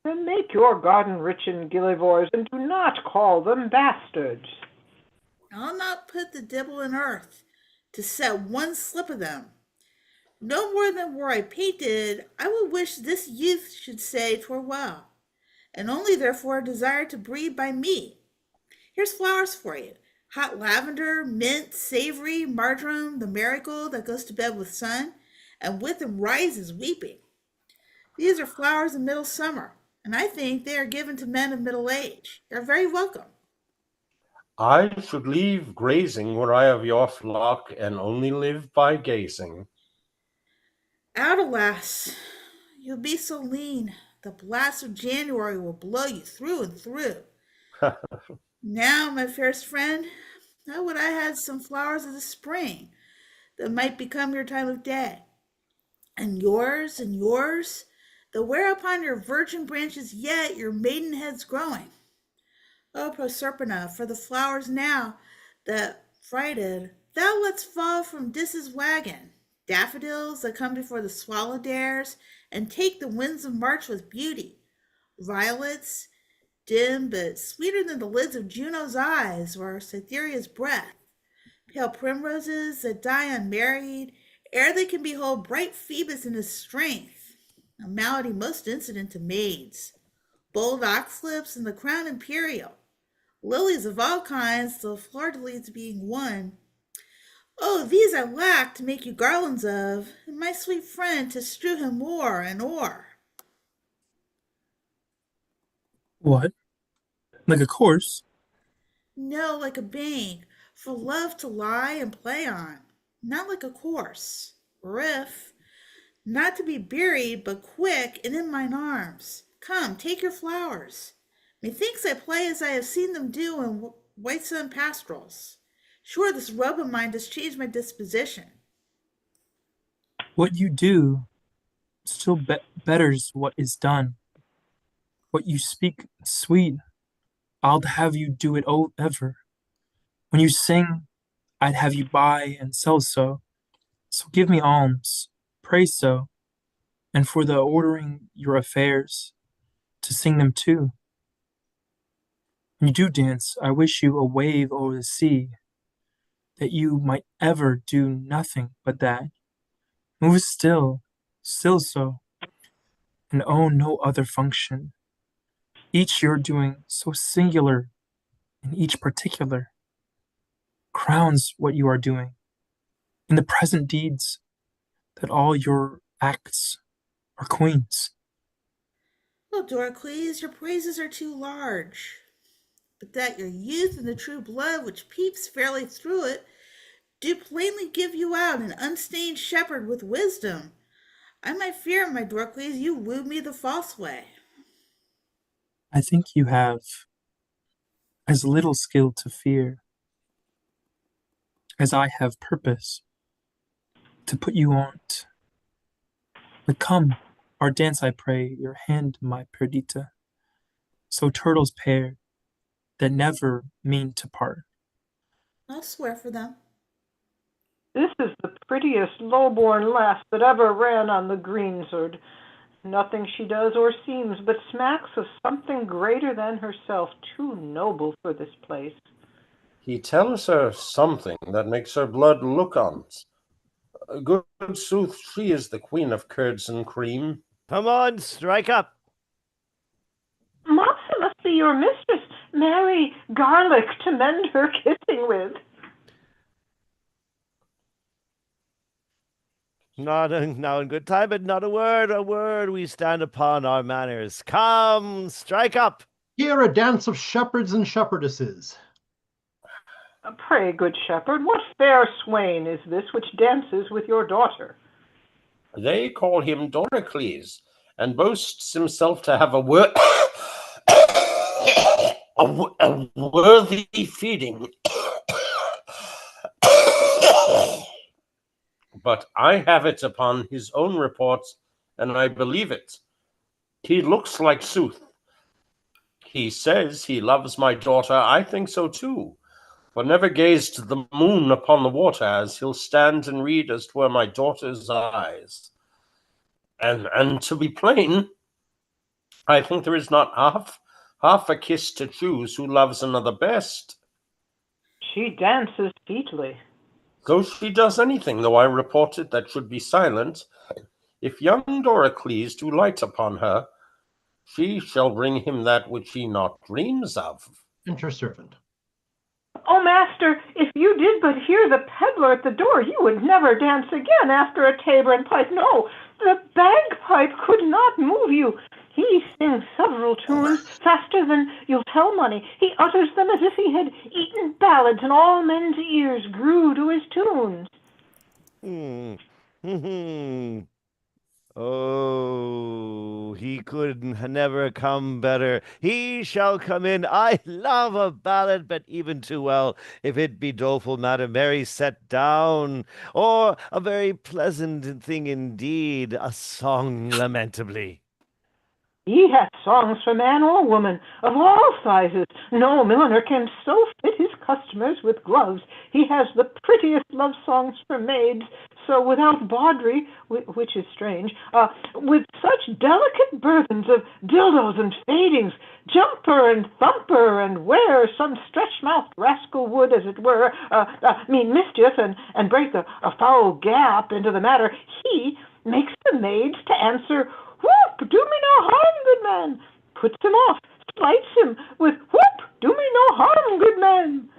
Then make your garden rich in gillivores, and do not call them bastards. I'll not put the dibble in earth to set one slip of them. No more than were I painted, I would wish this youth should say 'twere well, and only therefore desire to breed by me. Here's flowers for you. Hot lavender, mint, savory, marjoram, the marigold that goes to bed with sun, and with them rises weeping. These are flowers of middle summer, and I think they are given to men of middle age. You're very welcome. I should leave grazing were I of your flock, and only live by gazing. Out, alas, you'll be so lean, the blast of January will blow you through and through. Now, my fairest friend, how would I had some flowers of the spring that might become your time of day, and yours, that wear upon your virgin branches yet your maidenhead's growing. O Proserpina, for the flowers now that frighted thou let's fall from Dis's wagon, daffodils that come before the swallow dares, and take the winds of March with beauty, violets, dim but sweeter than the lids of Juno's eyes or Cytherea's breath, pale primroses that die unmarried, ere they can behold bright Phoebus in his strength, a malady most incident to maids, bold oxlips and the crown imperial, lilies of all kinds, the fleur-de-lis being one. Oh, these I lack to make you garlands of, and my sweet friend to strew him o'er and o'er. What? Like a course? No, like a bank, for love to lie and play on, not like a corse, riff, not to be buried, but quick and in mine arms. Come, take your flowers. Methinks I play as I have seen them do in White Sun pastorals. Sure, this rub of mine does change my disposition. What you do still betters what is done. What you speak sweet, I'll have you do it ever. When you sing, I'd have you buy and sell so. So give me alms, pray so, and for the ordering your affairs, to sing them too. When you do dance, I wish you a wave over the sea, that you might ever do nothing but that. Move still, still so, and own no other function. Each you're doing so singular in each particular crowns what you are doing. In the present deeds, that all your acts are queens. Oh, Doricles, your praises are too large. But that your youth and the true blood which peeps fairly through it do plainly give you out an unstained shepherd with wisdom. I might fear, my Doricles, you wooed me the false way. I think you have as little skill to fear as I have purpose to put you on't. But come, our dance I pray, your hand, my Perdita, so turtles pair that never mean to part. I'll swear for them. This is the prettiest low-born lass that ever ran on the greensward. Nothing she does or seems but smacks of something greater than herself, too noble for this place. He tells her something that makes her blood look on't. Good sooth, she is the queen of curds and cream. Come on, strike up. Mopsa must be your mistress, Mary Garlic, to mend her kissing with. Now in good time, but not a word we stand upon our manners. Come, strike up. Here a dance of shepherds and shepherdesses. Pray, good shepherd, what fair swain is this which dances with your daughter? They call him Doricles, and boasts himself to have a worthy feeding. But I have it upon his own report, and I believe it. He looks like sooth. He says he loves my daughter. I think so too. For never gazed the moon upon the water, as he'll stand and read as 'twere my daughter's eyes. And to be plain, I think there is not half a kiss to choose who loves another best. She dances featly. Though she does anything, though I report it that should be silent, if young Doricles do light upon her, she shall bring him that which he not dreams of. Enter servant. Oh, master, if you did but hear the peddler at the door, you would never dance again after a tabor and pipe. No, the bagpipe could not move you. He sings several tunes faster than you'll tell money. He utters them as if he had eaten ballads, and all men's ears grew to his tunes. Oh, he could never come better. He shall come in. I love a ballad, but even too well, if it be doleful matter, Mary set down, or a very pleasant thing indeed, a song lamentably. He hath songs for man or woman, of all sizes. No milliner can so fit his customers with gloves. He has the prettiest love songs for maids, so without bawdry, which is strange, with such delicate burthens of dildos and fadings, jumper and thumper, and where some stretch-mouthed rascal would, as it were, mean mischief and break a foul gap into the matter, he makes the maids to answer, "Whoop, do me no harm, good man," puts him off, slights him with, "Whoop, do me no harm, good man."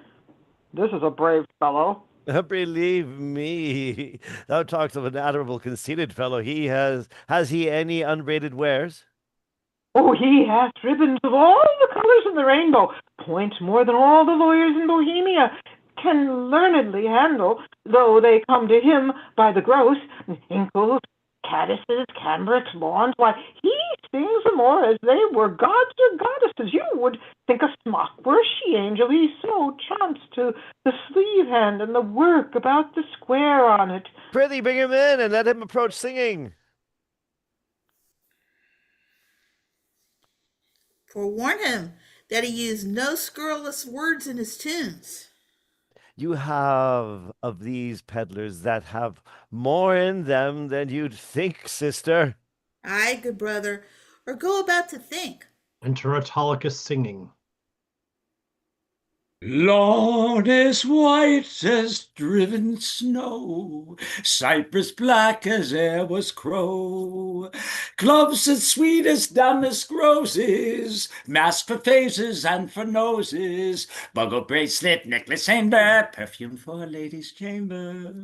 This is a brave fellow. Believe me, thou talks of an admirable conceited fellow. Has he any unbraided wares? Oh, he hath ribbons of all the colors of the rainbow, point more than all the lawyers in Bohemia, can learnedly handle, though they come to him by the gross. Inkles, caddises, cambrics, lawns, why, he sings them o'er as they were gods or goddesses. You would think a smock were a she-angel, he so chants to the sleeve hand and the work about the square on it. Prithee, bring him in and let him approach singing. Forewarn him that he use no scurrilous words in his tunes. You have of these peddlers that have more in them than you'd think, sister. Ay, good brother, or go about to think. Enter Autolycus singing. Lawn as white as driven snow, cypress black as e'er was crow, gloves as sweet as damask roses, mask for faces and for noses, bugle bracelet, necklace chamber, perfume for a lady's chamber,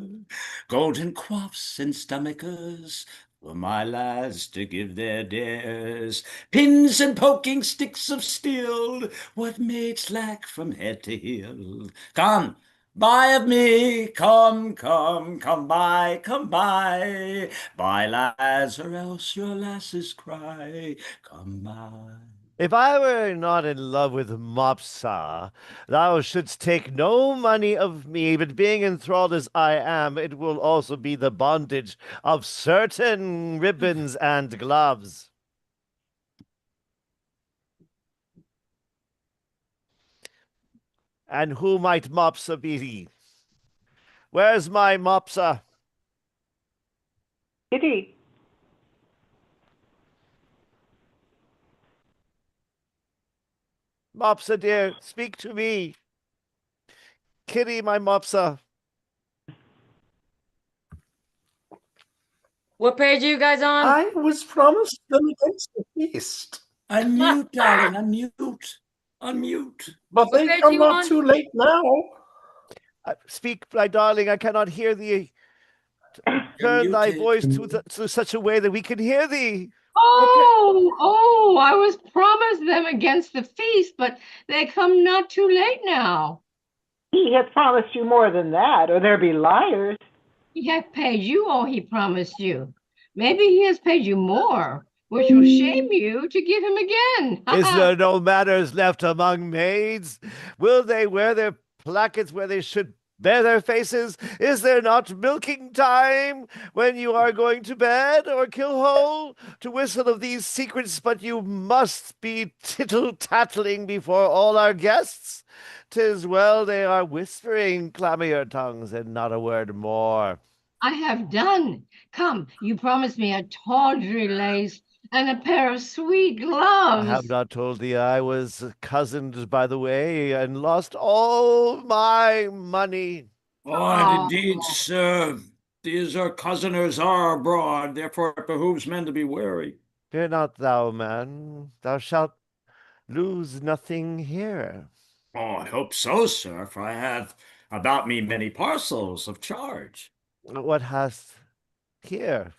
golden quaffs and stomachers, for my lads to give their dares, pins and poking sticks of steel, what maids lack from head to heel. Come, buy of me, come, come buy, buy lads, or else your lasses cry, come buy. If I were not in love with Mopsa, thou shouldst take no money of me, but being enthralled as I am, it will also be the bondage of certain ribbons and gloves. And who might Mopsa be? Where's my Mopsa? Kitty, Mopsa, dear, speak to me. Kitty, my Mopsa. What page are you guys on? I was promised them against the feast. Unmute, darling, unmute. But What they page come you not on? too late now. Speak, my darling, I cannot hear thee. Turn thy voice to such a way that we can hear thee. Oh, I was promised them against the feast, but they come not too late now. he hath promised you more than that, or there be liars. He hath paid you all he promised you. Maybe he has paid you more, which will shame you to give him again. Is there no manners left among maids? Will they wear their plackets where they should bear their faces? Is there not milking time when you are going to bed, or kill-hole to whistle of these secrets? But you must be tittle-tattling before all our guests. 'Tis well they are whispering, clamor your tongues, and not a word more. I have done. Come, you promised me a tawdry lace and a pair of sweet gloves. I have not told thee I was cozened by the way, and lost all my money. Oh, indeed, sir. These our cousiners are abroad, therefore it behooves men to be wary. Fear not thou, man. Thou shalt lose nothing here. Oh, I hope so, sir, for I have about me many parcels of charge. What hast here?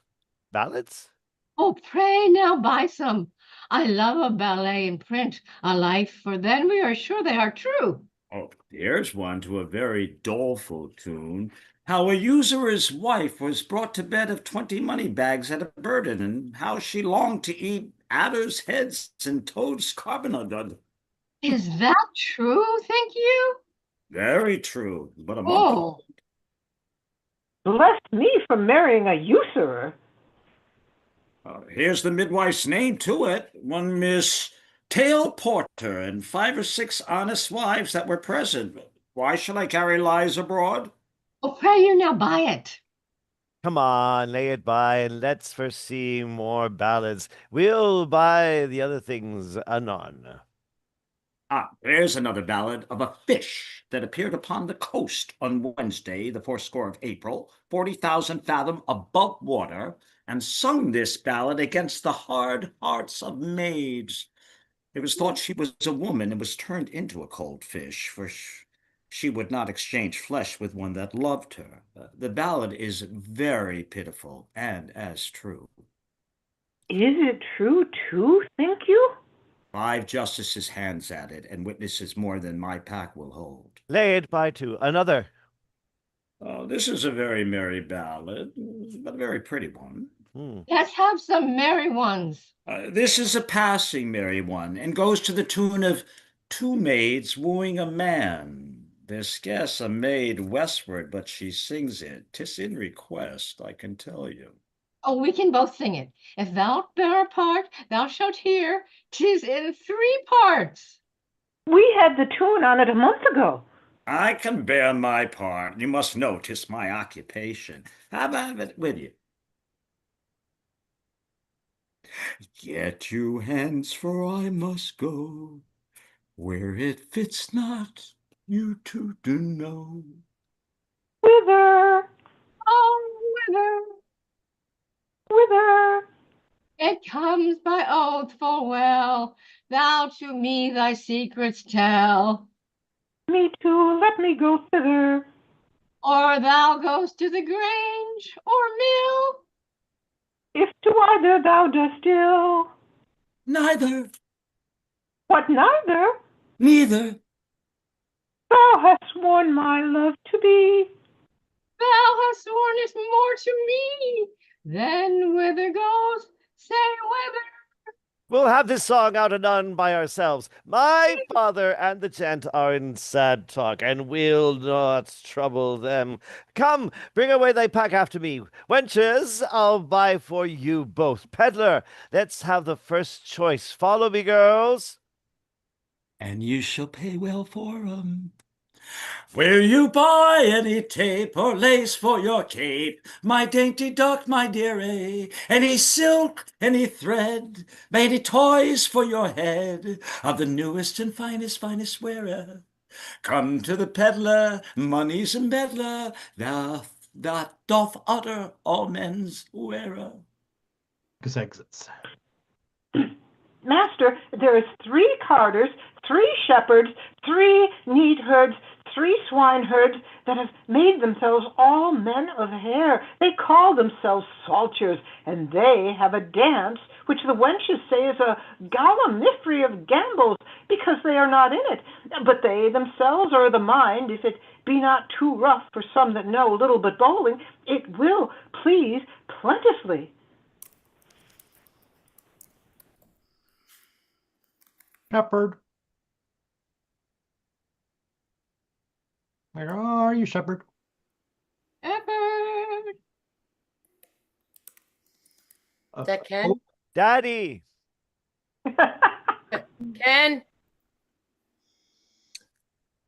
Ballads? Oh, pray now buy some. I love a ballet in print, a life, for then we are sure they are true. Oh, here's one to a very doleful tune. How a usurer's wife was brought to bed of 20 money bags at a burden, and how she longed to eat adders' heads and toads' carbonaded. Is that true, think you? Very true, but a month Oh, Bless me from marrying a usurer. Here's the midwife's name to it. One Miss Tail Porter, and 5 or 6 honest wives that were present. Why shall I carry lies abroad? oh, pray you now buy it. Come on, lay it by, and let's foresee more ballads. We'll buy the other things anon. There's another ballad of a fish that appeared upon the coast on Wednesday, the 4th of April, 40,000 fathom above water, and sung this ballad against the hard hearts of maids. It was thought she was a woman and was turned into a cold fish, for she would not exchange flesh with one that loved her. The ballad is very pitiful and as true. Is it true too, think you? 5 justices' hands at it, and witnesses more than my pack will hold. Lay it by two. Another. Oh, this is a very merry ballad, but a very pretty one. Let's have some merry ones. This is a passing merry one, and goes to the tune of two maids wooing a man. There's scarce a maid westward, but she sings it. 'Tis in request, I can tell you. Oh, we can both sing it. If thou bear a part, thou shalt hear 'tis in 3 parts. We had the tune on it a month ago. I can bear my part. You must know 'tis my occupation. Have it with you. Get you hence, for I must go, where it fits not you to do know. Whither? Oh, whither? Whither? It comes by oath full well, thou to me thy secrets tell. Me too, let me go thither. Or thou goest to the grange or mill. If to either thou dost ill. Neither. What, neither? Neither. Thou hast sworn my love to be. Thou hast sworn it more to me. Then whither goes? Say whither. We'll have this song out and done by ourselves. My father and the gent are in sad talk, and we'll not trouble them. Come, bring away thy pack after me. Wenches, I'll buy for you both. Peddler, let's have the first choice. Follow me, girls. And you shall pay well for 'em. Will you buy any tape or lace for your cape, my dainty duck, my dearie? Any silk, any thread, any toys for your head, of the newest and finest wearer? Come to the peddler, money's embeddler, that doth utter all men's wearer. Exits. Master, there is 3 carters, 3 shepherds, 3 neatherds, 3 swineherds that have made themselves all men of hair. They call themselves salters, and they have a dance which the wenches say is a gallimaufry of gambols, because they are not in it. But they themselves are of the mind, if it be not too rough for some that know little but bowling, it will please plentifully. Shepherd. Where are you, Shepherd? Shepherd. Is that Ken? Daddy. Ken?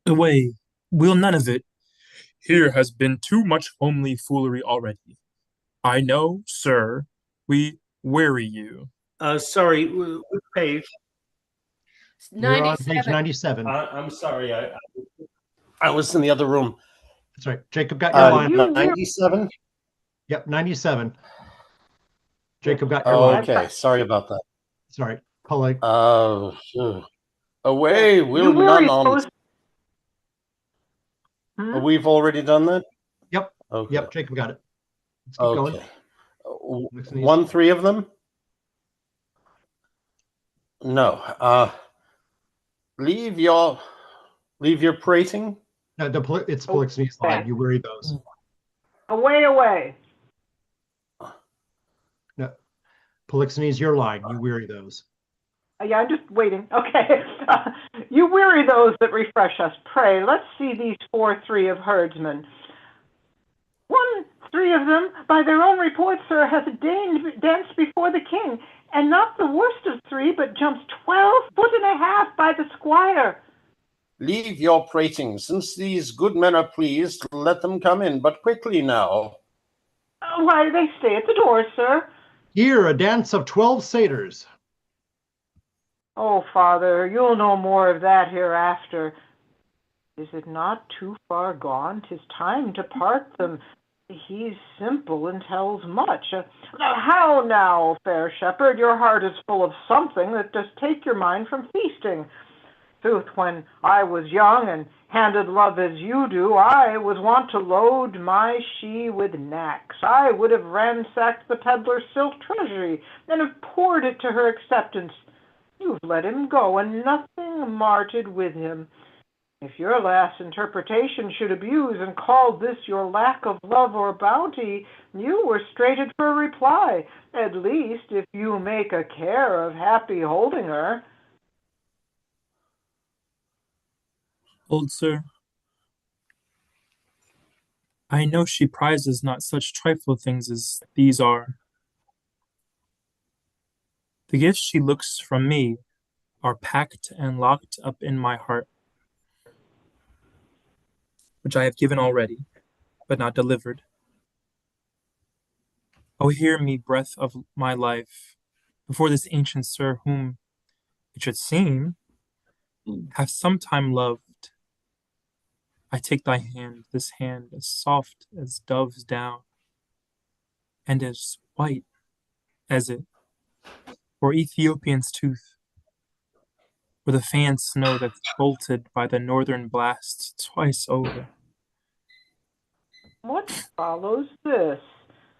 Away, we'll none of it. Here has been too much homely foolery already. I know, sir, we weary you. Sorry, which page? You're on page 97. 97. I'm sorry, I was in the other room. That's right. Jacob got your line. 97? Yep, 97. Jacob got your Oh, line. okay. Sorry about that. Sorry. Polite. Away, we'll none on. We've already done that? Yep. Okay. Yep, Jacob got it. Let's keep going. 1, 3 of them? No. Leave your prating. No, it's Polixenes' line. You weary those. Away, away. No, Polixenes, your line. You weary those. Yeah, I'm just waiting. Okay. You weary those that refresh us. Pray, let's see these 4-3 of herdsmen. 3 of them, by their own report, sir, hath danced before the king, and not the worst of 3, but jumps 12.5 by the squire. Leave your prating. Since these good men are pleased, let them come in, but quickly now. Why, they stay at the door, sir. Here, a dance of 12 satyrs. Oh, father, you'll know more of that hereafter. Is it not too far gone? 'Tis time to part them. He's simple and tells much. How now, fair shepherd, your heart is full of something that does take your mind from feasting. Sooth, when I was young and handed love as you do, I was wont to load my she with knacks. I would have ransacked the peddler's silk treasury and have poured it to her acceptance. You've let him go, and nothing marted with him. If your last interpretation should abuse and call this your lack of love or bounty, you were strated for a reply, at least if you make a care of happy holding her. Old sir, I know she prizes not such trifle things as these are. The gifts she looks from me are packed and locked up in my heart, which I have given already, but not delivered. Oh, hear me, breath of my life, before this ancient sir, whom it should seem have sometime loved. I take thy hand, this hand as soft as dove's down, and as white as it, or Ethiopian's tooth, or the fanned snow that's bolted by the northern blast twice over. What follows this?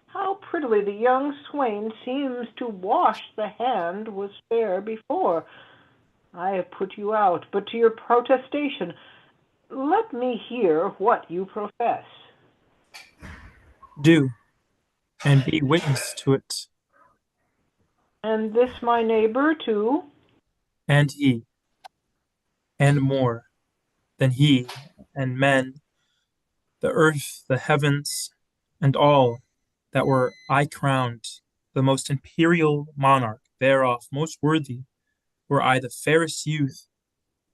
How prettily the young swain seems to wash the hand was fair before. I have put you out, but to your protestation, let me hear what you profess. Do, and be witness to it. And this my neighbor too? And he, and more than he, and men, the earth, the heavens, and all that were I crowned, the most imperial monarch thereof, most worthy, were I the fairest youth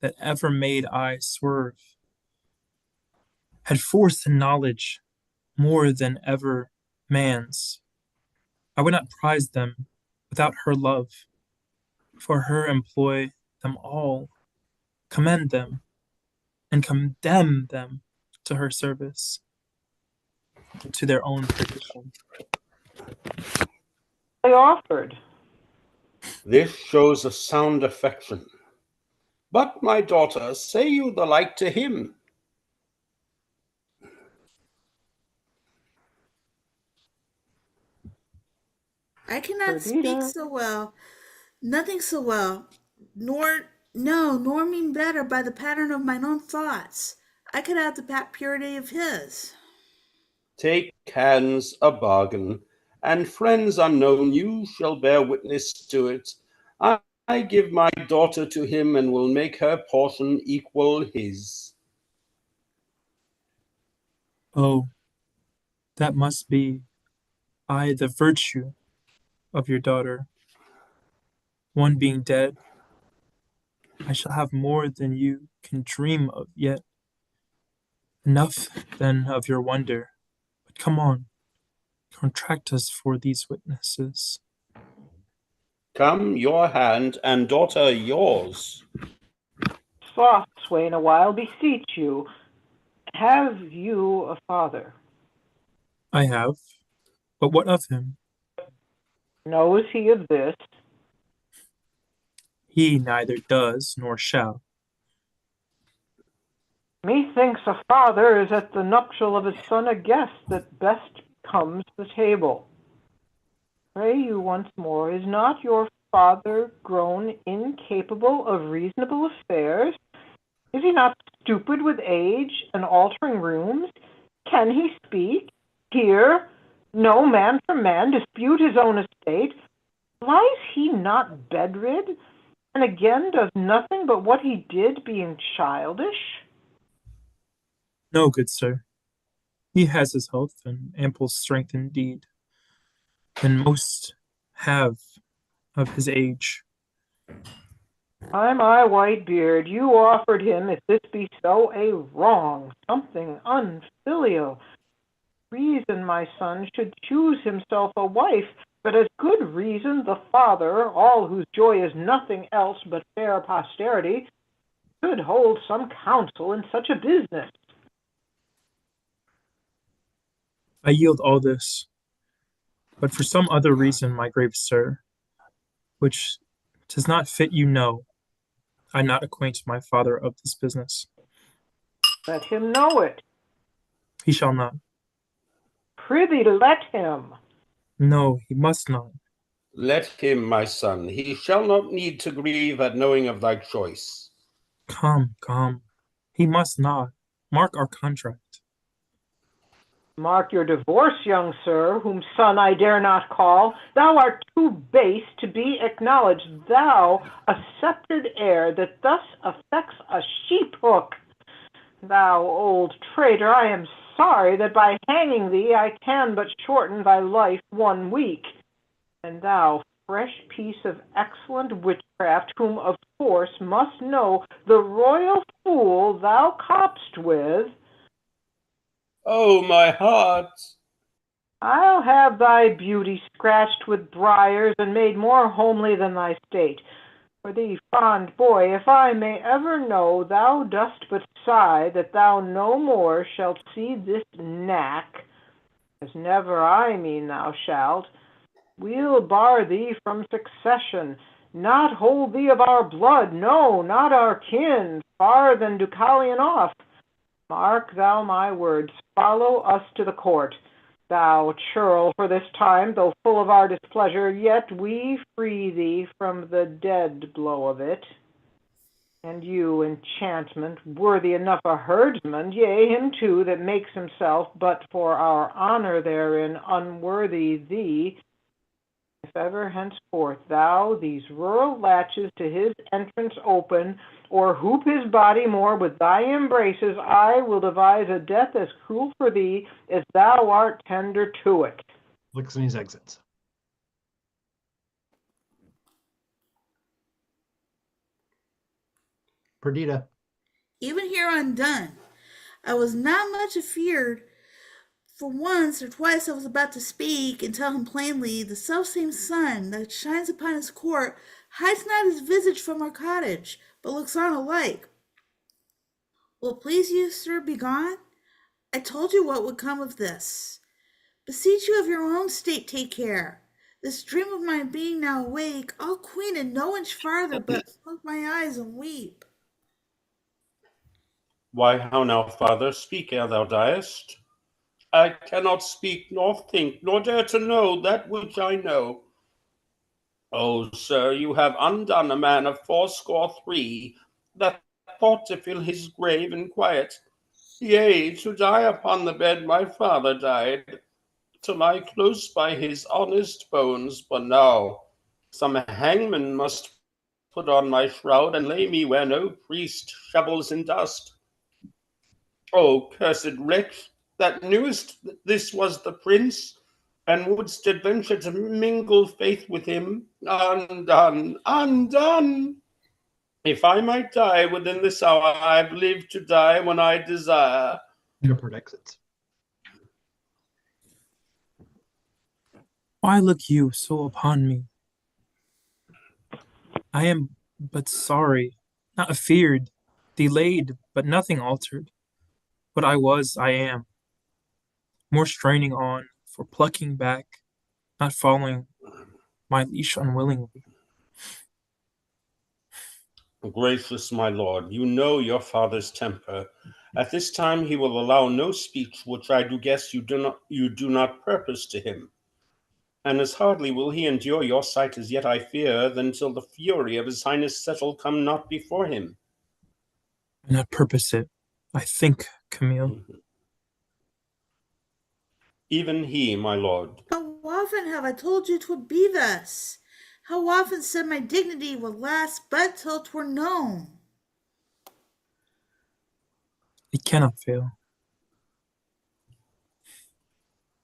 that ever made I swerve, had force and knowledge more than ever man's. I would not prize them without her love, for her employ them all, commend them, and condemn them to her service, to their own perdition. I offered. This shows a sound affection. But, my daughter, say you the like to him? I cannot speak Perdita. so well, nothing so well, nor no, nor mean better by the pattern of mine own thoughts. I could have the purity of his. Take hands a bargain, and friends unknown, you shall bear witness to it. I give my daughter to him, and will make her portion equal his. Oh, that must be I the virtue of your daughter. One being dead, I shall have more than you can dream of yet. Enough then of your wonder. But come on, contract us for these witnesses. Come, your hand, and daughter yours. Soft, swain, a while, beseech you. Have you a father? I have, but what of him? Knows he of this? He neither does nor shall. Methinks a father is at the nuptial of his son a guest that best comes to the table. Pray you once more, is not your father grown incapable of reasonable affairs? Is he not stupid with age and altering rooms? Can he speak, hear, know man from man, dispute his own estate? Lies he not bedrid, and again does nothing but what he did, being childish? No, good sir. He has his health and ample strength indeed, than most have of his age. By my white beard, you offered him, if this be so, a wrong, something unfilial. Reason, my son, should choose himself a wife, but as good reason the father, all whose joy is nothing else but fair posterity, should hold some counsel in such a business. I yield all this, but for some other reason, my grave sir, which 'tis not fit you know, I not acquaint my father of this business. Let him know it. He shall not. Prithee, let him. No, he must not. Let him, my son. He shall not need to grieve at knowing of thy choice. Come, come. He must not. Mark our contract. Mark your divorce, young sir, whom son I dare not call. Thou art too base to be acknowledged, thou, a sceptred heir, that thus affects a sheep-hook. Thou old traitor, I am sorry that by hanging thee I can but shorten thy life 1 week. And thou, fresh piece of excellent witchcraft, whom of course must know the royal fool thou copst with, Oh, my heart! I'll have thy beauty scratched with briars and made more homely than thy state. For thee, fond boy, if I may ever know thou dost but sigh that thou no more shalt see this knack, as never I mean thou shalt, we'll bar thee from succession, not hold thee of our blood, no, not our kin, far than Deucalion off. Mark thou my words, follow us to the court. Thou churl, for this time, though full of our displeasure, yet we free thee from the dead blow of it. And you, enchantment, worthy enough a herdsman, yea, him too that makes himself, but for our honor therein, unworthy thee, if ever henceforth thou these rural latches to his entrance open, or hoop his body more with thy embraces, I will devise a death as cruel for thee as thou art tender to it. Lixines exits. Perdita. Even here undone, I was not much afeard. For once or twice I was about to speak and tell him plainly the selfsame sun that shines upon his court hides not his visage from our cottage, but looks on alike. Will it please you, sir, be gone? I told you what would come of this. Beseech you of your own state take care. This dream of mine being now awake, I'll queen and no inch farther, but close my eyes and weep. Why, how now, father, speak ere thou diest. I cannot speak, nor think, nor dare to know that which I know. Oh, sir, you have undone a man of 63 that thought to fill his grave in quiet. Yea, to die upon the bed my father died, to lie close by his honest bones. But now some hangman must put on my shroud and lay me where no priest shovels in dust. O cursed wretch, that knewest that this was the prince, and wouldst adventure to mingle faith with him, undone, undone! If I might die within this hour, I've lived to die when I desire. Leopard exits. Why look you so upon me? I am but sorry, not afeard, delayed, but nothing altered. What I was, I am. More straining on, for plucking back, not following my leash unwillingly. Gracious my lord, you know your father's temper. At this time he will allow no speech which I do guess you do not purpose to him. And as hardly will he endure your sight as yet I fear, than till the fury of his highness settle come not before him. I not purpose it, I think, Camille. Even he, my lord. How often have I told you 'twould be thus? How often said my dignity would last but till 'twere known? It cannot fail.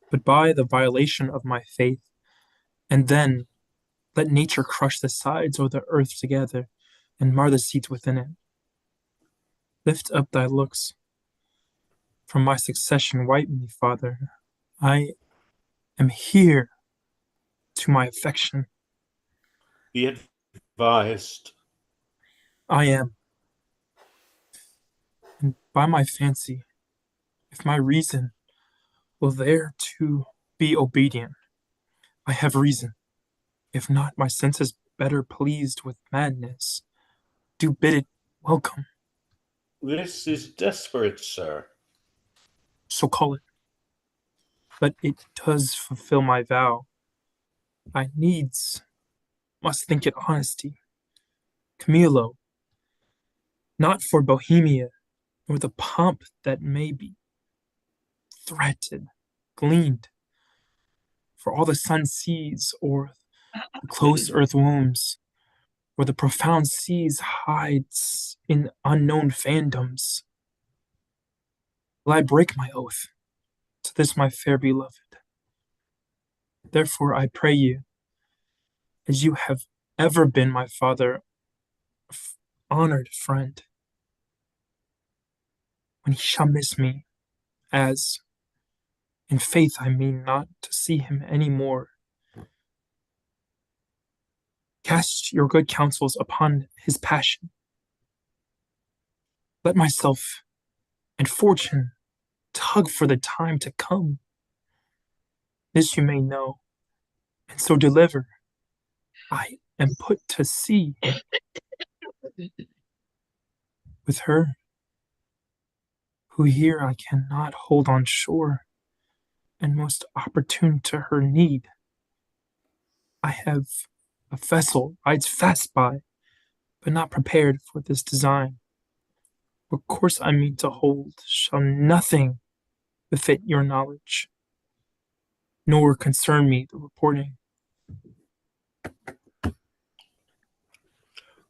But by the violation of my faith, and then let nature crush the sides or the earth together, and mar the seeds within it. Lift up thy looks. From my succession wipe me, father. I am here to my affection. Be advised. I am. And by my fancy, if my reason will there too be obedient, I have reason. If not, my senses better pleased with madness, do bid it welcome. This is desperate, sir. So call it. But it does fulfill my vow. I needs must think it honesty. Camillo, not for Bohemia, nor the pomp that may be threatened, gleaned. For all the sun sees, or the close earth wombs, or the profound seas hides in unknown fandoms, will I break my oath to this my fair beloved. Therefore I pray you, as you have ever been my father, honored friend, when he shall miss me, as in faith I mean not to see him any more, cast your good counsels upon his passion. Let myself and fortune tug for the time to come. This you may know, and so deliver. I am put to sea with her, who here I cannot hold on shore, and most opportune to her need. I have a vessel rides fast by, but not prepared for this design. What course I mean to hold shall nothing befit your knowledge, nor concern me the reporting.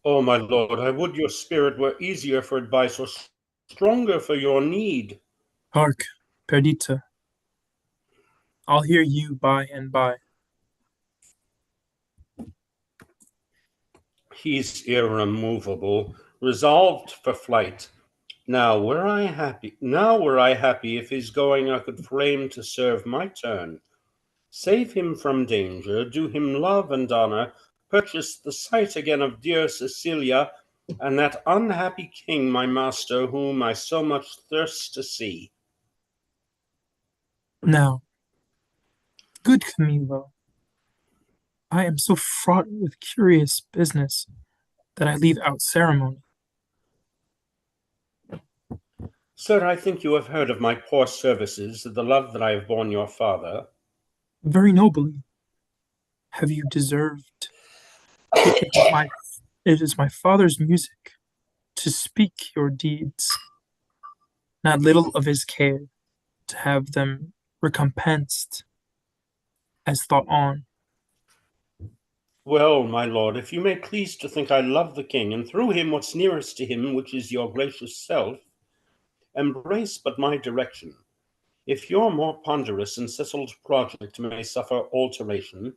Oh, my lord, I would your spirit were easier for advice or stronger for your need. Hark, Perdita, I'll hear you by and by. He's irremovable, resolved for flight. Now were I happy if his going I could frame to serve my turn. Save him from danger, do him love and honor, purchase the sight again of dear Cecilia, and that unhappy king, my master, whom I so much thirst to see. Now, good Camillo, I am so fraught with curious business that I leave out ceremony. Sir, I think you have heard of my poor services, of the love that I have borne your father. Very nobly have you deserved. It is my father's music to speak your deeds, not little of his care to have them recompensed as thought on. Well, my lord, if you may please to think I love the king, and through him what's nearest to him, which is your gracious self, embrace but my direction. If your more ponderous and settled project may suffer alteration,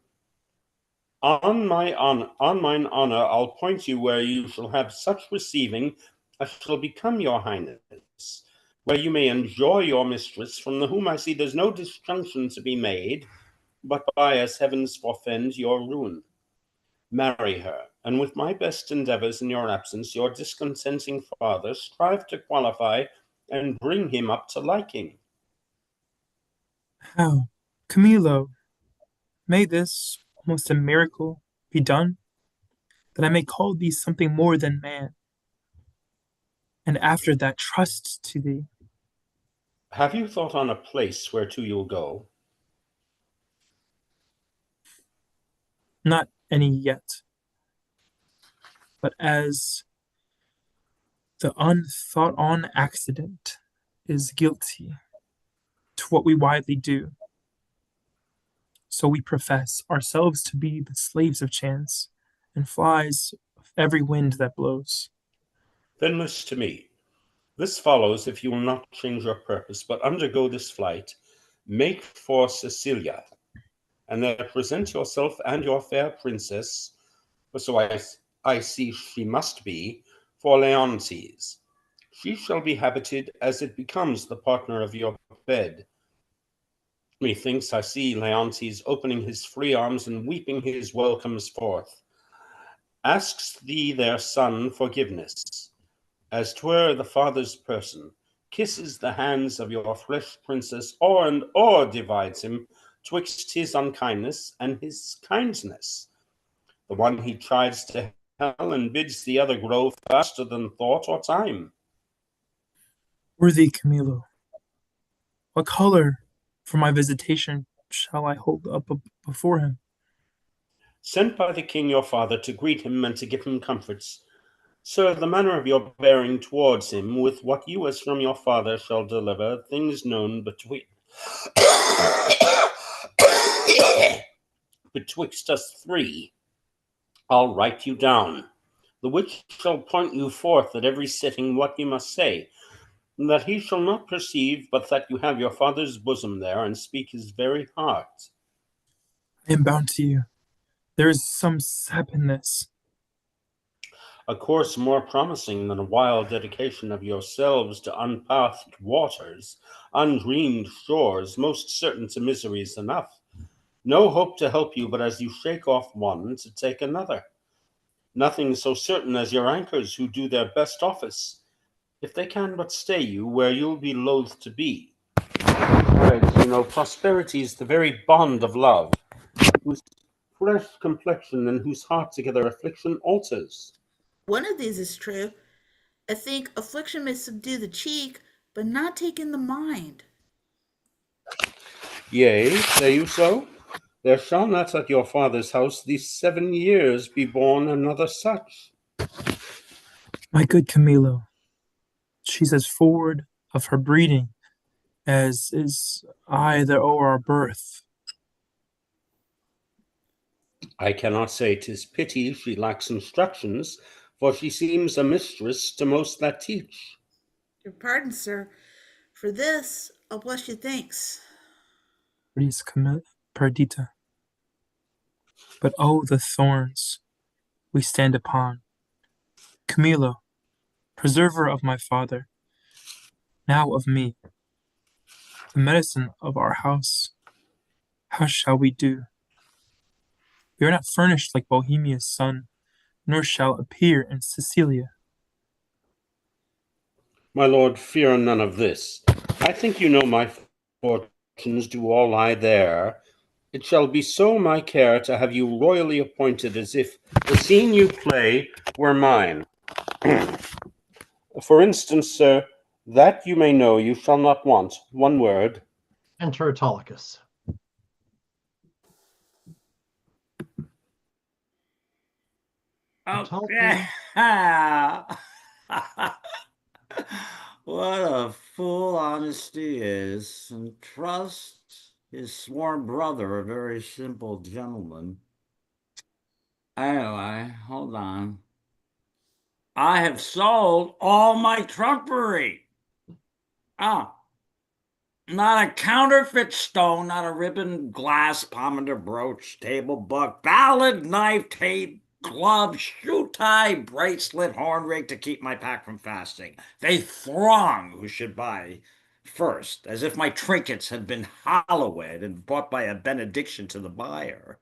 on mine honor I'll point you where you shall have such receiving as shall become your highness, where you may enjoy your mistress, from the whom I see there's no disjunction to be made, but by as heavens forfend your ruin. Marry her, and with my best endeavours in your absence, your discontenting father strive to qualify and bring him up to liking. How, Camillo, may this, almost a miracle, be done, that I may call thee something more than man, and after that trust to thee. Have you thought on a place whereto you'll go? Not any yet, but as the unthought on accident is guilty to what we widely do, so we profess ourselves to be the slaves of chance and flies of every wind that blows. Then list to me. This follows if you will not change your purpose, but undergo this flight, make for Sicilia, and there present yourself and your fair princess, for so I see she must be, for Leontes. She shall be habited as it becomes the partner of your bed. Methinks I see Leontes opening his free arms and weeping his welcomes forth. Asks thee their son forgiveness, as 'twere the father's person, kisses the hands of your flesh princess, o'er and o'er divides him twixt his unkindness and his kindness. The one he chides to hell and bids the other grow faster than thought or time. Worthy Camillo, what color for my visitation shall I hold up before him? Sent by the king your father to greet him and to give him comforts, Sir, the manner of your bearing towards him, with what you as from your father shall deliver, things known between betwixt us three, I'll write you down, the which shall point you forth at every sitting what you must say, that he shall not perceive but that you have your father's bosom there, and speak his very heart. I am bound to you. There is some sap in this. A course more promising than a wild dedication of yourselves to unpathed waters, undreamed shores, most certain to miseries enough. No hope to help you but as you shake off one to take another. Nothing so certain as your anchors who do their best office, if they can but stay you where you'll be loath to be. Besides, you know, prosperity is the very bond of love, whose flesh complexion and whose heart together affliction alters. One of these is true. I think affliction may subdue the cheek, but not take in the mind. Yea, say you so? There shall not at your father's house these 7 years be born another such. My good Camilo, she's as forward of her breeding as is I that owe our birth. I cannot say 'tis pity she lacks instructions, for she seems a mistress to most that teach. Your pardon, sir. For this, I'll bless you thanks. Please, Perdita. But oh, the thorns we stand upon. Camilo, preserver of my father, now of me, the medicine of our house, how shall we do? We are not furnished like Bohemia's son, nor shall appear in Sicilia. My lord, fear none of this. I think you know my fortunes do all lie there. It shall be so my care to have you royally appointed as if the scene you play were mine. For instance, sir, that you may know you shall not want one word. Enter Autolycus. Okay. What a fool honesty is, and trust his sworn brother, a very simple gentleman. Anyway, hold on. I have sold all my trumpery. Ah, not a counterfeit stone, not a ribbon, glass, pomander, brooch, table book, ballad, knife, tape, glove, shoe tie, bracelet, horn rig to keep my pack from fasting. They throng who should buy first, as if my trinkets had been hallowed and bought by a benediction to the buyer.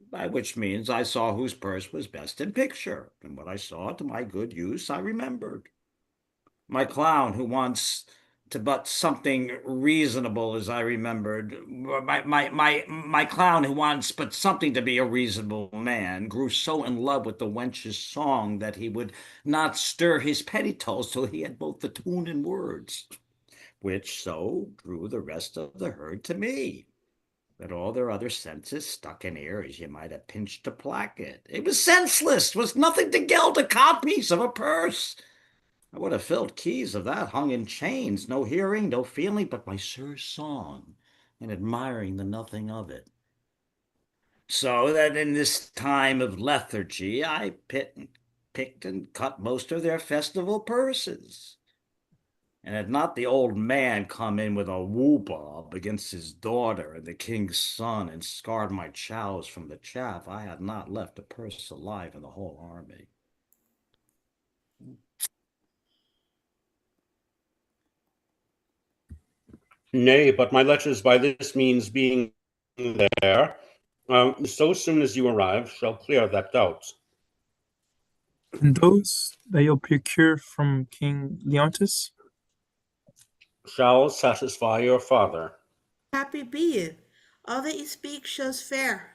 By which means I saw whose purse was best in picture, and what I saw to my good use I remembered. My clown who wants to but something reasonable, as I remembered, my clown who wants but something to be a reasonable man, grew so in love with the wench's song that he would not stir his petticoats till he had both the tune and words, which so drew the rest of the herd to me. But all their other senses stuck in ears you might have pinched to placket. It was senseless, was nothing to gild a codpiece of a purse. I would have filled keys of that hung in chains, no hearing, no feeling, but my sir's song, and admiring the nothing of it. So that in this time of lethargy I picked and cut most of their festival purses. And had not the old man come in with a whoop-bob against his daughter and the king's son and scarred my chows from the chaff, I had not left a purse alive in the whole army. Nay, but my letters by this means being there, so soon as you arrive, shall clear that doubt. And those that you'll procure from King Leontis? Shall satisfy your father. Happy be you. All that you speak shows fair.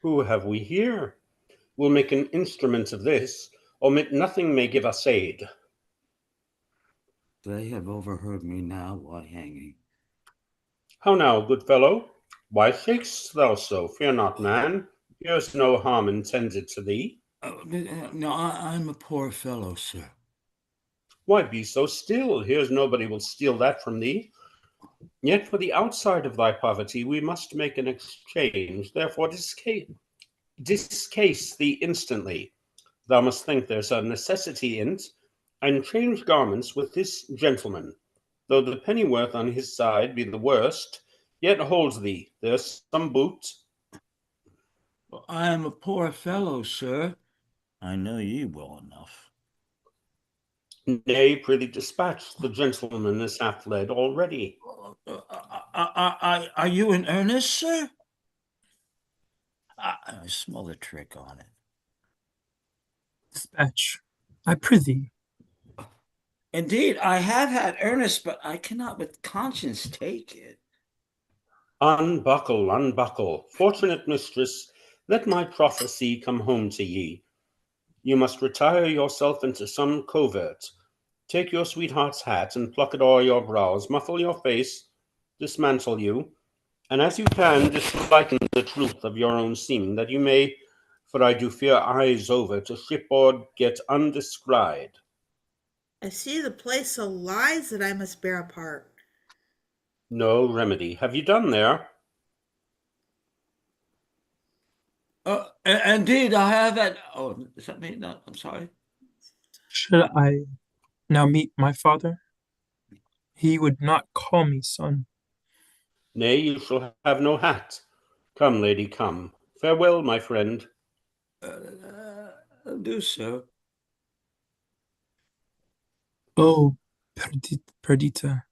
Who have we here? We'll make an instrument of this. Omit nothing may give us aid. They have overheard me now while hanging. How now, good fellow? Why shakest thou so? Fear not, man. Here's no harm intended to thee. No, I'm a poor fellow, sir. Why be so still? Here's nobody will steal that from thee. Yet for the outside of thy poverty we must make an exchange. Therefore discase thee instantly. Thou must think there's a necessity in't, and change garments with this gentleman. Though the pennyworth on his side be the worst, yet hold thee, there's some boot. I am a poor fellow, sir. I know ye well enough. Nay, prithee dispatch, the gentleman is half led already. Are you in earnest, sir? I smell a trick on it. Dispatch, I prithee. Indeed, I have had earnest, but I cannot with conscience take it. Unbuckle, unbuckle. Fortunate mistress, let my prophecy come home to ye. You must retire yourself into some covert. Take your sweetheart's hat and pluck it o'er your brows, muffle your face, dismantle you, and as you can, disliken the truth of your own seeming, that you may, for I do fear eyes over, to shipboard get undescried. I see the place so lies that I must bear a part. No remedy. Have you done there? Indeed, I have had. Oh, is that me? No, I'm sorry. Should I now meet my father? He would not call me son. Nay, you shall have no hat. Come, lady, come. Farewell, my friend. Do so. Oh, Perdita,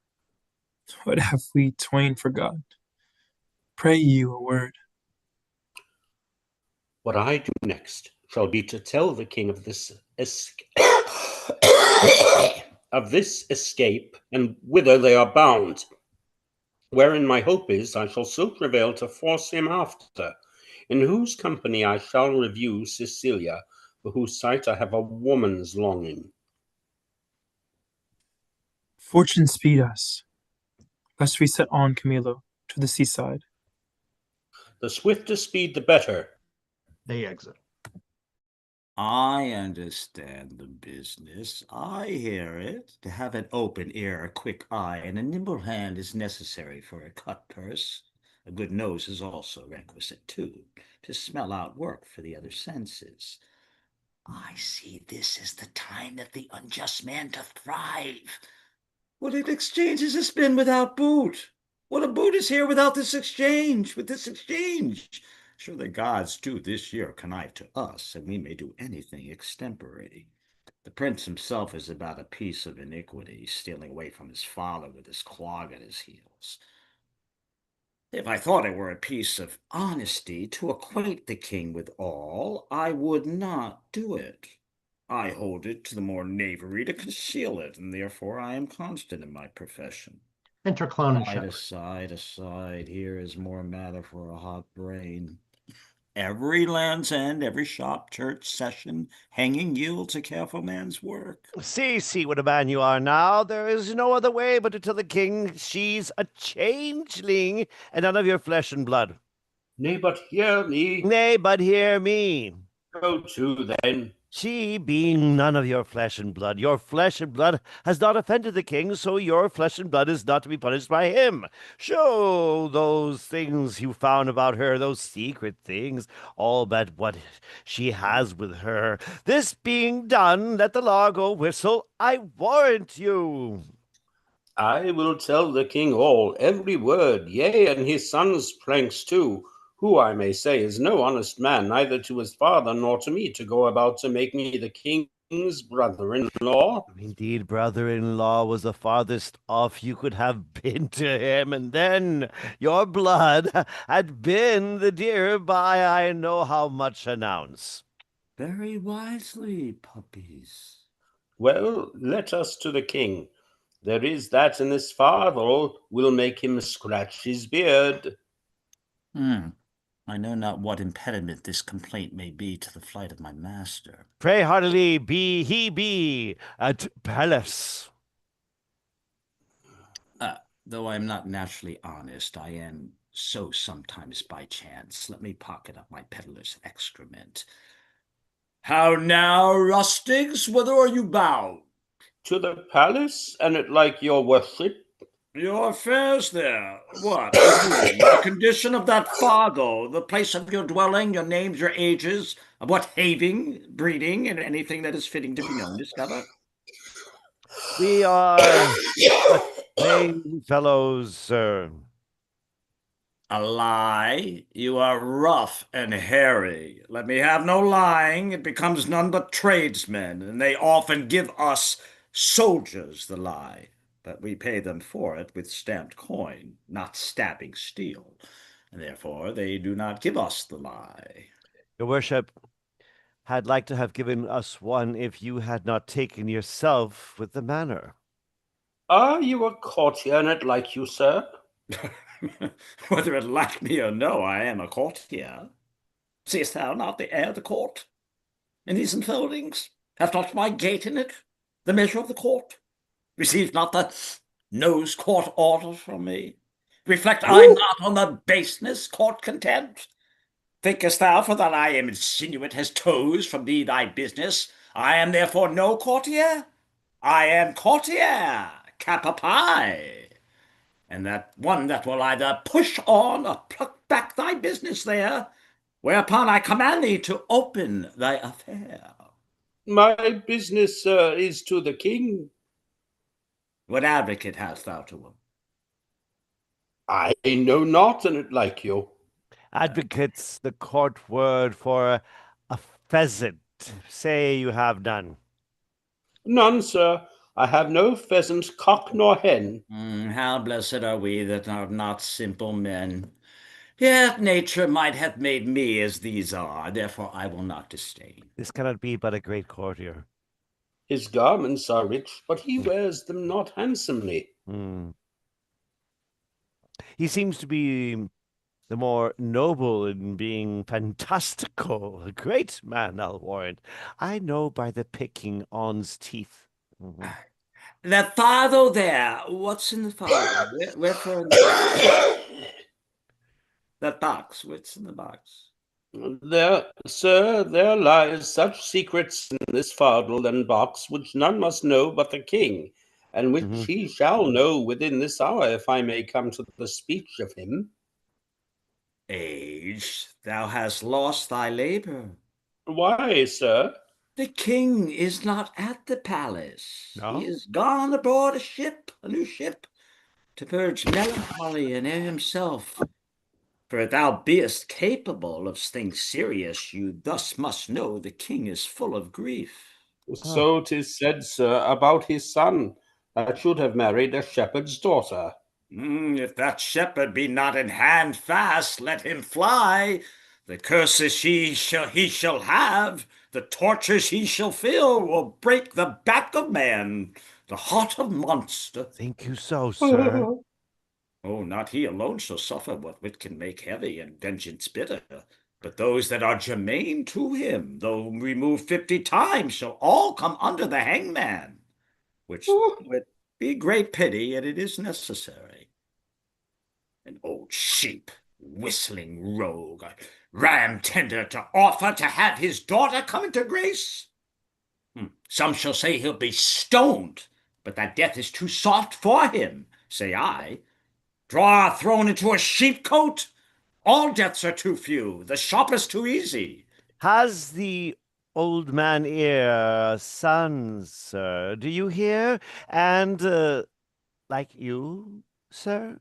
what have we twain forgot? Pray you a word. What I do next shall be to tell the king of this of this escape, and whither they are bound. Wherein my hope is, I shall so prevail to force him after, in whose company I shall review Cecilia, for whose sight I have a woman's longing. Fortune speed us, lest we set on, Camillo, to the seaside. The swifter speed, the better. They exit. I understand the business. I hear it. To have an open ear, a quick eye, and a nimble hand is necessary for a cut purse. A good nose is also requisite, too, to smell out work for the other senses. I see this as the time that the unjust man doth thrive. What an exchange has this been without boot? What a boot is here without this exchange, with this exchange? Sure the gods do this year connive to us, and we may do anything extempore. The prince himself is about a piece of iniquity, stealing away from his father with his clog at his heels. If I thought it were a piece of honesty to acquaint the king with all, I would not do it. I hold it to the more knavery to conceal it, and therefore I am constant in my profession. Enter clown and Aside, shepherd. aside, here is more matter for a hot brain. Every Land's End, every shop, church, session, hanging yields a careful man's work. See what a man you are now. There is no other way but to tell the king she's a changeling, and none of your flesh and blood. Nay, but hear me. Nay, but hear me. Go to, then. She being none of your flesh and blood has not offended the king, so your flesh and blood is not to be punished by him. Show those things you found about her, those secret things, all but what she has with her. This being done, let the law go whistle, I warrant you. I will tell the king all, every word, yea, and his son's pranks too, who, I may say, is no honest man, neither to his father nor to me, to go about to make me the king's brother-in-law. Indeed, brother-in-law was the farthest off you could have been to him, and then your blood had been the dearer by I know how much announce. Very wisely, puppies. Well, let us to the king. There is that in this father will make him scratch his beard. I know not what impediment this complaint may be to the flight of my master. Pray heartily be at palace. Though I am not naturally honest, I am So sometimes by chance, let me pocket up my peddler's excrement. How now, rustics, whither are you bound? To the palace, and it like your worship. Your affairs there. What? With whom? The condition of that father, the place of your dwelling, your names, your ages, of what having, breeding, and anything that is fitting to be known, discover. We are but plain fellows, sir. A lie? You are rough and hairy. Let me have no lying. It becomes none but tradesmen, and they often give us soldiers the lie. But we pay them for it with stamped coin, not stabbing steel. And therefore they do not give us the lie. Your worship had like to have given us one if you had not taken yourself with the manor. Are you a courtier, and it like you, sir? Whether it like me or no, I am a courtier. Seest thou not the air of the court? In these enfoldings? Hath not my gait in it the measure of the court? Receives not the nose court orders from me? Reflect I not on the baseness court contempt? Thinkest thou, for that I am insinuate as toes from thee thy business, I am therefore no courtier? I am courtier, cap a pie, and that one that will either push on or pluck back thy business there, whereupon I command thee to open thy affair. My business, sir, is to the king. What advocate hast thou to him? I know not, and it like you. Advocates the court word for a pheasant. Say you have none. None, sir. I have no pheasant, cock, nor hen. How blessed are we that are not simple men. Yet nature might have made me as these are, therefore I will not disdain. This cannot be but a great courtier. His garments are rich, but he wears them not handsomely. He seems to be the more noble in being fantastical. A great man, I'll warrant. I know by the picking on's teeth. That father there, what's in the father? Wherefore in the box? That box, what's in the box? There, sir, there lies such secrets in this fardel and box which none must know but the king, and which he shall know within this hour, if I may come to the speech of him. Age, thou hast lost thy labor. Why, sir? The king is not at the palace. No? He is gone aboard a ship, a new ship, to purge melancholy and air himself. For if thou beest capable of things serious, you thus must know the king is full of grief. So 'tis said, sir, about his son, that should have married a shepherd's daughter. If that shepherd be not in hand fast, let him fly. The curses he shall have, the tortures he shall feel, will break the back of man, the heart of monster. Think you so, sir? Oh, not he alone shall suffer what wit can make heavy and vengeance bitter, but those that are germane to him, though removed 50 times, shall all come under the hangman, which would be great pity, yet it is necessary. An old sheep, whistling rogue, a ram tender to offer to have his daughter come into grace. Some shall say he'll be stoned, but that death is too soft for him, say I. Draw thrown into a sheepcote? All deaths are too few, the sharpest too easy. Has the old man ear, son, sir? Do you hear? And, like you, sir?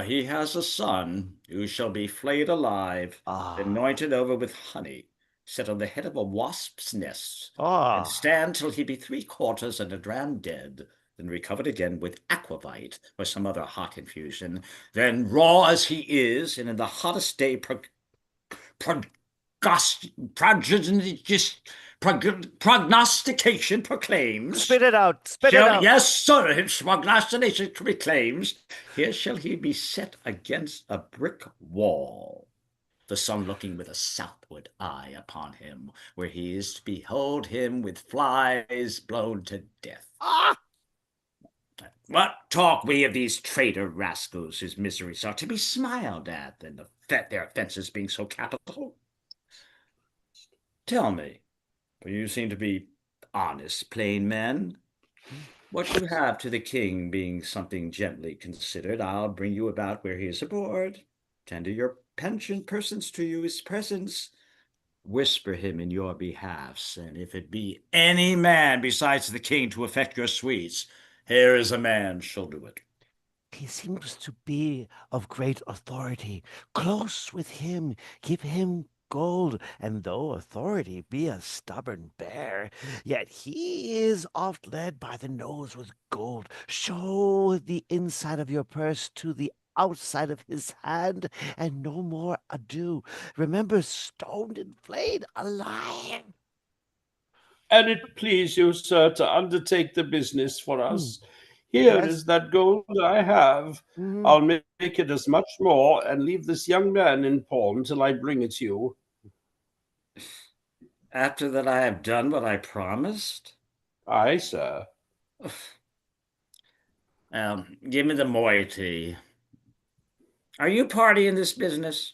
He has a son who shall be flayed alive, anointed over with honey, set on the head of a wasp's nest, and stand till he be 3/4 and a dram dead, then recovered again with aquavite or some other hot infusion, then raw as he is, and in the hottest day prognostication proclaims. Spit it out, spit it out. Yes, sir, his prognostication proclaims, here shall he be set against a brick wall, the sun looking with a southward eye upon him, where he is to behold him with flies blown to death. What talk we of these traitor rascals whose miseries are to be smiled at, and their offences being so capital? Tell me, for you seem to be honest, plain men. What you have to the king being something gently considered, I'll bring you about where he is aboard, tender your pension persons to you his presence, whisper him in your behalfs, and if it be any man besides the king to effect your sweets, here is a man shall do it. He seems to be of great authority. Close with him, give him gold, and though authority be a stubborn bear, yet he is oft led by the nose with gold. Show the inside of your purse to the outside of his hand, and no more ado. Remember, stoned and flayed alive. And it please you, sir, to undertake the business for Hmm. us. Here Yes. is that gold I have. Mhm. I'll make it as much more and leave this young man in pawn till I bring it you. After that I have done what I promised? Aye, sir. Give me the moiety. Are you party in this business?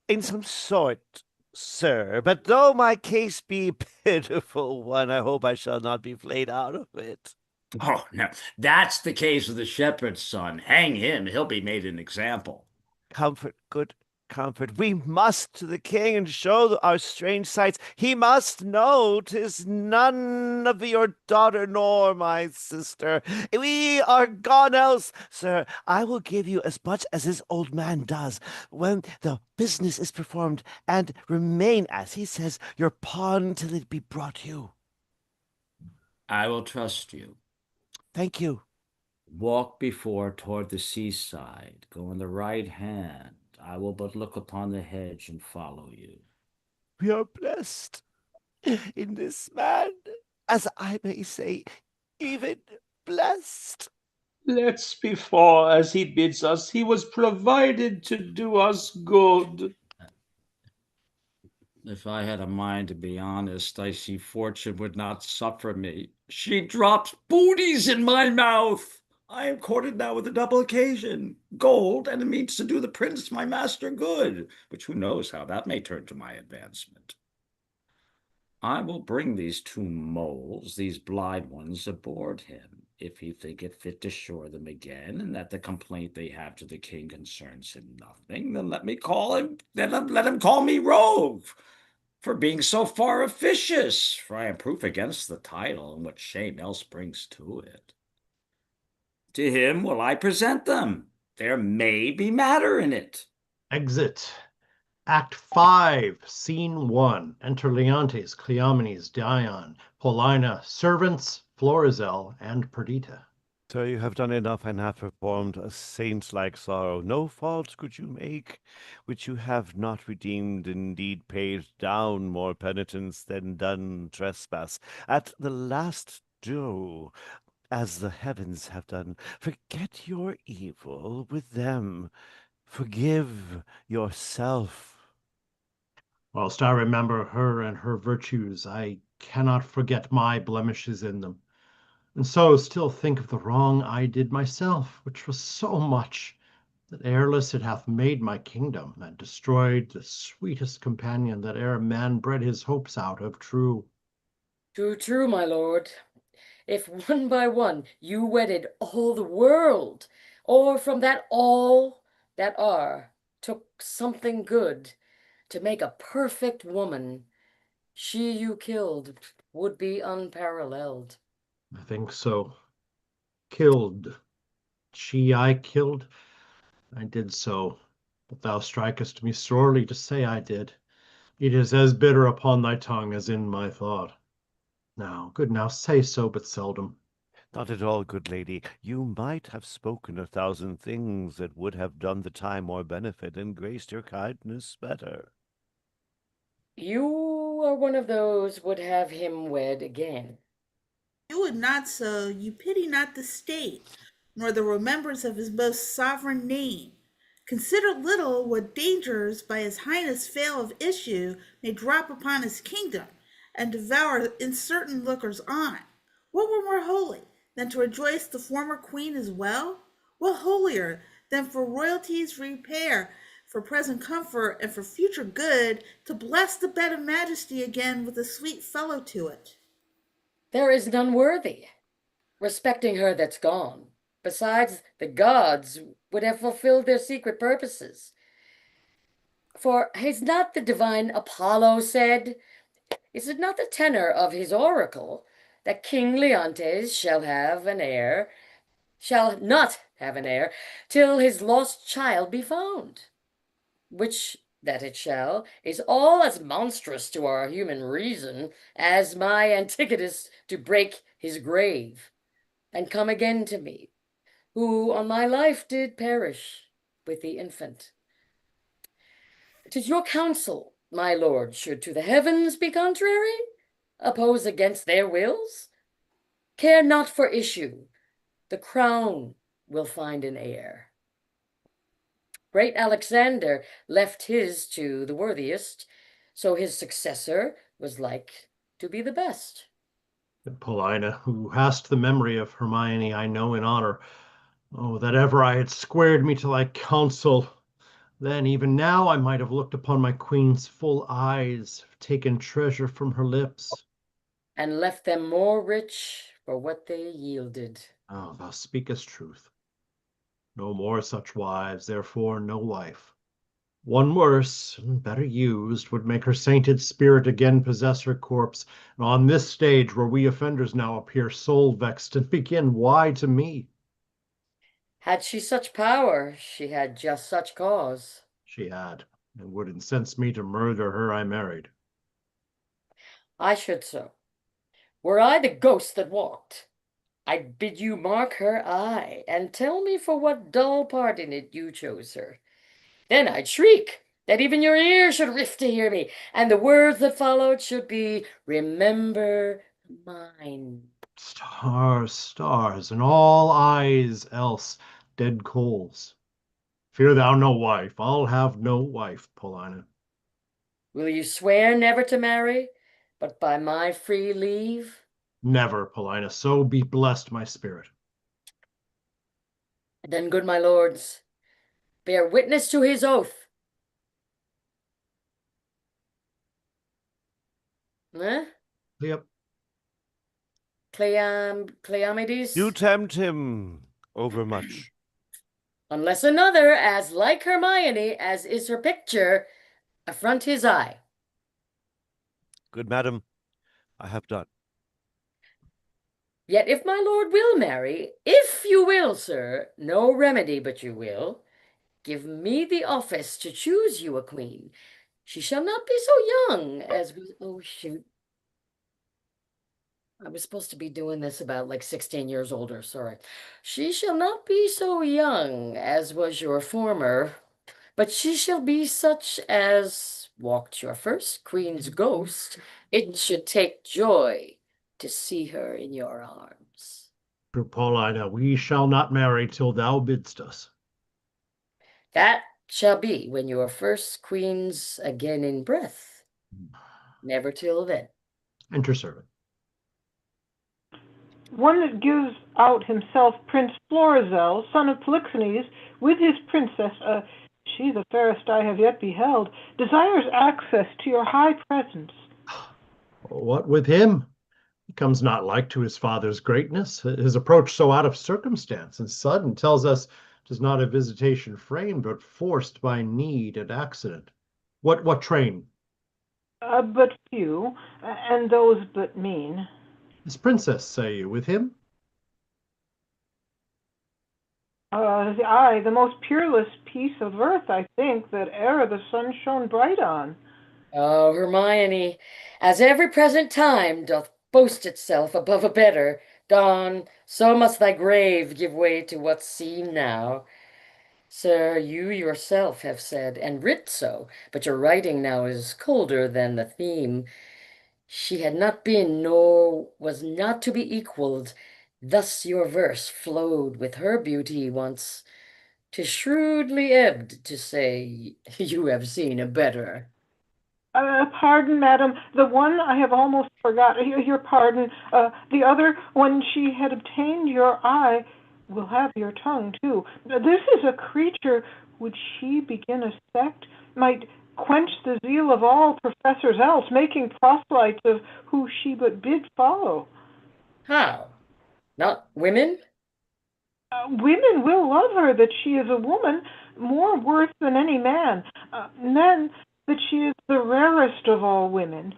In some sort, sir, but though my case be pitiful one, I hope I shall not be flayed out of it. Oh, no, that's the case of the shepherd's son. Hang him, he'll be made an example. Comfort, good comfort. We must to the king and show our strange sights. He must know 'tis none of your daughter nor my sister. We are gone else, sir. I will give you as much as this old man does when the business is performed, and remain, as he says, your pawn till it be brought you. I will trust you. Thank you. Walk before toward the seaside. Go on the right hand. I will but look upon the hedge and follow you. We are blessed in this man, as I may say, even blessed. Let's before as he bids us. He was provided to do us good. If I had a mind to be honest, I see fortune would not suffer me. She drops booties in my mouth. I am courted now with a double occasion, gold, and it means to do the prince my master good, which who knows how that may turn to my advancement. I will bring these two moles, these blind ones, aboard him, if he think it fit to shore them again, and that the complaint they have to the king concerns him nothing, then let him call me rogue for being so far officious, for I am proof against the title, and what shame else brings to it. To him will I present them. There may be matter in it. Exit. Act 5, Scene 1. Enter Leontes, Cleomenes, Dion, Paulina, servants, Florizel, and Perdita. Sir, you have done enough and have performed a saint-like sorrow. No fault could you make which you have not redeemed, indeed paid down more penitence than done trespass. At the last do, as the heavens have done. Forget your evil with them. Forgive yourself. Whilst I remember her and her virtues, I cannot forget my blemishes in them, and so still think of the wrong I did myself, which was so much, that heirless it hath made my kingdom, and destroyed the sweetest companion that e'er man bred his hopes out of true. True, true, my lord. If one by one you wedded all the world, or from that all that are took something good to make a perfect woman, she you killed would be unparalleled. I think so. Killed. She I killed? I did so, but thou strikest me sorely to say I did. It is as bitter upon thy tongue as in my thought. Now say so but seldom. Not at all, good lady. You might have spoken 1,000 things that would have done the time more benefit and graced your kindness better. You are one of those would have him wed again. You would not so, you pity not the state, nor the remembrance of his most sovereign name. Consider little what dangers by his highness fail of issue may drop upon his kingdom, and devour uncertain lookers on. What were more holy, than to rejoice the former queen as well? What holier than for royalty's repair, for present comfort, and for future good, to bless the bed of majesty again with a sweet fellow to it? There is none worthy, respecting her that's gone. Besides, the gods would have fulfilled their secret purposes. For has not the divine Apollo said, is it not the tenor of his oracle, that King Leontes shall not have an heir, till his lost child be found? Which that it shall, is all as monstrous to our human reason as my Antigonus to break his grave, and come again to me, who on my life did perish with the infant. 'Tis your counsel, my lord, should to the heavens be contrary, oppose against their wills, care not for issue, the crown will find an heir. Great Alexander left his to the worthiest, so his successor was like to be the best. Paulina, who hast the memory of Hermione, I know in honor. Oh, that ever I had squared me to thy counsel! Then, even now, I might have looked upon my queen's full eyes, taken treasure from her lips. And left them more rich for what they yielded. Oh, thou speakest truth. No more such wives, therefore no life. One worse, and better used, would make her sainted spirit again possess her corpse, and on this stage where we offenders now appear soul vexed, and begin, why to me? Had she such power, she had just such cause. She had, and would incense me to murder her I married. I should so. Were I the ghost that walked, I'd bid you mark her eye, and tell me for what dull part in it you chose her. Then I'd shriek, that even your ear should rift to hear me, and the words that followed should be, remember mine. Stars, stars, and all eyes else dead coals. Fear thou no wife. I'll have no wife, Paulina. Will you swear never to marry, but by my free leave? Never, Paulina. So be blessed my spirit. Then, good my lords, bear witness to his oath. Eh? Yep. Cleomedes? You tempt him overmuch. Unless another, as like Hermione as is her picture, affront his eye. Good madam, I have done. Yet if my lord will marry, if you will, sir, no remedy but you will, give me the office to choose you a queen. She shall not be so young as we, oh shoot. I was supposed to be doing this about like 16 years older, sorry. She shall not be so young as was your former, but she shall be such as walked your first queen's ghost. It should take joy to see her in your arms. True, Paulina, we shall not marry till thou bidst us. That shall be when your first queen's again in breath. Never till then. Enter servant. One that gives out himself Prince Florizel, son of Polixenes, with his princess, she the fairest I have yet beheld, desires access to your high presence. What with him? He comes not like to his father's greatness. His approach so out of circumstance and sudden tells us 'tis not a visitation framed, but forced by need and accident. What train? But few, and those but mean. His princess, say you, with him? Aye, the most peerless piece of earth, I think, that e'er the sun shone bright on. Oh, Hermione, as every present time doth boast itself above a better dawn, so must thy grave give way to what's seen now. Sir, you yourself have said and writ so, but your writing now is colder than the theme. She had not been, nor was not to be equaled. Thus your verse flowed with her beauty once. 'Tis shrewdly ebbed to say you have seen a better. Pardon, madam, the one I have almost forgot. Your pardon. The other, when she had obtained your eye, will have your tongue too. This is a creature. Would she begin a sect? Might quench the zeal of all professors else, making proselytes of who she but bid follow. How? Not women? Women will love her that she is a woman, more worth than any man. Men, that she is the rarest of all women.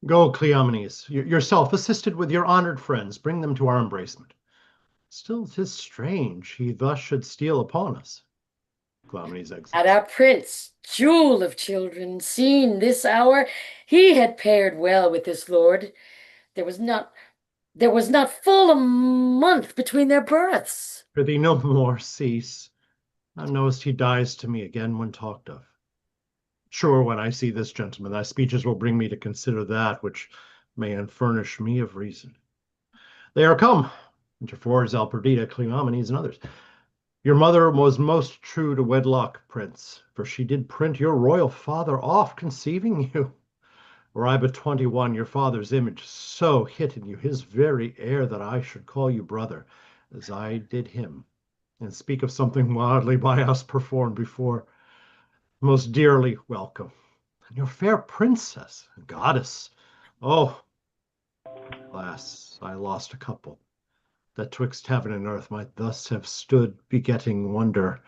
Go, Cleomenes, yourself, assisted with your honored friends, bring them to our embracement. Still, 'tis strange he thus should steal upon us. Cleomenes exits. Had our prince, jewel of children, seen this hour, he had paired well with this lord. There was not full a month between their births. Prithee, no more, cease. Thou knowest he dies to me again when talked of. Sure, when I see this gentleman, thy speeches will bring me to consider that which may unfurnish me of reason. They are come, interforwards Alperdita, Cleomenes, and others. Your mother was most true to wedlock, prince, for she did print your royal father off conceiving you. Were I but 21, your father's image so hit in you, his very air, that I should call you brother, as I did him, and speak of something wildly by us performed before. Most dearly welcome. And your fair princess, goddess. Oh, alas, I lost a couple that twixt heaven and earth might thus have stood begetting wonder,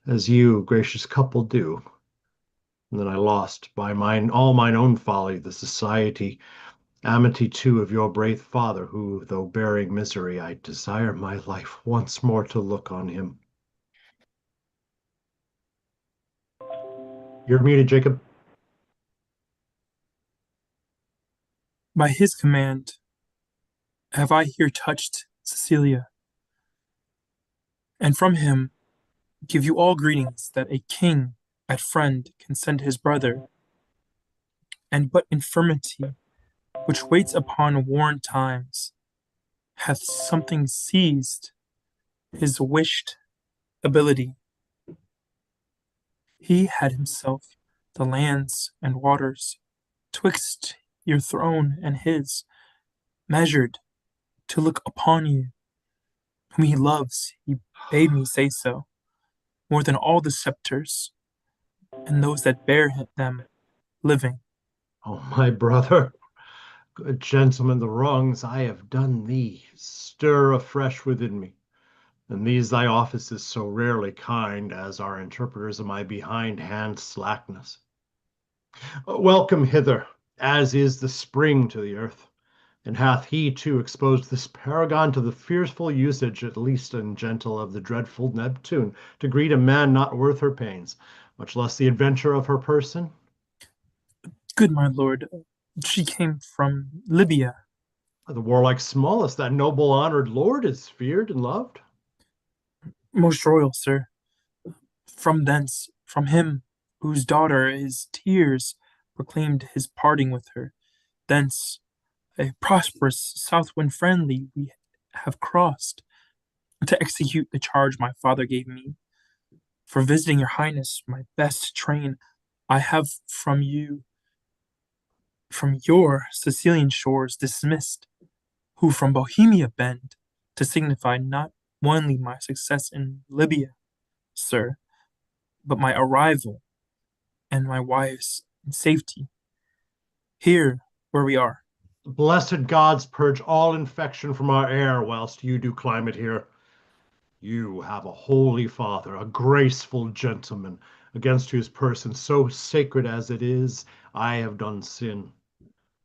as you, gracious couple, do. And then I lost by all mine own folly the society, amity too of your brave father, who, though bearing misery, I desire my life once more to look on him. You're muted, Jacob. By his command have I here touched Cecilia, and from him give you all greetings that a king at friend can send his brother, and but infirmity, which waits upon worn times, hath something seized his wished ability. He had himself the lands and waters twixt your throne and his, measured to look upon you, whom he loves, he bade me say so, more than all the scepters, and those that bear them living. Oh, my brother, good gentleman, the wrongs I have done thee stir afresh within me, and these thy offices so rarely kind as are interpreters of my behindhand slackness. Welcome hither, as is the spring to the earth, and hath he too exposed this paragon to the fearful usage, at least and gentle, of the dreadful Neptune, to greet a man not worth her pains, much less the adventure of her person? Good my lord, she came from Libya. The warlike Smallus, that noble honored lord, is feared and loved. Most royal sir, from thence, from him, whose daughter his tears proclaimed his parting with her, thence a prosperous south wind friendly we have crossed, to execute the charge my father gave me. For visiting your highness, my best train, I have from your Sicilian shores dismissed, who from Bohemia bend, to signify not only my success in Libya, sir, but my arrival and my wife's safety here where we are. Blessed gods purge all infection from our air whilst you do climate here. You have a holy father, a graceful gentleman, against whose person, so sacred as it is, I have done sin,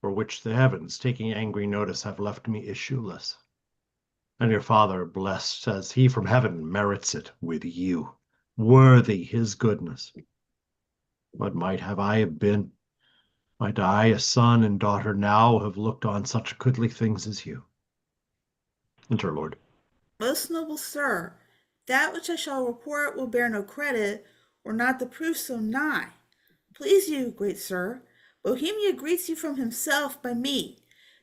for which the heavens, taking angry notice, have left me issueless. And your father, blessed as he from heaven, merits it with you, worthy his goodness. What might have I been? Might I, a son and daughter, now have looked on such goodly things as you? Enter, Lord. Most noble sir, that which I shall report will bear no credit, were not the proof so nigh. Please you, great sir, Bohemia greets you from himself by me,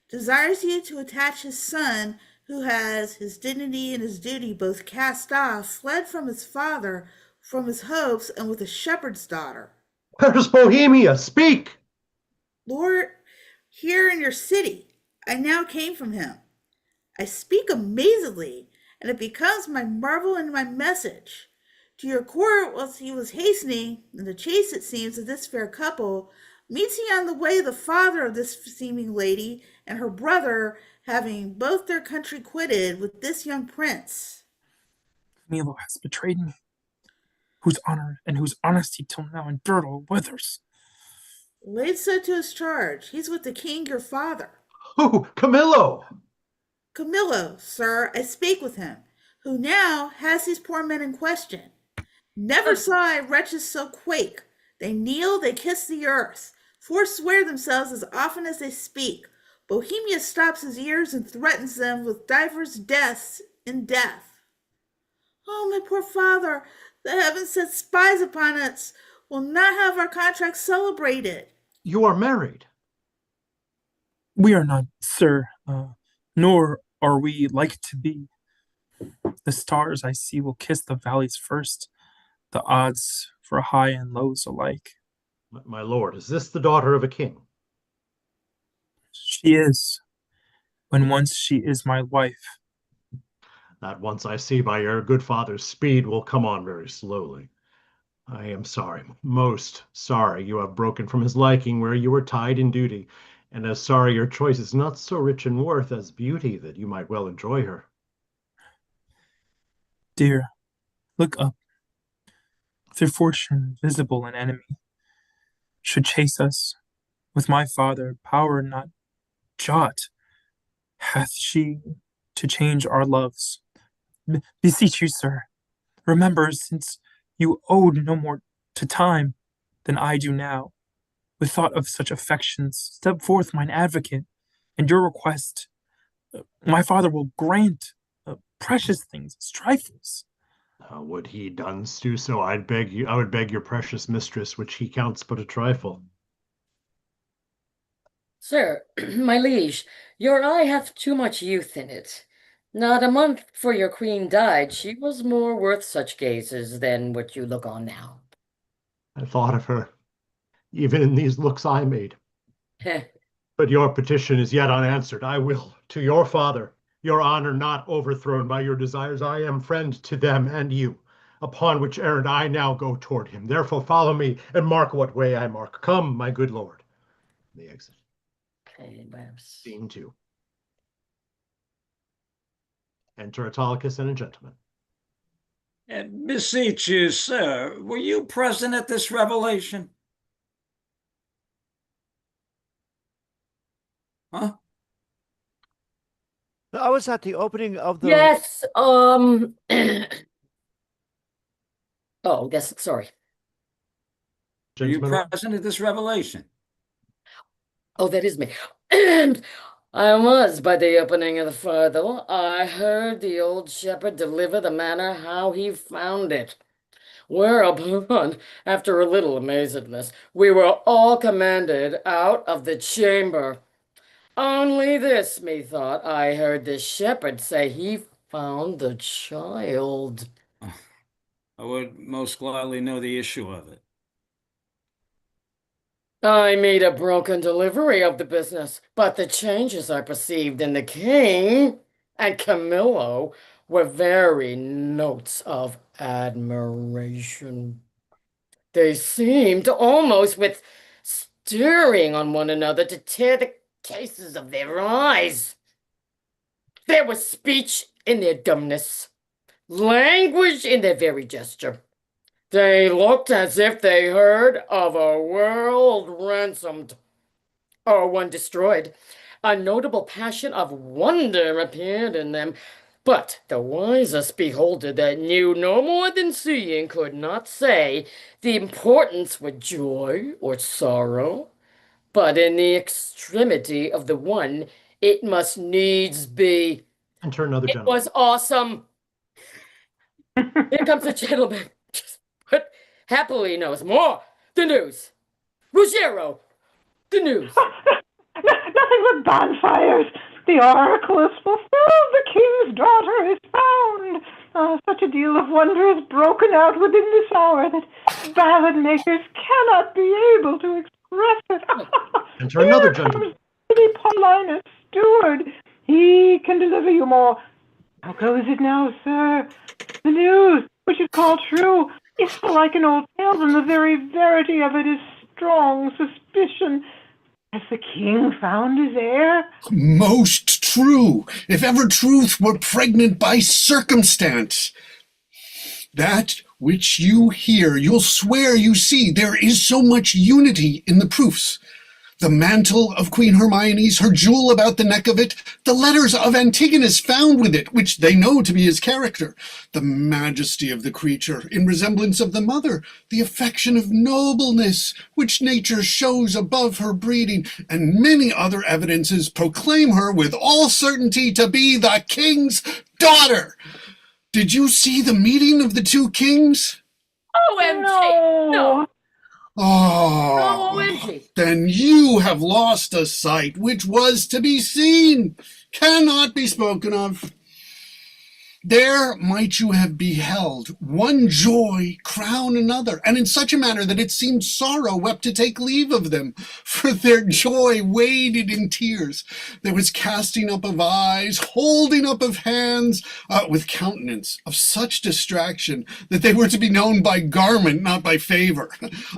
desires you to attach his son, who has his dignity and his duty both cast off, fled from his father, from his hopes, and with a shepherd's daughter. Where's Bohemia? Speak! Lord, here in your city, I now came from him. I speak amazedly, and it becomes my marvel and my message. To your court, whilst he was hastening, in the chase, it seems, of this fair couple, meets he on the way the father of this seeming lady and her brother, having both their country quitted with this young prince. Camillo has betrayed me, whose honor and whose honesty till now endured all withers. Laid so to his charge, he's with the king your father. Who? Camillo! Camillo, sir, I spake with him, who now has these poor men in question. Never saw I wretches so quake. They kneel, they kiss the earth, forswear themselves as often as they speak. Bohemia stops his ears and threatens them with divers deaths in death. Oh, my poor father, the heavens set spies upon us, will not have our contract celebrated. You are married. We are not, sir, nor are we like to be. The stars I see will kiss the valleys first, the odds for high and lows alike. My lord, is this the daughter of a king? She is, when once she is my wife. That once I see by your good father's speed will come on very slowly. I am sorry, most sorry you have broken from his liking where you were tied in duty, and as sorry your choice is not so rich in worth as beauty that you might well enjoy her. Dear, look up. Through fortune visible an enemy should chase us, with my father power not jot hath she to change our loves. Beseech you, sir, remember, since you owed no more to time than I do now, with thought of such affections, step forth mine advocate, and your request my father will grant precious things as trifles. Would he done do so, I would beg your precious mistress, which he counts but a trifle. Sir, my liege, your eye hath too much youth in it. Not a month before your queen died, she was more worth such gazes than what you look on now. I thought of her, even in these looks I made. Heh. But your petition is yet unanswered. I will, to your father, your honor not overthrown by your desires, I am friend to them and you, upon which errand I now go toward him. Therefore follow me, and mark what way I mark. Come, my good lord. The exit. Okay, Scene 2. Enter Autolycus and a gentleman. And beseech you, sir, were you present at this revelation? Huh? I was at the opening of the. Yes, oh, yes, sorry. Were you Gentlemen, present at this revelation? Oh, that is me. And I was by the opening of the further. I heard the old shepherd deliver the manner how he found it. Whereupon, after a little amazedness, we were all commanded out of the chamber. Only this, methought, I heard the shepherd say he found the child. I would most gladly know the issue of it. I made a broken delivery of the business, but the changes I perceived in the king and Camillo were very notes of admiration. They seemed almost with stirring on one another to tear the cases of their eyes. There was speech in their dumbness, language in their very gesture. They looked as if they heard of a world ransomed or one destroyed. A notable passion of wonder appeared in them, but the wisest beholder that knew no more than seeing could not say the importance were joy or sorrow, but in the extremity of the one it must needs be. enter another It gentleman. was awesome. Here comes the gentleman, but happily knows more. The news. Ruggiero, the news. Nothing but bonfires. The oracle is fulfilled. The king's daughter is found. Such a deal of wonder is broken out within this hour that ballad makers cannot be able to express it. Enter another Here gentleman. comes Lady Paulina Steward. He can deliver you more. How goes it now, sir? The news, which is called true, is so like an old tale, and the very verity of it is strong suspicion. Has the king found his heir? Most true, if ever truth were pregnant by circumstance. That which you hear, you'll swear you see. There is so much unity in the proofs. The mantle of Queen Hermione's, her jewel about the neck of it, the letters of Antigonus found with it, which they know to be his character, the majesty of the creature in resemblance of the mother, the affection of nobleness, which nature shows above her breeding, and many other evidences proclaim her with all certainty to be the king's daughter. Did you see the meeting of the two kings? OMG! No! Oh, OMG! then you have lost a sight which was to be seen, cannot be spoken of. There might you have beheld one joy crown another, and in such a manner that it seemed sorrow wept to take leave of them, for their joy waded in tears. There was casting up of eyes, holding up of hands, with countenance of such distraction that they were to be known by garment, not by favor.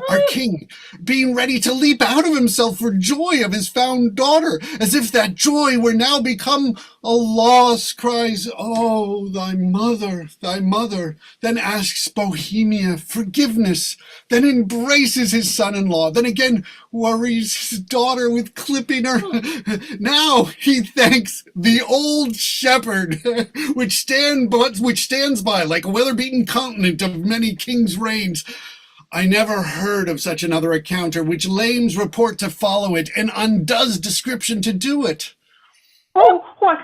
Our king, being ready to leap out of himself for joy of his found daughter, as if that joy were now become a loss, cries, "Oh, thy mother," then asks Bohemia forgiveness, then embraces his son-in-law, then again worries his daughter with clipping her. Now he thanks the old shepherd, which stands by like a weather-beaten continent of many kings' reigns. I never heard of such another encounter, which lames report to follow it, and undoes description to do it. Oh, what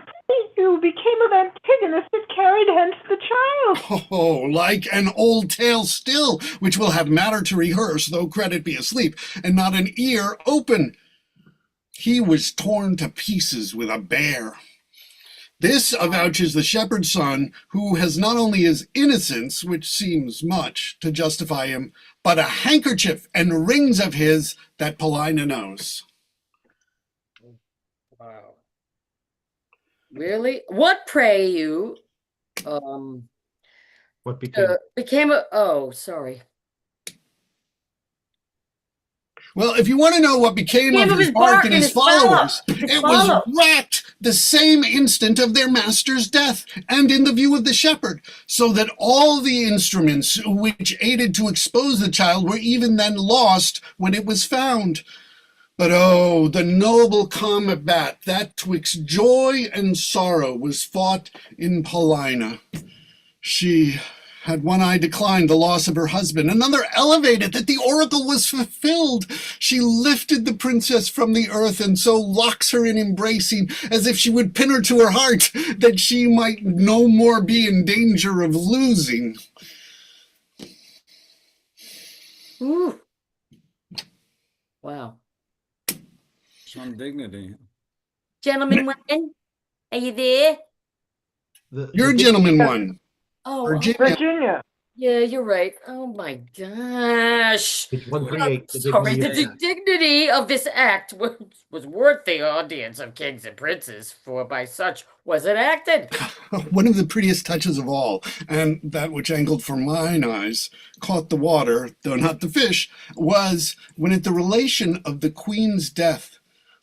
you became of Antigonus that carried hence the child? Oh, like an old tale still, which will have matter to rehearse, though credit be asleep, and not an ear open. He was torn to pieces with a bear. This avouches the shepherd's son, who has not only his innocence, which seems much to justify him, but a handkerchief and rings of his that Paulina knows. Wow. Really? What pray you? What became? Sorry. Well, if you want to know what became of his bark and his followers, it was racked the same instant of their master's death, and in the view of the shepherd, so that all the instruments which aided to expose the child were even then lost when it was found. But oh, the noble combat that twixt joy and sorrow was fought in Paulina. She had one eye declined the loss of her husband, another elevated that the oracle was fulfilled. She lifted the princess from the earth, and so locks her in embracing, as if she would pin her to her heart, that she might no more be in danger of losing. Ooh. Wow. Some dignity. Gentleman one, are you there? You're gentleman one. Oh, Virginia. Yeah, you're right. Oh my gosh. It's 138. Sorry, the dignity of this act was worth the audience of kings and princes, for by such was it acted. One of the prettiest touches of all, and that which angled for mine eyes, caught the water, though not the fish, was when at the relation of the queen's death,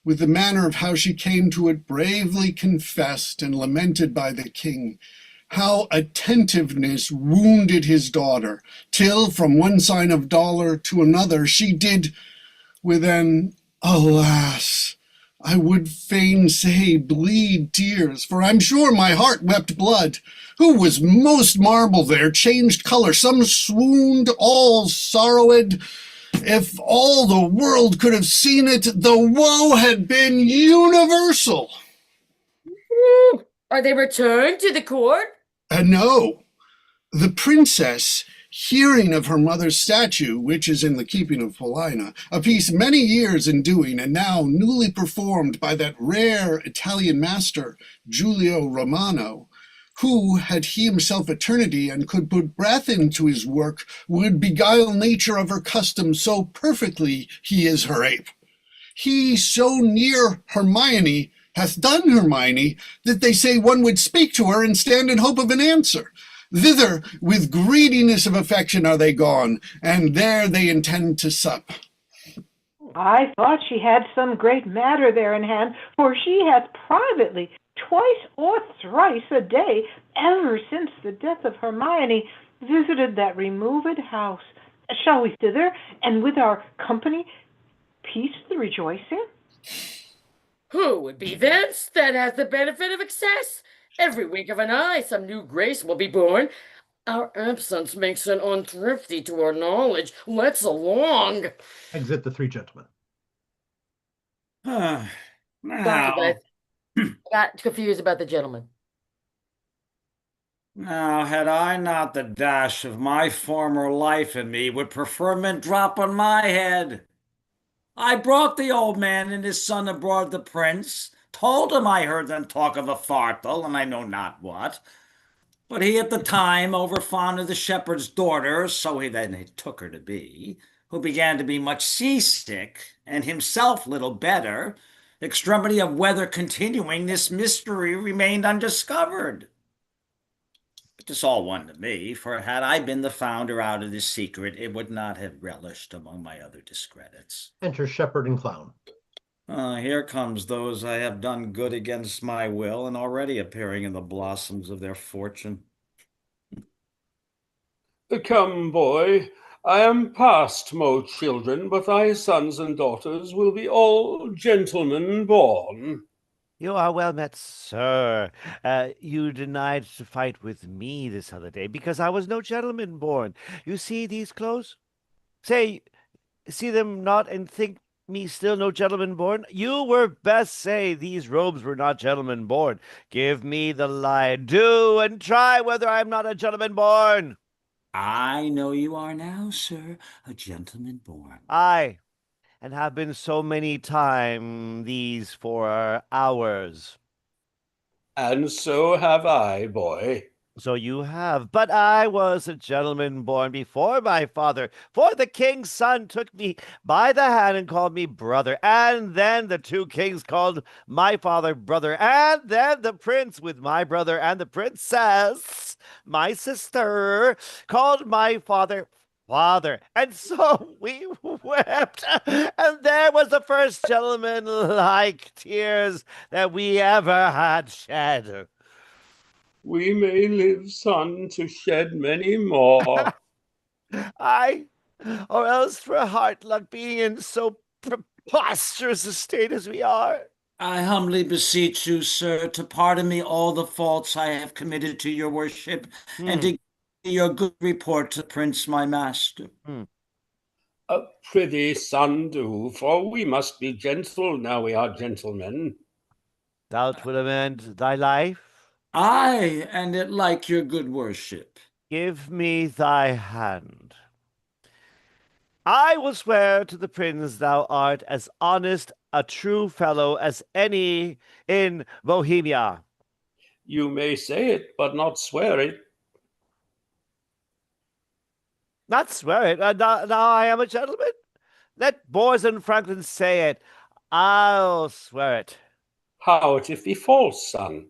with the manner of how she came to it bravely confessed and lamented by the king, how attentiveness wounded his daughter, till from one sign of dolor to another she did, with an alas, I would fain say bleed tears, for I'm sure my heart wept blood. Who was most marble there, changed color, some swooned, all sorrowed. If all the world could have seen it, the woe had been universal. Are they returned to the court? No, the princess hearing of her mother's statue, which is in the keeping of Paulina, a piece many years in doing and now newly performed by that rare Italian master, Giulio Romano, who, had he himself eternity and could put breath into his work, would beguile nature of her custom so perfectly he is her ape. He so near Hermione hath done Hermione that they say one would speak to her and stand in hope of an answer. Thither with greediness of affection are they gone, and there they intend to sup. I thought she had some great matter there in hand, for she hath privately, twice or thrice a day, ever since the death of Hermione, visited that removed house. Shall we thither, and with our company piece the rejoicing? Who would be this that has the benefit of excess? Every wink of an eye some new grace will be born. Our absence makes an unthrifty to our knowledge. Let's along. Exit the three gentlemen. Sorry, Now, guys. I got confused about the gentleman. now, had I not the dash of my former life in me, would preferment drop on my head. I brought the old man and his son aboard the prince, told him I heard them talk of a farthel, and I know not what. But he at the time overfond of the shepherd's daughter, so he then took her to be, who began to be much seasick, and himself little better, extremity of weather continuing, this mystery remained undiscovered. But 'tis all one to me, for had I been the founder out of this secret, it would not have relished among my other discredits. Enter shepherd and clown. Here comes those I have done good against my will, and already appearing in the blossoms of their fortune. Come, boy, I am past mo children, but thy sons and daughters will be all gentlemen born. You are well met, sir. You denied to fight with me this other day because I was no gentleman born. You see these clothes? Say, see them not and think me still no gentleman born? You were best say these robes were not gentleman born. Give me the lie. Do and try whether I am not a gentleman born. I know you are now, sir, a gentleman born. Aye, and have been so many time these 4 hours. And so have I, boy. So you have, but I was a gentleman born before my father, for the king's son took me by the hand and called me brother, and then the 2 kings called my father brother, and then the prince with my brother and the princess, my sister, called my father father, and so we wept, and there was the first gentleman like tears that we ever had shed. We may live, son, to shed many more. Aye, or else for hard luck being in so preposterous a state as we are. I humbly beseech you, sir, to pardon me all the faults I have committed to your worship, and to give your good report to Prince my master. Prithee, son, do, for we must be gentle now we are gentlemen. Thou'lt will amend thy life? Aye, and it like your good worship. Give me thy hand. I will swear to the prince thou art as honest a true fellow as any in Bohemia. You may say it, but not swear it. Not swear it. Now I am a gentleman. Let Bors and Franklin say it. I'll swear it. How if it be false, son?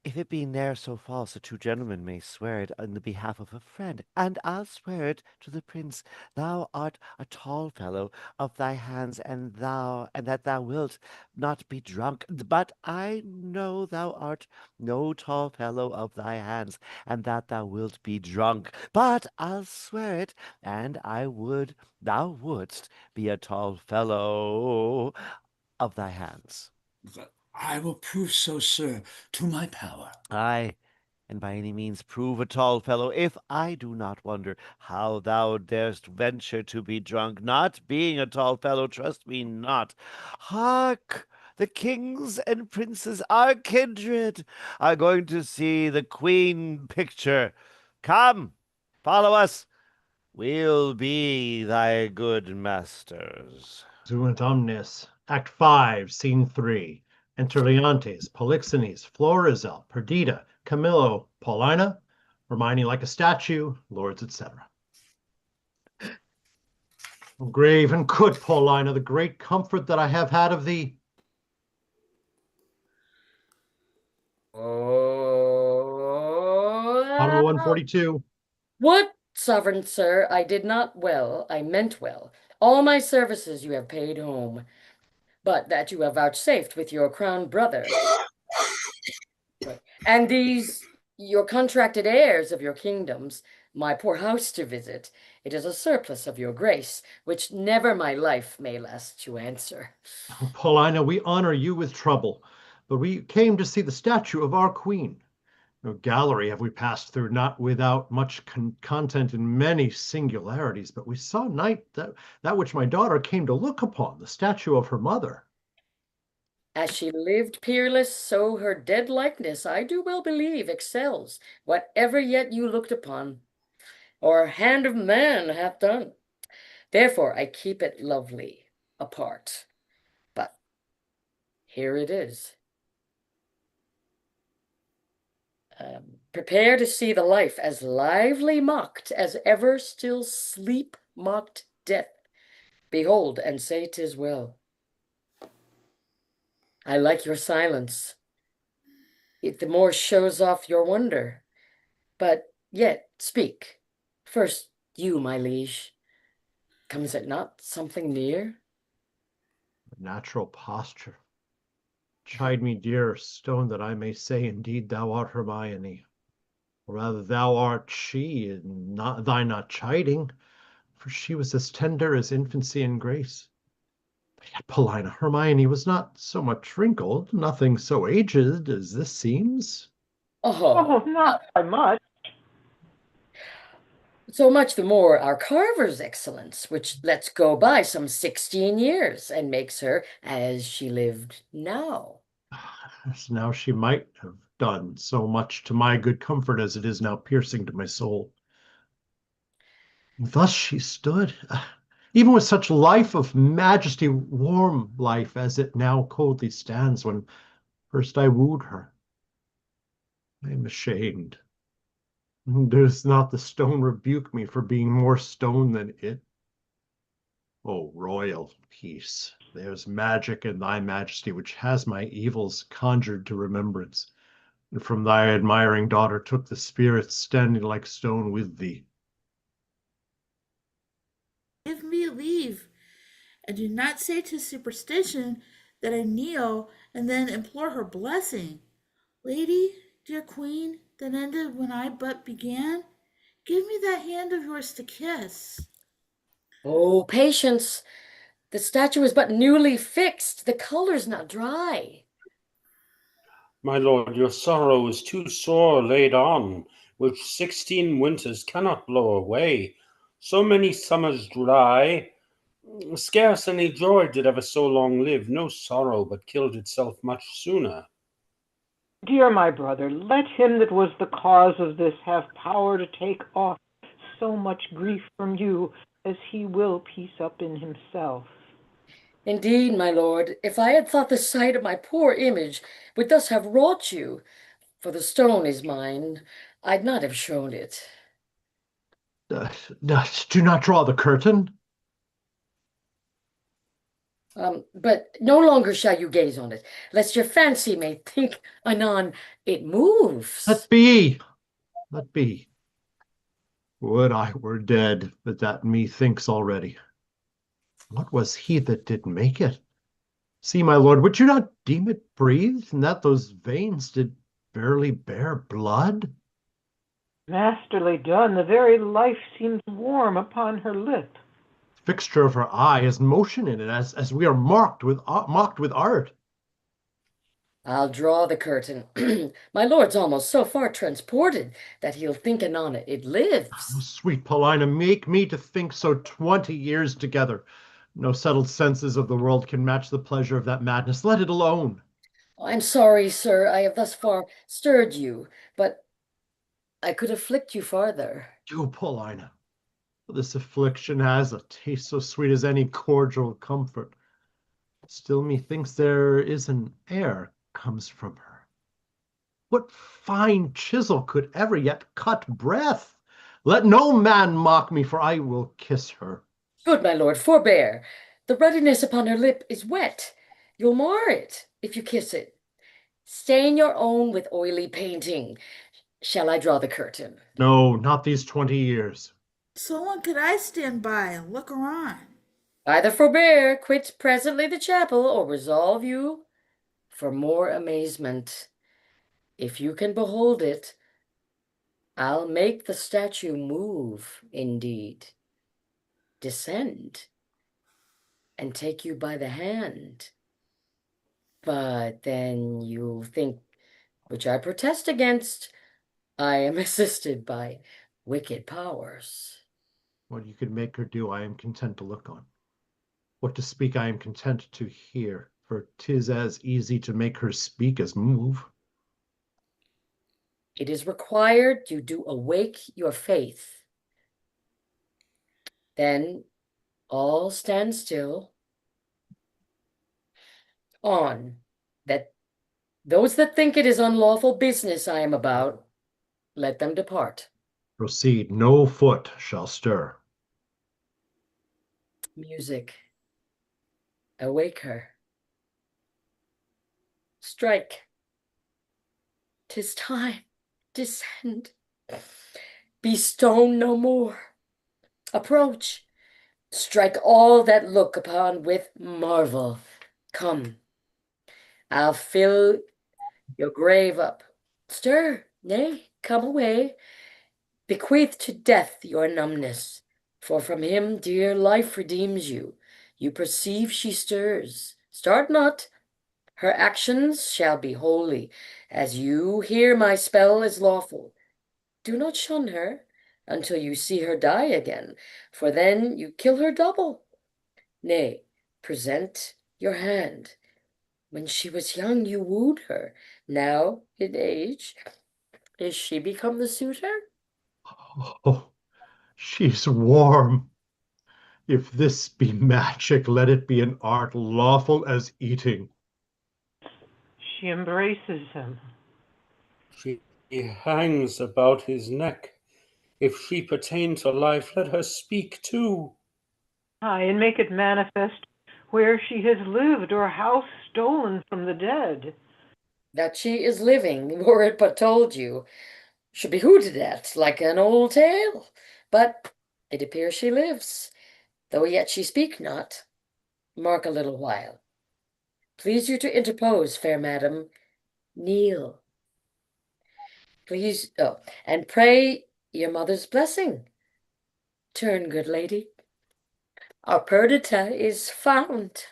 If it be ne'er so false, a true gentleman may swear it on the behalf of a friend, and I'll swear it to the prince. Thou art a tall fellow of thy hands, and that thou wilt not be drunk. But I know thou art no tall fellow of thy hands, and that thou wilt be drunk. But I'll swear it, and thou wouldst be a tall fellow of thy hands. I will prove so, sir, to my power. Aye, and by any means prove a tall fellow, if I do not wonder how thou darest venture to be drunk, not being a tall fellow, trust me not. Hark! The kings and princes, our kindred, are going to see the queen picture. Come, follow us. We'll be thy good masters. Zuant omnes. Act 5, Scene 3. Enter Leontes, Polixenes, Florizel, Perdita, Camillo, Paulina, Hermione like a statue, lords, etc. Grave and good Paulina, the great comfort that I have had of thee. Article 142. What, sovereign sir, I did not well, I meant well. All my services you have paid home, but that you have vouchsafed with your crown brother. And these, your contracted heirs of your kingdoms, my poor house to visit, it is a surplus of your grace, which never my life may last to answer. Paulina, we honor you with trouble, but we came to see the statue of our queen. No gallery have we passed through, not without much content in many singularities, but we saw night that which my daughter came to look upon, the statue of her mother. As she lived peerless, so her dead likeness, I do well believe, excels whatever yet you looked upon, or hand of man hath done. Therefore I keep it lovely, apart. But here it is. Prepare to see the life as lively mocked as ever still sleep mocked death. Behold and say 'tis well. I like your silence. It the more shows off your wonder. But yet speak. First, you, my liege. Comes it not something near? Natural posture. Chide me, dear stone, that I may say indeed thou art Hermione. Or rather thou art she, and not thy not chiding, for she was as tender as infancy and grace. But yet, Paulina, Hermione was not so much wrinkled, nothing so aged as this seems. Oh, not by much. So much the more our carver's excellence, which lets go by some 16 years and makes her as she lived now. As now she might have done so much to my good comfort as it is now piercing to my soul. Thus she stood, even with such life of majesty, warm life as it now coldly stands when first I wooed her. I am ashamed. Does not the stone rebuke me for being more stone than it? O royal peace, there's magic in thy majesty which has my evils conjured to remembrance, and from thy admiring daughter took the spirit standing like stone with thee. Give me leave, and do not say to superstition that I kneel and then implore her blessing. Lady, dear queen, that ended when I but began, give me that hand of yours to kiss. Oh, patience! The statue is but newly fixed. The color's not dry. My lord, your sorrow is too sore laid on, which 16 winters cannot blow away. So many summers dry, scarce any joy did ever so long live, no sorrow but killed itself much sooner. Dear my brother, let him that was the cause of this have power to take off so much grief from you as he will peace up in himself. Indeed, my lord, if I had thought the sight of my poor image would thus have wrought you, for the stone is mine, I'd not have shown it. Do not draw the curtain. But no longer shall you gaze on it, lest your fancy may think anon it moves. Let be, let be. Would I were dead, but that me thinks already. What was he that did make it? See, my lord, would you not deem it breathed, and that those veins did barely bear blood? Masterly done, the very life seems warm upon her lip. Fixture of her eye has motion in it, as we are mocked with art. I'll draw the curtain. My lord's almost so far transported that he'll think anon it lives. Oh, sweet Paulina, make me to think so 20 years together. No settled senses of the world can match the pleasure of that madness. Let it alone. I'm sorry, sir, I have thus far stirred you, but I could afflict you farther. Do, Paulina. This affliction has a taste so sweet as any cordial comfort. Still, methinks there is an air comes from her. What fine chisel could ever yet cut breath? Let no man mock me, for I will kiss her. Good my lord, forbear. The ruddiness upon her lip is wet. You'll mar it if you kiss it. Stain your own with oily painting. Shall I draw the curtain? No, not these 20 years. So long could I stand by and look her on. Either forbear, quit presently the chapel, or resolve you for more amazement. If you can behold it, I'll make the statue move, indeed, descend, and take you by the hand. But then you'll think, which I protest against, I am assisted by wicked powers. What you could make her do, I am content to look on. What to speak, I am content to hear, for 'tis as easy to make her speak as move. It is required you do awake your faith. Then all stand still. On, that those that think it is unlawful business I am about, let them depart. Proceed, no foot shall stir. Music, awake her. Strike. 'Tis time. Descend. Be stone no more. Approach. Strike all that look upon with marvel. Come. I'll fill your grave up. Stir. Nay, come away. Bequeath to death your numbness, for from him dear life redeems you. You perceive she stirs. Start not. Her actions shall be holy, as you hear my spell is lawful. Do not shun her until you see her die again, for then you kill her double. Nay, present your hand. When she was young, you wooed her. Now, in age, is she become the suitor? Oh, she's warm. If this be magic, let it be an art lawful as eating. She embraces him. She hangs about his neck. If she pertain to life, let her speak too. Aye, and make it manifest where she has lived or house stolen from the dead. That she is living, were it but told you, should be hooted at like an old tale. But it appears she lives, though yet she speak not. Mark a little while. Please you to interpose, fair madam. Kneel. Please, oh, and pray your mother's blessing. Turn, good lady. Our Perdita is found.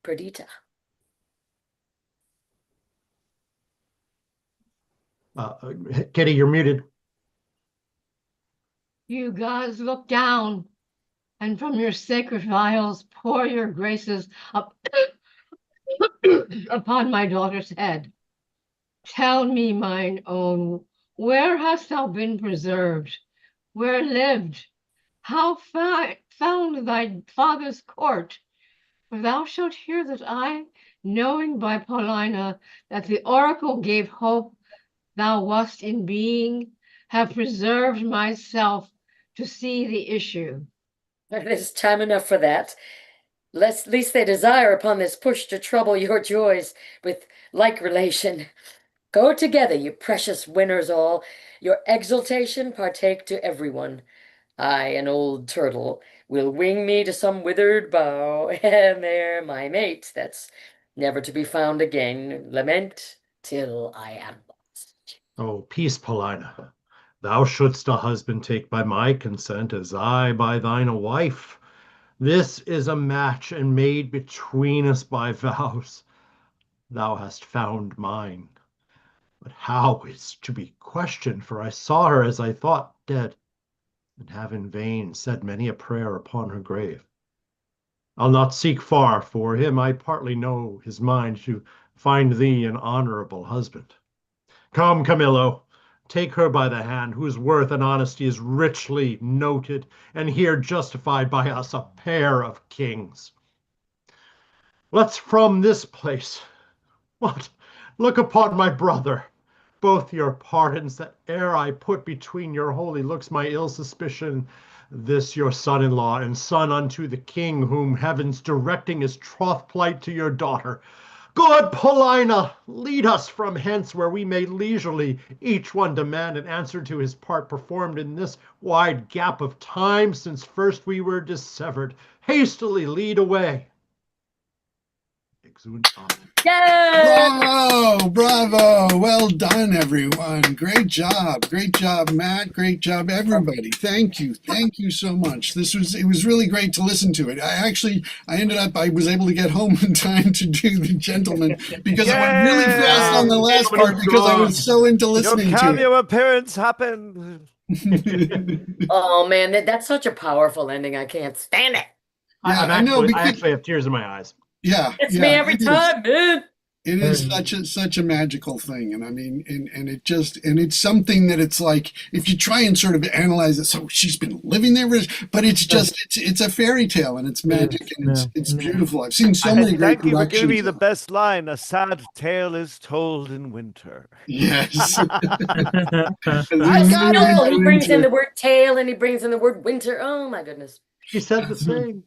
Perdita. Kitty, you're muted. You gods look down, and from your sacred vials pour your graces up upon my daughter's head. Tell me, mine own, where hast thou been preserved? Where lived? How found thy father's court? For thou shalt hear that I, knowing by Paulina that the oracle gave hope thou wast in being, have preserved myself to see the issue. It is time enough for that. Least they desire upon this push to trouble your joys with like relation. Go together, you precious winners all. Your exultation partake to everyone. I, an old turtle, will wing me to some withered bough, and there my mate, that's never to be found again, lament till I am lost. Oh, peace, Paulina. Thou shouldst a husband take by my consent, as I by thine a wife. This is a match and made between us by vows. Thou hast found mine. But how is to be questioned, for I saw her as I thought dead, and have in vain said many a prayer upon her grave. I'll not seek far for him. I partly know his mind to find thee an honorable husband. Come, Camillo, Take her by the hand, whose worth and honesty is richly noted, and here justified by us, a pair of kings. Let's from this place. What? Look upon my brother. Both your pardons, that ere I put between your holy looks my ill suspicion, this your son-in-law, and son unto the king, whom heaven's directing his troth plight to your daughter. Good Paulina, lead us from hence, where we may leisurely each one demand an answer to his part performed in this wide gap of time since first we were dissevered. Hastily lead away. Exunt amen. Bravo, bravo. Well done, everyone. Great job, Matt. Great job, everybody. Thank you so much. It was really great to listen to it. I was able to get home in time to do The Gentleman, because I went really fast on the last part because I was so into listening Your to cameo appearance happened. it. Oh man, that's such a powerful ending. I can't stand it. Yeah, I actually have tears in my eyes. Yeah, It's me every time, man. It is such a magical thing, and I mean, and it's something that it's like, if you try and sort of analyze it, so she's been living there, but it's a fairy tale, and it's magic, and it's beautiful. I've seen so many great Thank you for giving me productions. the best line. A sad tale is told in winter. Yes. I got it. He brings in the word tail and he brings in the word winter. Oh my goodness. He said the thing.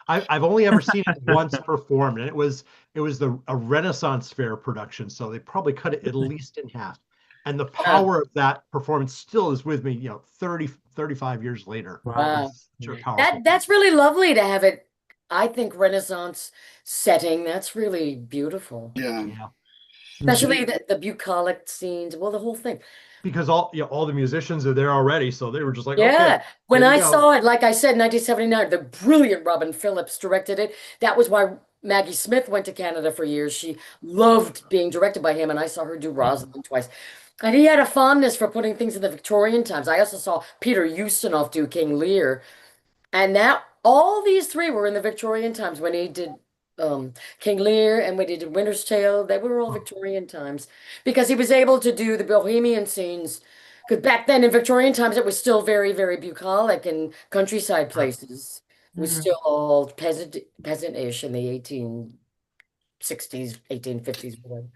I've only ever seen it once performed, and it was a Renaissance Fair production, so they probably cut it at least in half. And the power of that performance still is with me, 35 years later. Wow. Powerful. That's really lovely to have it, I think, Renaissance setting. That's really beautiful. Yeah. Especially the bucolic scenes, well, the whole thing. Because all the musicians are there already, so they were just like, yeah. Okay, when I saw it, like I said, 1979, the brilliant Robin Phillips directed it. That was why Maggie Smith went to Canada for years. She loved being directed by him, and I saw her do Rosalind twice. And he had a fondness for putting things in the Victorian times. I also saw Peter Ustinov do King Lear, and all these three were in the Victorian times when he did King Lear, and when he did Winter's Tale. They were all Victorian times because he was able to do the Bohemian scenes. Because back then in Victorian times, it was still very, very bucolic and countryside places. It was still all peasant-ish in the 1860s, 1850s, whatever.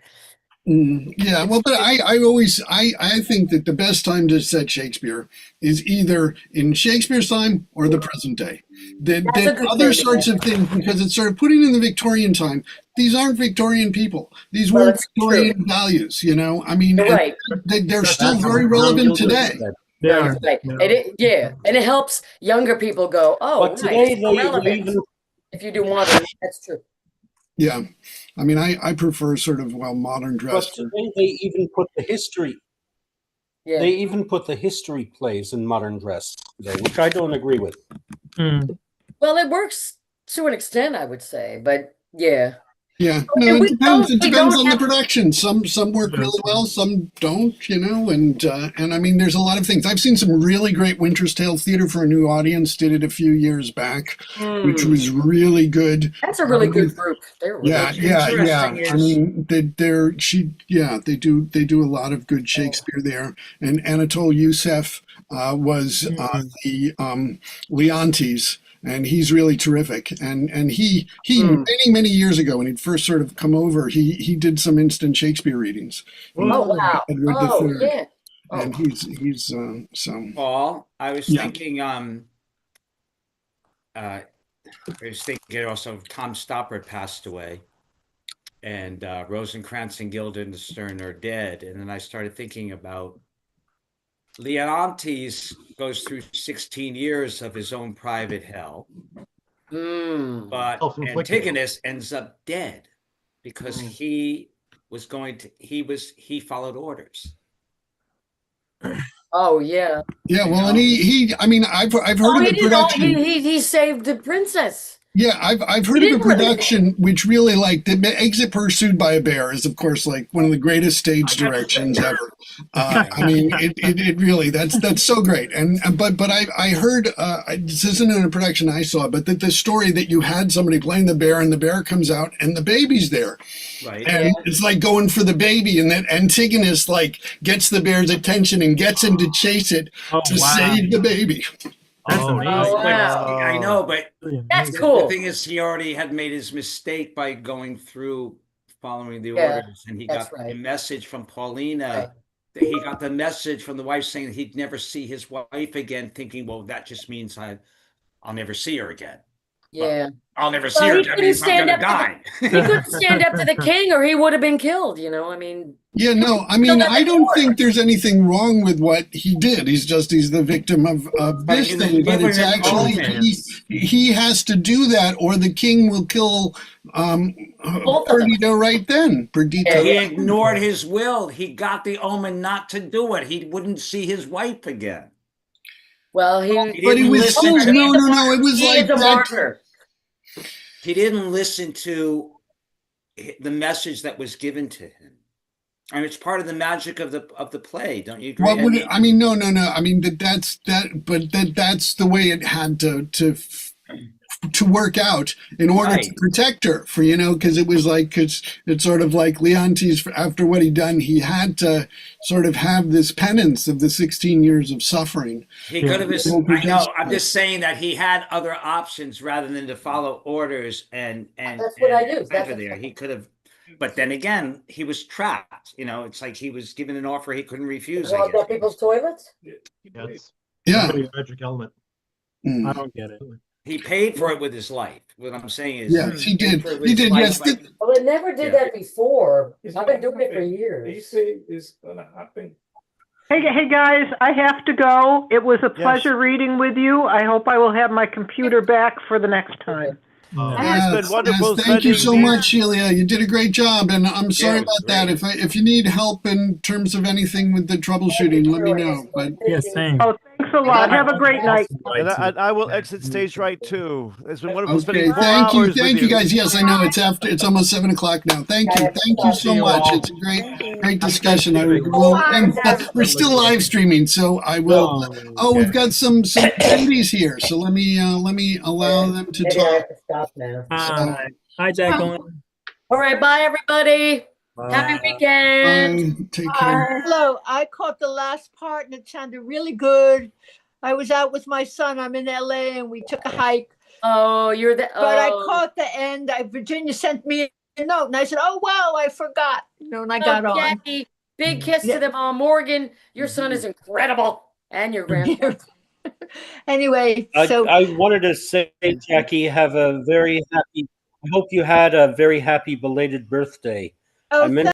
Yeah, well, but I think that the best time to set Shakespeare is either in Shakespeare's time or the present day. That other sorts of things, because it's sort of putting in the Victorian time. These aren't Victorian people. These weren't Victorian values, I mean, right. They're still very relevant today. Yeah, right. And it helps younger people go, oh, but today relevant. If you do modern, that's true. Yeah, I mean, I prefer sort of modern dress. But today they even put the history. Yeah. They even put the history plays in modern dress today, which I don't agree with. Well, it works to an extent, I would say, but yeah. Yeah, no, it depends. It depends on the production. Some work really well, some don't. And I mean, there's a lot of things. I've seen some really great Winter's Tale Theater for a New Audience. Did it a few years back, which was really good. That's a really good group. They're really yeah. I mean, they do a lot of good Shakespeare there. And Anatole Youssef was the Leontes. And he's really terrific. And he many years ago, when he'd first sort of come over, he did some instant Shakespeare readings. Oh wow! Yeah. And he's so. Paul, I was thinking. I was thinking also Tom Stoppard passed away, and Rosencrantz and Guildenstern are dead, and then I started thinking about. Leontes goes through 16 years of his own private hell, but Antigonus ends up dead because he followed orders. Oh yeah. Yeah, well, and I mean, I've heard of the production. He saved the princess. Yeah, I've heard of a production which really like the Exit Pursued by a Bear is of course like one of the greatest stage directions ever. I mean, it really that's so great. And but I heard this isn't in a production I saw, but the story that you had somebody playing the bear and the bear comes out and the baby's there. Right. And it's like going for the baby, and then Antigonus like gets the bear's attention and gets him to chase it to save the baby. That's Oh, amazing. but I know, but That's the cool. thing is, he already had made his mistake by going through following the Yeah, orders, and he that's got right. a message from Paulina. Right. He got the message from the wife saying he'd never see his wife again, thinking, well, that just means I'll never see her again. Yeah. I'll never see Well, her he again. couldn't Means I'm stand gonna up to die. he couldn't stand up to the king, or he would have been killed. I mean. Yeah, no, I mean, I don't think there's anything wrong with what he did. He's the victim of this he was thing, but given it's an actually omen. he has to do that, or the king will kill Both of them. Perdita right then. Perdita. He ignored his will. He got the omen not to do it. He wouldn't see his wife again. Well, But it was so no. It was he like is a that. martyr. He didn't listen to the message that was given to him. I mean, it's part of the magic of the play, don't you agree? What would I mean? No. I mean that's the way it had to work out in order to protect her because it was like it's sort of like Leontes after what he'd done, he had to sort of have this penance of the 16 years of suffering. He could have. I know. I'm just saying that he had other options rather than to follow orders and that's what I do. That's there. He could have. But then again, he was trapped. It's like he was given an offer he couldn't refuse. Well, about people's toilets? Yeah. Magic element. I don't get it. He paid for it with his life. What I'm saying is, yes, he did. He did. Yes. Well, it never did that before. I've been doing it for years. It's gonna happen. Hey guys, I have to go. It was a pleasure reading with you. I hope I will have my computer back for the next time. It's been wonderful. Thank you so much, Celia. You did a great job, and I'm sorry about that. If you need help in terms of anything with the troubleshooting, let me know. But same. Oh, thanks a lot. Have a great night. And I will exit stage right too. It's been wonderful spending 4 thank you, hours with you guys. Yes, I know it's almost 7 o'clock now. Thank you so much. It's a great discussion. And we're still live streaming, so I will. Oh, we've got some ladies here, so let me allow them to talk. Now. Hi, Jacqueline. All right, bye everybody. Happy weekend. Take care. Hello. I caught the last part and it sounded really good. I was out with my son. I'm in LA and we took a hike. Oh, you're the. But I caught the end. Virginia sent me a note and I said, "Oh wow, I forgot." And I got on. Jackie, big kiss to them all. Morgan, your son is incredible, and your grandson. Anyway, I wanted to say, Jackie, I hope you had a very happy belated birthday. Oh, I meant